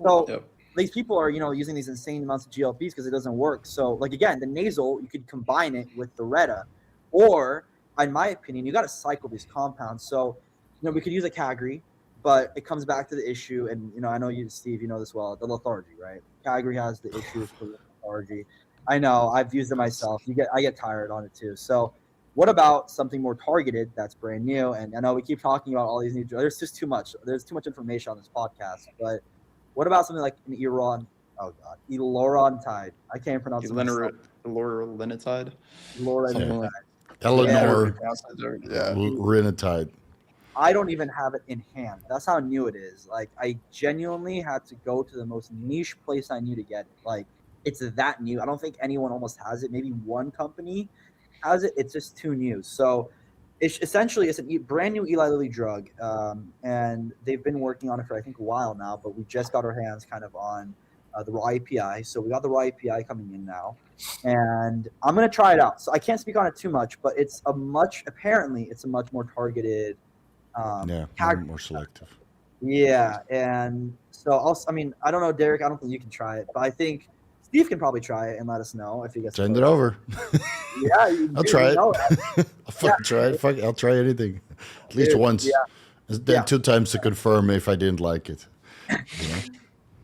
So these people are, you know, using these insane amounts of GLPs because it doesn't work. So like again, the nasal, you could combine it with the Retta, or in my opinion, you got to cycle these compounds. So, you know, we could use a Cagri, but it comes back to the issue, and you know, I know you, Steve, you know this well, the lethargy, right? Cagri has the issues for lethargy. I know, I've used it myself. I get tired on it too. So, what about something more targeted that's brand new? And I know we keep talking about all these new drugs. There's just too much. There's too much information on this podcast. But what about something like an elorantide? I can't pronounce it. Elorantide. Eleanor Rinatide. I don't even have it in hand. That's how new it is. Like, I genuinely had to go to the most niche place I knew to get it. Like, it's that new. I don't think anyone almost has it. Maybe one company has it. It's just too new. So it's essentially, it's a brand new Eli Lilly drug. And they've been working on it for, I think, a while now, but we just got our hands kind of on the raw API. So we got the raw API coming in now, and I'm going to try it out. So I can't speak on it too much, but apparently it's a much more targeted, more selective. Yeah. And so I don't know, Derek, I don't think you can try it, but I think Steve can probably try it and let us know if he gets Send it over. Yeah. I'll try it. I'll fucking try it. Fuck, I'll try anything. At least once. Then 2 times to confirm if I didn't like it. You know?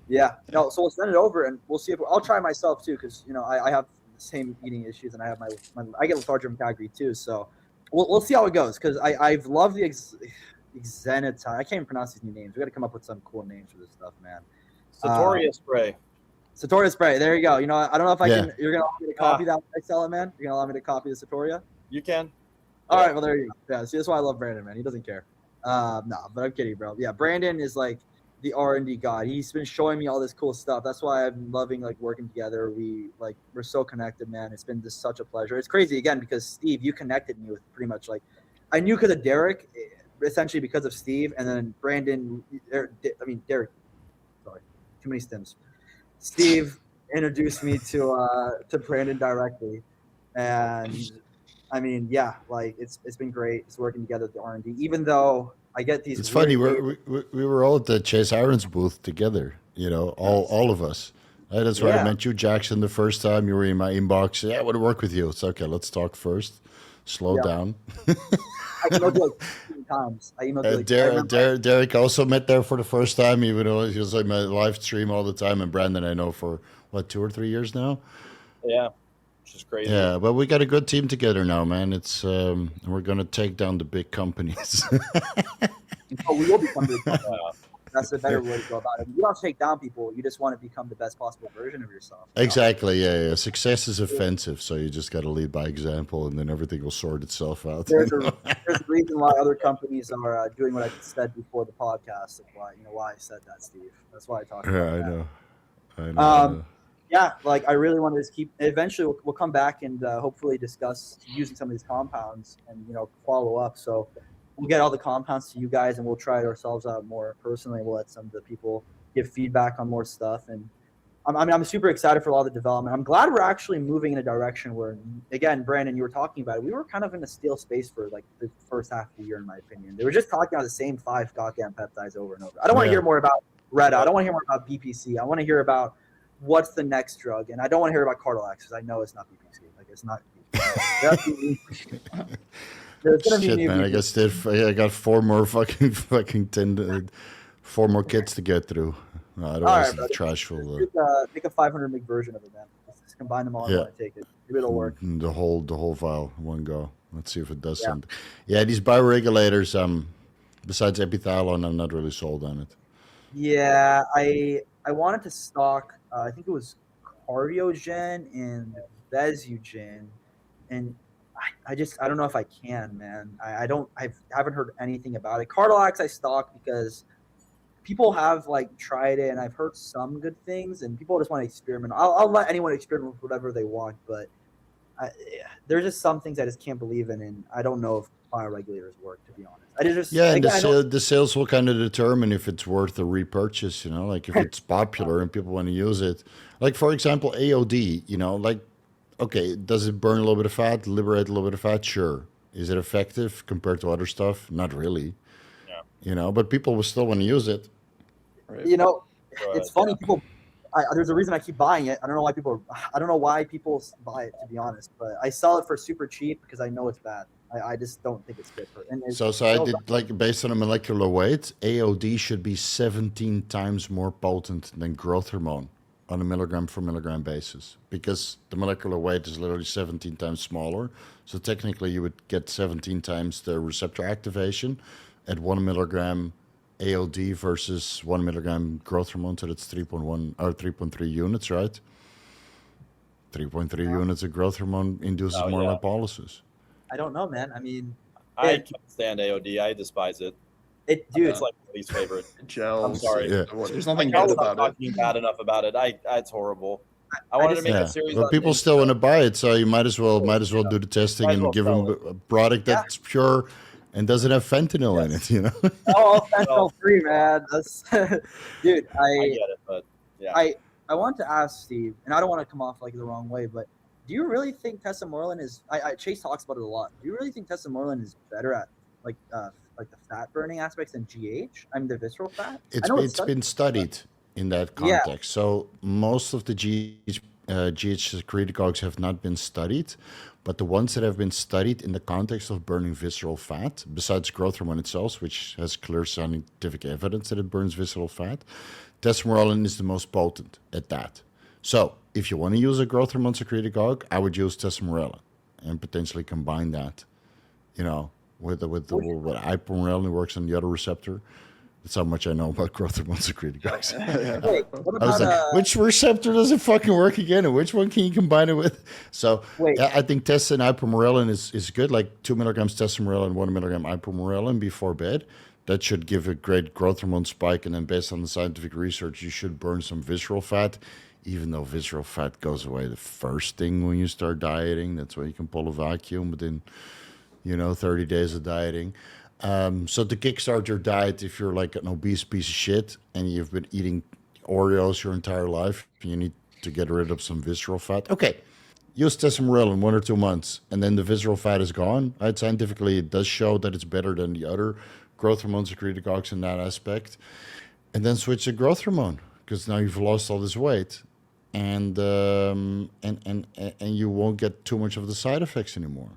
Yeah. No, so we'll send it over and we'll see if I'll try myself too, because you know I have the same eating issues and I have my I get lethargy from Cagri too. So we'll see how it goes, because I've loved the exenatide. I can't even pronounce these new names. We got to come up with some cool names for this stuff, man. Satoria spray. Satoria spray. There you go. You know, I don't know if I can. You're gonna allow me to copy that when I sell it, man. You're gonna allow me to copy the Satoria. You can. All right. Well, there you go. Yeah. See, that's why I love Brandon, man. He doesn't care. No, but I'm kidding, bro. Yeah, Brandon is like the R&D god. He's been showing me all this cool stuff. That's why I'm loving like working together. We're so connected, man. It's been just such a pleasure. It's crazy again because Steve, you connected me with pretty much like I knew because of Derek, essentially because of Steve, and then Brandon. Derek. Sorry, too many stems. Steve introduced me to Brandon directly, and I mean, yeah, like it's been great. It's working together at the R&D, even though I get these. It's funny. We were all at the Chase Irons booth together. You know, all of us. That's where I met you, Jackson, the first time. You were in my inbox. Yeah, I want to work with you. It's okay. Let's talk first. Slow down. I emailed you like 15 times. Derek also met there for the first time, even though he was on my live stream all the time. And Brandon, I know for 2 or 3 years now. Yeah. Which is crazy. Yeah, but we got a good team together now, man. It's we're gonna take down the big companies. But we will become the company. That's a better way to go about it. You don't take down people. You just want to become the best possible version of yourself. Exactly. Yeah. Success is offensive, so you just got to lead by example, and then everything will sort itself out. There's a reason why other companies are doing what I said before the podcast. Why I said that, Steve. That's why I talked about Yeah, that. I know. Yeah, like I really want to just keep. Eventually, we'll come back and hopefully discuss using some of these compounds and follow up. So we'll get all the compounds to you guys, and we'll try it ourselves out more personally. We'll let some of the people give feedback on more stuff, and I'm super excited for all the development. I'm glad we're actually moving in a direction where, again, Brandon, you were talking about it. We were kind of in a stale space for like the first half of the year, in my opinion. They were just talking about the same 5 goddamn peptides over and over. I don't want to hear more about Reta. I don't want to hear more about BPC. I want to hear about what's the next drug, and I don't want to hear about Cardilax because I know it's not BPC. Like it's not. There's gonna be Shit, new man. I BPC. guess I got 4 more fucking 10, 4 more kids to get through. No, otherwise, brother. the trash will. Make a 500 mg version of it, man. Just combine them all and want to take it. Maybe it'll work. The whole vial, one go. Let's see if it does something. Yeah, these bioregulators. Besides epithalone, I'm not really sold on it. Yeah, I wanted to stock. I think it was Cardiogen and Vesugen, and I don't know if I can, man. I haven't heard anything about it. Cardilax I stock because people have like tried it, and I've heard some good things, and people just want to experiment. I'll let anyone experiment with whatever they want, but there's just some things I just can't believe in, and I don't know if bioregulators work, to be honest. The sales will kind of determine if it's worth a repurchase, like if it's popular and people want to use it. Like, for example, AOD, okay, does it burn a little bit of fat, liberate a little bit of fat? Sure. Is it effective compared to other stuff? Not really. Yeah. But people will still want to use it. Right. It's funny. People, there's a reason I keep buying it. I don't know why people buy it, to be honest, but I sell it for super cheap because I know it's bad. I just don't think it's good for it. So I did, based on a molecular weight, AOD should be 17 times more potent than growth hormone on a milligram for milligram basis, because the molecular weight is literally 17 times smaller. So technically you would get 17 times the receptor activation at 1 milligram AOD versus 1 milligram growth hormone. So that's 3.1 or 3.3 units, right? 3.3 units of growth hormone induces more lipolysis. I don't know, man. I mean, I can't stand AOD. I despise it. It's like my least favorite. Gels. I'm sorry. Yeah. There's nothing good about it. Talking bad enough about it. It's horrible. I wanted to make a series. But people still want to buy it, so you might as well do the testing and give them a product that's pure and doesn't have fentanyl in it. Oh, fentanyl free, man. That's dude. I get it, but yeah. I want to ask Steve, and I don't want to come off like the wrong way, but do you really think tesamorelin is? Chase talks about it a lot. Do you really think tesamorelin is better at like the fat burning aspects than GH? I mean, the visceral fat. It's been studied in that context. Yeah. So most of the GH secretagogues have not been studied, but the ones that have been studied in the context of burning visceral fat, besides growth hormone itself, which has clear scientific evidence that it burns visceral fat, tesamorelin is the most potent at that. So if you want to use a growth hormone secretagogue, I would use tesamorelin and potentially combine that, with what ipamorelin works on the other receptor. That's how much I know about growth hormone secretagogues. Wait, what about, I was like, which receptor does it fucking work again, and which one can you combine it with? So I think test and ipamorelin is good, like 2 milligrams tesamorelin, 1 milligram ipamorelin before bed. That should give a great growth hormone spike, and then based on the scientific research, you should burn some visceral fat, even though visceral fat goes away the first thing when you start dieting. That's why you can pull a vacuum within, 30 days of dieting. So to kickstart your diet, if you're like an obese piece of shit and you've been eating Oreos your entire life, you need to get rid of some visceral fat. Okay, use tesamorelin 1 or 2 months, and then the visceral fat is gone. Right? Scientifically, it does show that it's better than the other growth hormone secretagogues in that aspect. And then switch to growth hormone, because now you've lost all this weight, and you won't get too much of the side effects anymore.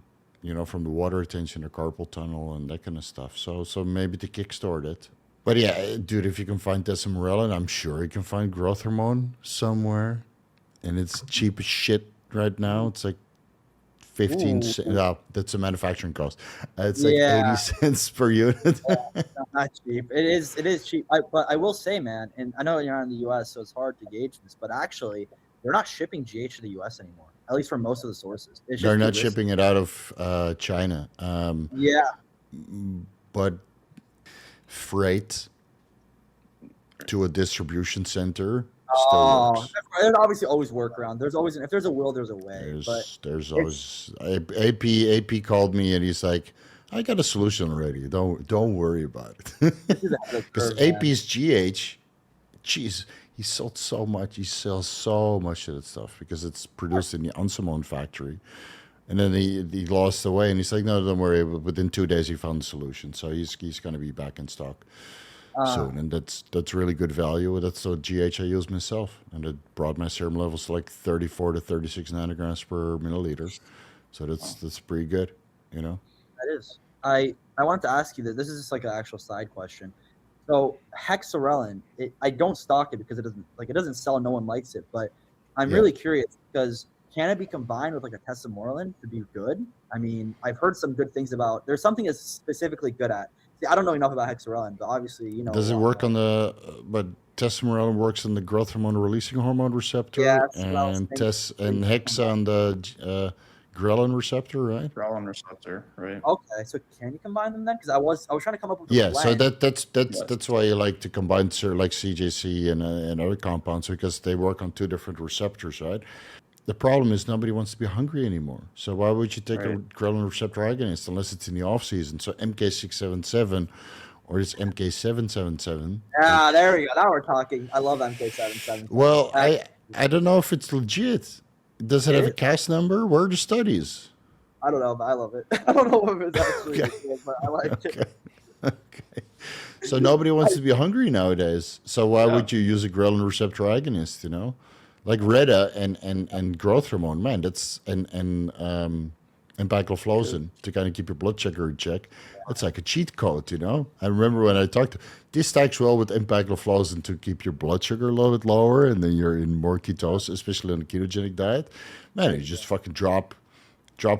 From the water retention, the carpal tunnel, and that kind of stuff. So maybe to kickstart it. But yeah, dude, if you can find tesamorelin, I'm sure you can find growth hormone somewhere. And it's cheap as shit right now. It's like 15 Ooh. cents. No, that's a manufacturing cost. It's like Yeah. 80 cents per unit. Not cheap. It is cheap. But I will say, man, and I know you're not in the U.S., so it's hard to gauge this, but actually, they're not shipping GH to the U.S. anymore, at least for most of the sources. It's They're just not too risky. shipping it out of China. Yeah. But freight to a distribution center still works. There's obviously always workaround. There's always, if there's a will, there's a way. There's always AP called me and he's like, I got a solution already. Don't worry about it. Because AP's GH, jeez, he sold so much. He sells so much of that stuff because it's produced in the Ansamon factory. And then he lost away and he's like, no, don't worry. Within 2 days he found a solution. So he's going to be back in stock soon. And that's really good value. That's the GH I use myself. And it brought my serum levels to like 34 to 36 nanograms per milliliter. So that's pretty good, you know? That is. I wanted to ask you that. This is just like an actual side question. So hexarelin, I don't stock it because it doesn't sell. No one likes it. But I'm really curious because can it be combined with like a tesamorelin to be good? I mean, I've heard some good things about. There's something it's specifically good at. See, I don't know enough about hexarelin, but obviously, you know. Does it work on the? But tesamorelin works on the growth hormone releasing hormone receptor, and hexa on the ghrelin receptor, right? Ghrelin receptor, right? Okay, so can you combine them then? Because I was trying to come up with a blend. So that's why you like to combine like CJC and other compounds because they work on two different receptors, right? The problem is nobody wants to be hungry anymore. So why would you take a ghrelin receptor agonist unless it's in the off season? So MK677 or it's MK777. Ah, there we go. Now we're talking. I love MK777. Well, I don't know if it's legit. Does it have a CAS number? Where are the studies? I don't know, but I love it. I don't know if it's actually legit, but I like it. Okay. So nobody wants to be hungry nowadays. So why would you use a ghrelin receptor agonist, you know? Like Reda and growth hormone, man, that's and empagliflozin to kind of keep your blood sugar in check. It's like a cheat code, you know. I remember when I talked, this stacks well with empagliflozin to keep your blood sugar a little bit lower, and then you're in more ketosis, especially on a ketogenic diet. Man, you just fucking drop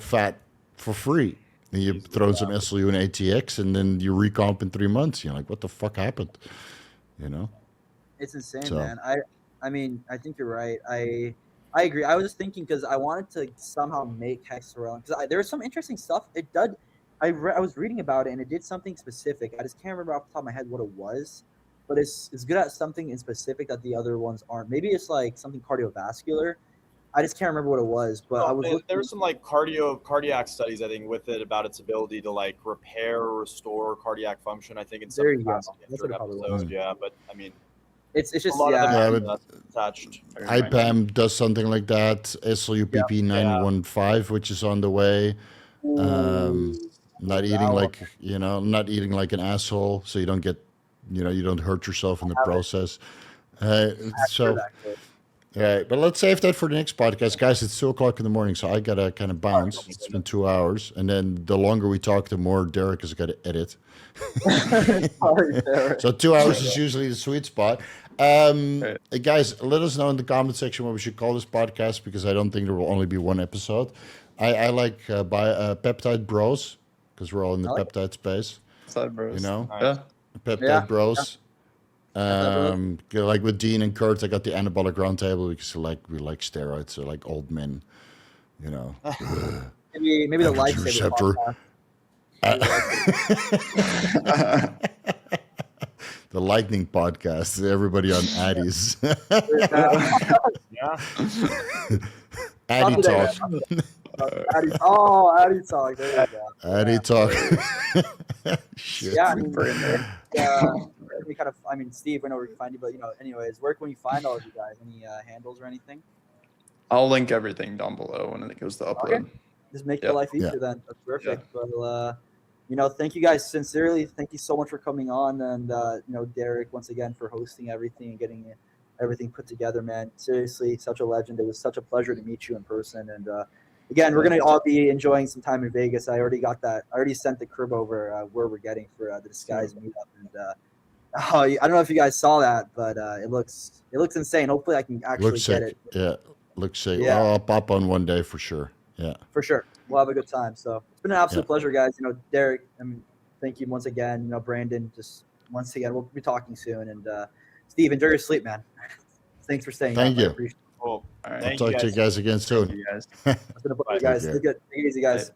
fat for free. And you throw in some SLU and ATX, and then you recomp in 3 months. You're like, what the fuck happened? You know. It's insane, man. I mean, I think you're right. I agree. I was just thinking because I wanted to somehow make hexarelin because there was some interesting stuff. It did. I was reading about it and it did something specific. I just can't remember off the top of my head what it was, but it's good at something in specific that the other ones aren't. Maybe it's like something cardiovascular. I just can't remember what it was, but there were some like cardiac studies I think with it about its ability to like repair or restore cardiac function. I think in some episodes. Yeah, but I mean. It's just attached. IPAM does something like that. SLUPP 915, which is on the way. Not eating like an asshole, so you don't get, you don't hurt yourself in the process. Right, but let's save that for the next podcast, guys. It's 2:00 in the morning, so I gotta kind of bounce. It's been 2 hours, and then the longer we talk, the more Derek has got to edit. So 2 hours is usually the sweet spot. Guys, let us know in the comment section what we should call this podcast because I don't think there will only be one episode. I like Peptide Bros because we're all in the peptide space. Peptide Bros. You know, Peptide Bros. Like with Dean and Kurt, I got the anabolic roundtable because we like steroids, so like old men, you know. maybe the lifesaver podcast. The lightning podcast. Everybody on Addies. Addy talk. Addy talk. There you go. Addy talk. Shit. Yeah, Steve, I know where we can find you, but anyways, where can we find all of you guys? Any handles or anything? I'll link everything down below when it goes to upload. Okay. Just make your life easier then. That's perfect. Yeah. Well, thank you guys sincerely. Thank you so much for coming on, and Derek once again for hosting everything and getting everything put together, man. Seriously, such a legend. It was such a pleasure to meet you in person, and again, we're gonna all be enjoying some time in Vegas. I already sent the crib over where we're getting for the Disguise meetup, and I don't know if you guys saw that, but it looks insane. Hopefully, I can actually get it. Yeah, looks sick. Yeah. I'll pop on one day for sure. Yeah. For sure. We'll have a good time. So it's been an absolute Yeah. pleasure, guys. You know, Derek, I mean, thank you once again. You know, Brandon, just once again, we'll be talking soon. And Steve, enjoy your sleep, man. Thanks for staying Thank up. I you. appreciate it. Cool. All right. Thank I'll you talk to you guys again Thank soon. you guys. It's been a pleasure, Bye. guys. Take Take it easy, guys.